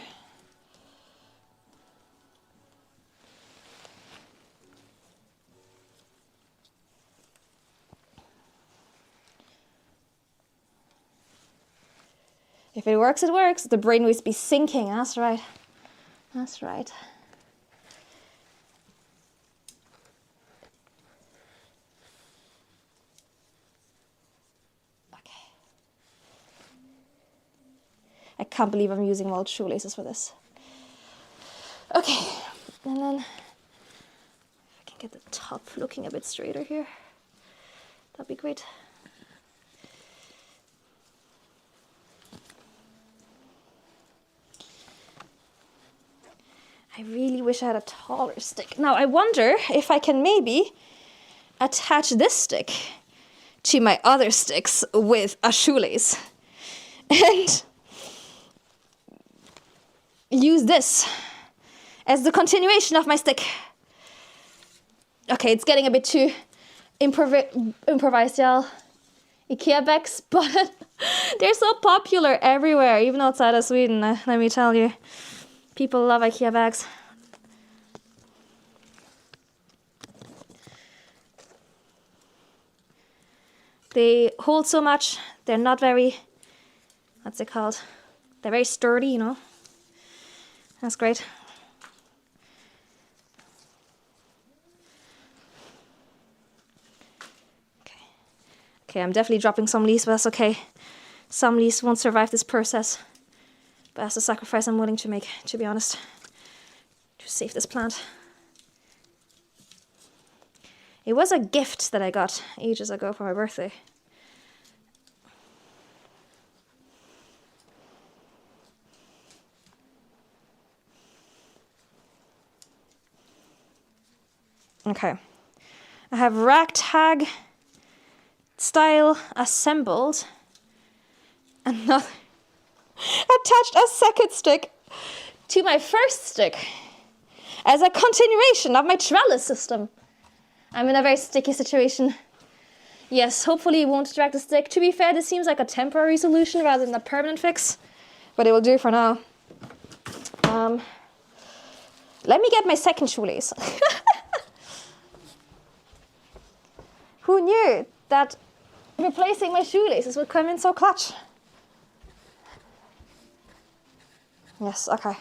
If it works, it works. The brain must be sinking. That's right. That's right. Okay. I can't believe I'm using old shoelaces for this. Okay. And then if I can get the top looking a bit straighter here, that'd be great. I really wish I had a taller stick. Now I wonder if I can maybe attach this stick to my other sticks with a shoelace and use this as the continuation of my stick. Okay, it's getting a bit too improvised, y'all. IKEA bags, but they're so popular everywhere, even outside of Sweden, let me tell you. People love IKEA bags. They hold so much. They're not very, what's it called? They're very sturdy, you know. That's great. Okay, I'm definitely dropping some leaves, but that's okay. Some leaves won't survive this process. But that's a sacrifice I'm willing to make, to be honest, to save this plant. It was a gift that I got ages ago for my birthday. Okay, I have ragtag style assembled another. Attached a second stick to my first stick as a continuation of my trellis system. I'm in a very sticky situation. Yes, hopefully it won't drag the stick. To be fair, this seems like a temporary solution rather than a permanent fix, but it will do for now. Let me get my second shoelace. Who knew that replacing my shoelaces would come in so clutch? Yes, okay.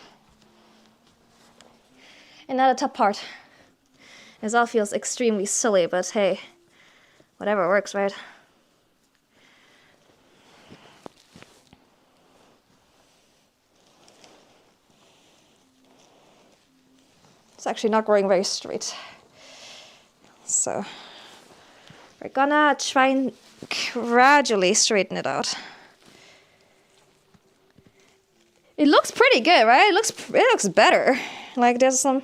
And now the top part. This all feels extremely silly, but hey, whatever works, right? It's actually not growing very straight. So we're gonna try and gradually straighten it out. It looks pretty good, right? It looks better. Like there's some...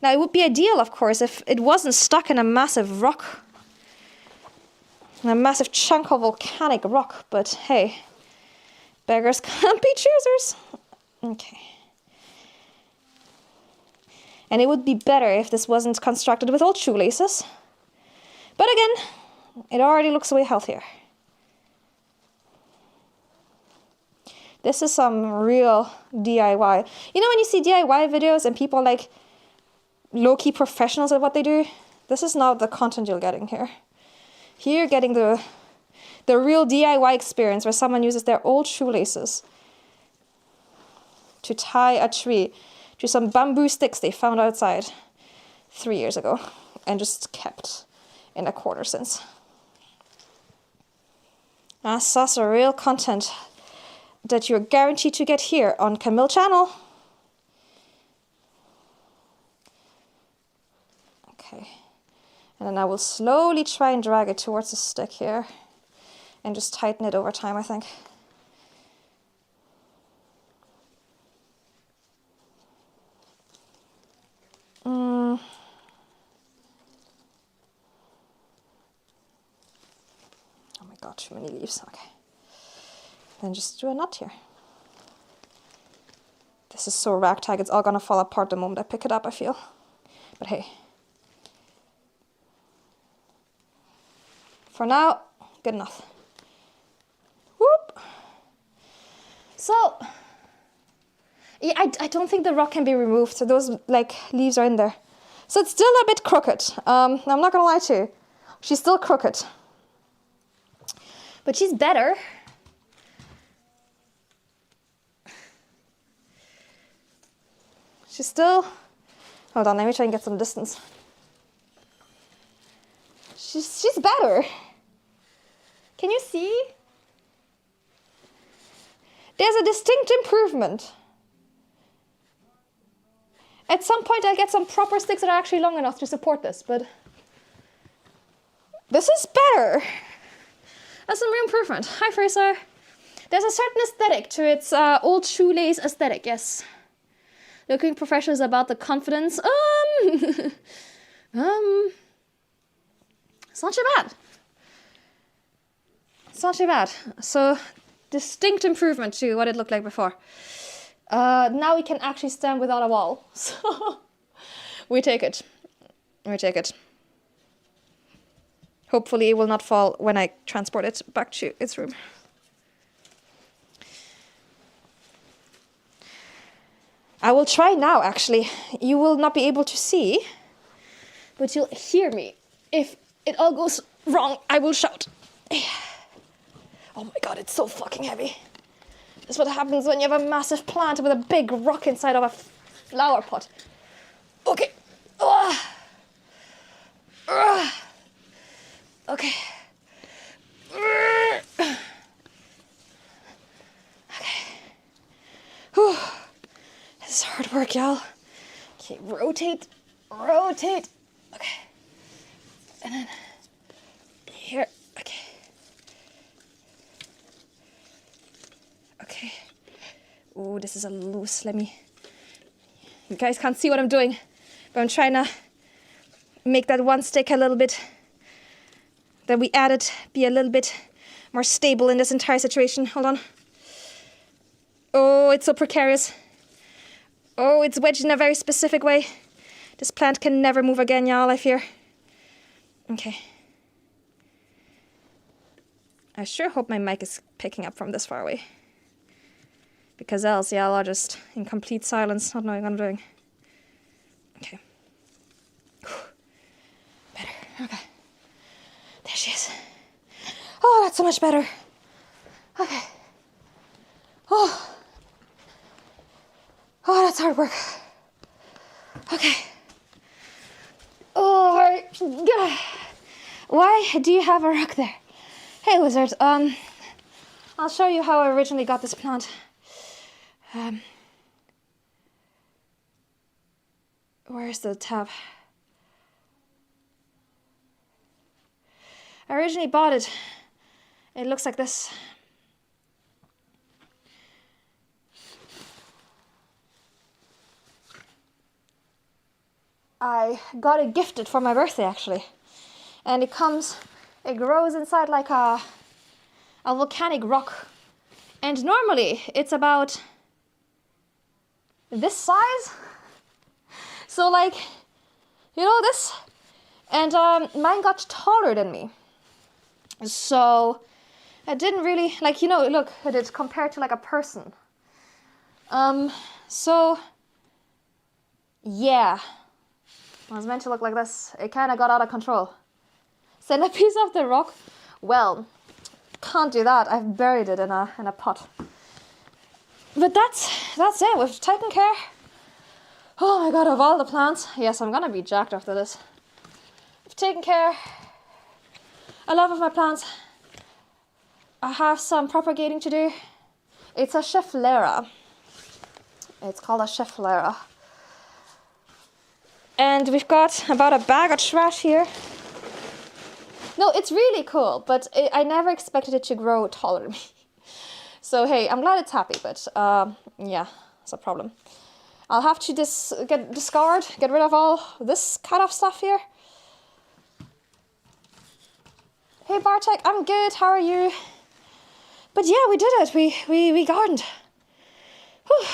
Now it would be ideal, of course, if it wasn't stuck in a massive rock. A massive chunk of volcanic rock, but hey, beggars can't be choosers. Okay. And it would be better if this wasn't constructed with old shoelaces. But again, it already looks way healthier. This is some real DIY. You know when you see DIY videos and people like low-key professionals at what they do? This is not the content you're getting here. Here you're getting the real DIY experience where someone uses their old shoelaces to tie a tree to some bamboo sticks they found outside 3 years ago and just kept in a quarter since. That's a real content that you're guaranteed to get here on Camille channel. Okay, and then I will slowly try and drag it towards the stick here and just tighten it over time, I think. Oh my god, too many leaves, okay. Then just do a knot here. This is so ragtag, it's all gonna fall apart the moment I pick it up, I feel. But hey. for now, good enough. Whoop. So, yeah, I don't think the rock can be removed, so those like leaves are in there. So it's still a bit crooked. I'm not gonna lie to you. She's still crooked. But she's better. She's still... Hold on, let me try and get some distance. She's better. Can you see? There's a distinct improvement. At some point I'll get some proper sticks that are actually long enough to support this, but this is better. That's some real improvement. Hi, Fraser. There's a certain aesthetic to its old shoelace aesthetic, yes. Looking professional is about the confidence. It's not too bad. It's not too bad. So, distinct improvement to what it looked like before. Now we can actually stand without a wall. So, we take it. We take it. Hopefully it will not fall when I transport it back to its room. I will try now, actually. You will not be able to see, but you'll hear me. If it all goes wrong, I will shout. Oh my god, it's so fucking heavy. That's what happens when you have a massive plant with a big rock inside of a flower pot. Okay. Okay. Okay. Whew. This is hard work, y'all. Okay, rotate. Rotate. Okay. And then here. Okay. Okay. Ooh, this is a loose. Let me... You guys can't see what I'm doing, but I'm trying to make that one stick a little bit that we added be a little bit more stable in this entire situation. Hold on. Oh, it's so precarious. Oh, it's wedged in a very specific way. This plant can never move again, y'all, I fear. Okay. I sure hope my mic is picking up from this far away. Because else, y'all are just in complete silence, not knowing what I'm doing. Okay. Better. Okay. There she is. Oh, that's so much better. Okay. Oh. Oh, that's hard work. Okay. Oh, God. Why do you have a rock there? Hey, lizard. I'll show you how I originally got this plant. Where's the tab? I originally bought it. It looks like this. I got it gifted for my birthday, actually. And it grows inside like a volcanic rock. And normally it's about this size. So like, you know this? And mine got taller than me. So I didn't really, like, you know, look at it compared to like a person. So yeah, it was meant to look like this. It kind of got out of control. Send a piece of the rock? Well, can't do that. I've buried it in a pot. But that's it. We've taken care. Oh my god, of all the plants. Yes, I'm gonna be jacked after this. I've taken care a lot of my plants. I have some propagating to do. It's a Schefflera. It's called a Schefflera. And we've got about a bag of trash here. No, it's really cool, but I never expected it to grow taller than me. So hey, I'm glad it's happy, but yeah, it's a problem. I'll have to get rid of all this kind of stuff here. Hey Bartek, I'm good, how are you? But yeah, we did it, we gardened. Whew.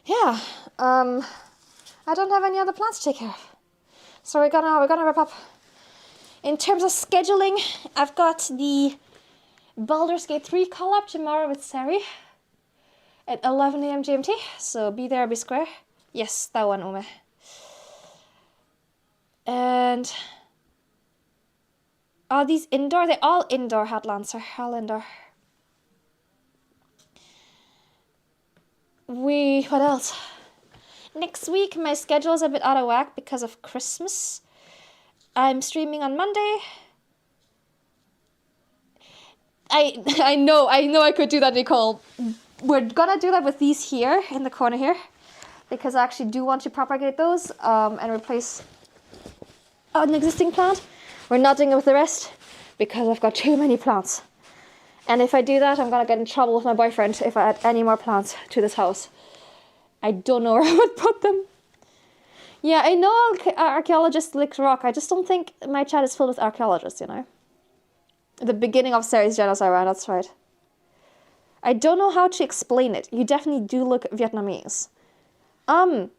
Yeah, I don't have any other plants to take care of. So we're gonna wrap up In terms of scheduling, I've got the Baldur's Gate 3 collab tomorrow with Sari at 11 a.m. GMT, so be there, be square. Yes, that one, Ume. And are these indoor? They're all indoor headlands, are all indoor. What else? Next week, my schedule is a bit out of whack because of Christmas. I'm streaming on Monday. I know I could do that, Nicole. We're gonna do that with these here in the corner here, because I actually do want to propagate those and replace an existing plant. We're not doing it with the rest because I've got too many plants. And if I do that, I'm gonna get in trouble with my boyfriend if I add any more plants to this house. I don't know where I would put them. Yeah, I know archaeologists lick rock. I just don't think my chat is filled with archaeologists, you know. The beginning of Sari's genocide, right? That's right. I don't know how to explain it. You definitely do look Vietnamese. I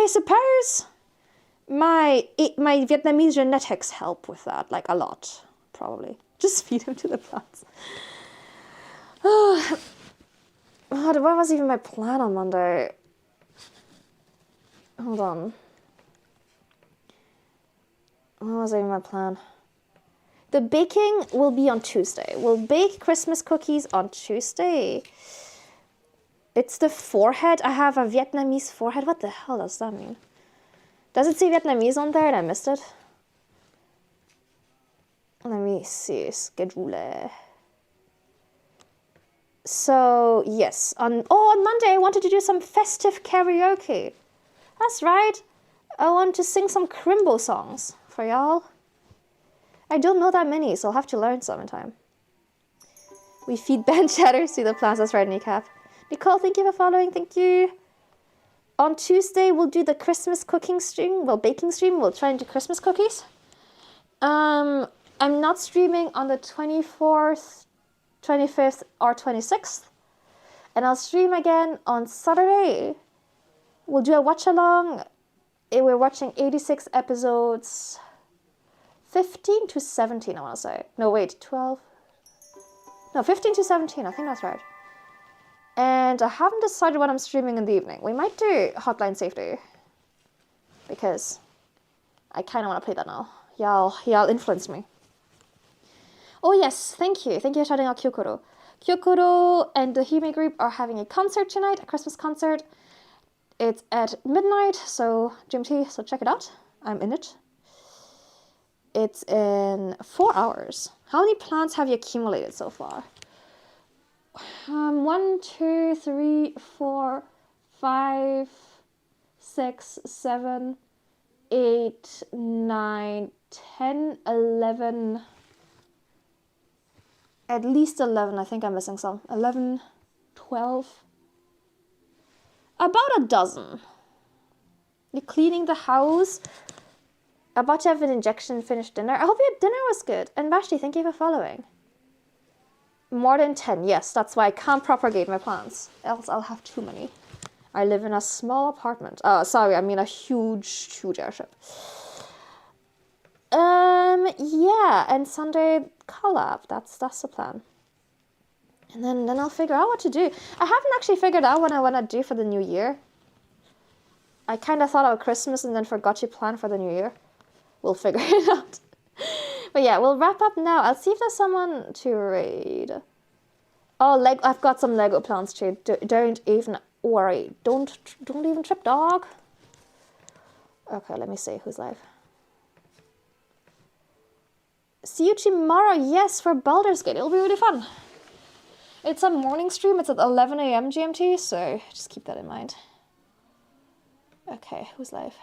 suppose my Vietnamese genetics help with that, like a lot, probably. Just feed him to the plants. Oh, what was even my plan on Monday? Hold on. What was even my plan? The baking will be on Tuesday. We'll bake Christmas cookies on Tuesday. It's the forehead. I have a Vietnamese forehead. What the hell does that mean? Does it say Vietnamese on there and I missed it? Let me see. Schedule. So, yes. On Monday I wanted to do some festive karaoke. That's right. I want to sing some Crimbo songs for y'all. I don't know that many, so I'll have to learn some in time. We feed Ben chatters to the plants. That's right, Kneecap. Nicole, thank you for following. Thank you. On Tuesday, we'll do the Christmas cooking stream. Well, baking stream. We'll try and do Christmas cookies. I'm not streaming on the 24th, 25th, or 26th. And I'll stream again on Saturday. We'll do a watch-along. We're watching 86 episodes. 15 to 17, I want to say. No, wait, 12. No, 15 to 17, I think that's right. And I haven't decided what I'm streaming in the evening. We might do Hotline Safety. Because I kind of want to play that now. Y'all influence me. Oh yes, thank you. Thank you for shouting out Kyokoro. Kyokoro and the Hime group are having a concert tonight, a Christmas concert. It's at midnight, so GMT, so check it out. I'm in it. It's in 4 hours. How many plants have you accumulated so far? 1, 2, 3, 4, 5, 6, 7, 8, 9, 10, 11. At least 11. I think I'm missing some. 11, 12. About a dozen. You're cleaning the house. About to have an injection, finished dinner. I hope your dinner was good. And Vashti, thank you for following. More than 10, yes. That's why I can't propagate my plants. Else I'll have too many. I live in a small apartment. Sorry, I mean a huge airship. Yeah, and Sunday collab. That's the plan. And then I'll figure out what to do. I haven't actually figured out what I want to do for the new year. I kind of thought about Christmas and then forgot to plan for the new year. We'll figure it out. But yeah, we'll wrap up now. I'll see if there's someone to raid. Oh, I've got some Lego plants too. Don't even worry. Don't even trip, dog. Okay, let me see who's live. See you tomorrow. Yes, for Baldur's Gate. It'll be really fun. It's a morning stream. It's at 11 a.m. GMT, so just keep that in mind. Okay, who's live?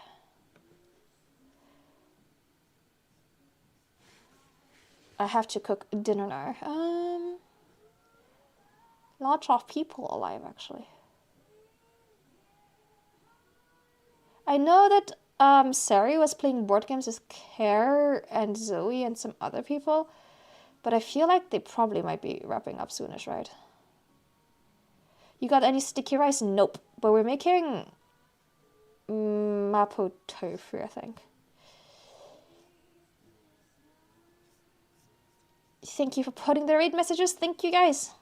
I have to cook dinner now. Lots of people alive, actually. I know that Sari was playing board games with Care and Zoe and some other people, but I feel like they probably might be wrapping up soonish, right? You got any sticky rice? Nope. But we're making mapo tofu, I think. Thank you for putting the raid messages. Thank you, guys.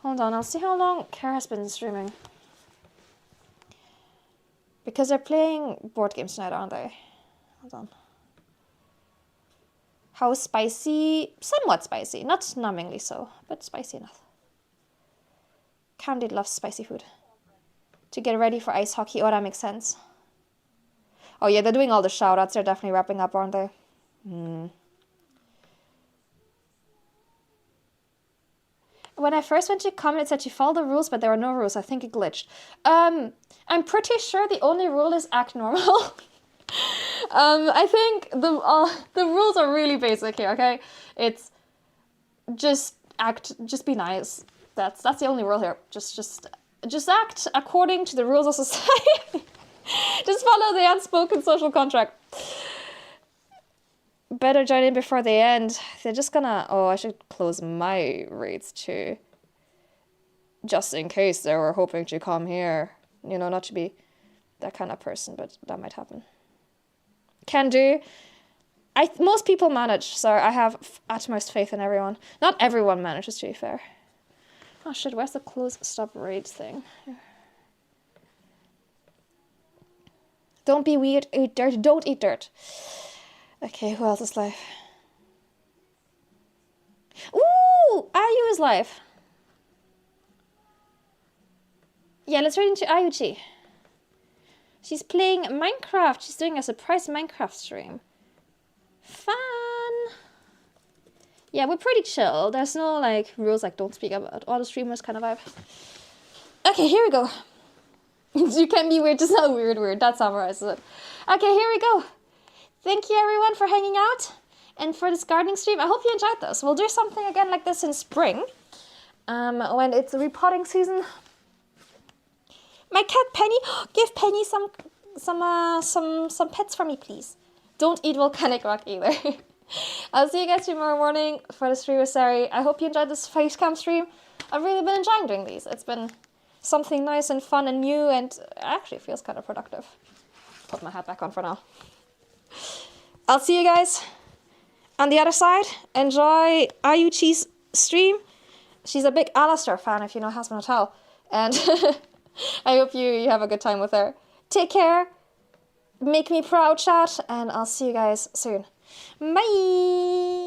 Hold on, I'll see how long Kara has been streaming. Because they're playing board games tonight, aren't they? Hold on. How spicy? Somewhat spicy. Not numbingly so, but spicy enough. Candy loves spicy food. To get ready for ice hockey. Oh, that makes sense. Oh yeah, they're doing all the shoutouts. They're definitely wrapping up, aren't they? When I first went to comment, it said you follow the rules, but there were no rules. I think it glitched. I'm pretty sure the only rule is act normal. I think the rules are really basic here, okay? It's just be nice. That's the only rule here. Just act according to the rules of society. Just follow the unspoken social contract. Better join in before they end. They're just gonna... Oh, I should close my raids too. Just in case they were hoping to come here. You know, not to be that kind of person, but that might happen. Can do. Most people manage, so I have utmost faith in everyone. Not everyone manages, to be fair. Oh shit, where's the close stop raids thing? Don't be weird, eat dirt. Don't eat dirt. Okay, who else is live? Ooh, Ayu is live. Yeah, let's read into Ayuchi. She's playing Minecraft. She's doing a surprise Minecraft stream. Fun. Yeah, we're pretty chill. There's no like rules like don't speak about all the streamers kind of vibe. Okay, here we go. You can be weird, just not weird. That summarizes it. Okay, here we go. Thank you everyone for hanging out and for this gardening stream. I hope you enjoyed this. We'll do something again like this in spring, when it's the repotting season. My cat Penny, give Penny some pets for me, please. Don't eat volcanic rock either. I'll see you guys tomorrow morning for the stream with Sari. I hope you enjoyed this facecam stream. I've really been enjoying doing these. It's been something nice and fun and new, and actually feels kind of productive. Put my hat back on for now. I'll see you guys on the other side. Enjoy Ayuchi's stream. She's a big Alistair fan, if you know Hasman Hotel. And I hope you have a good time with her. Take care. Make me proud, chat. And I'll see you guys soon. Bye.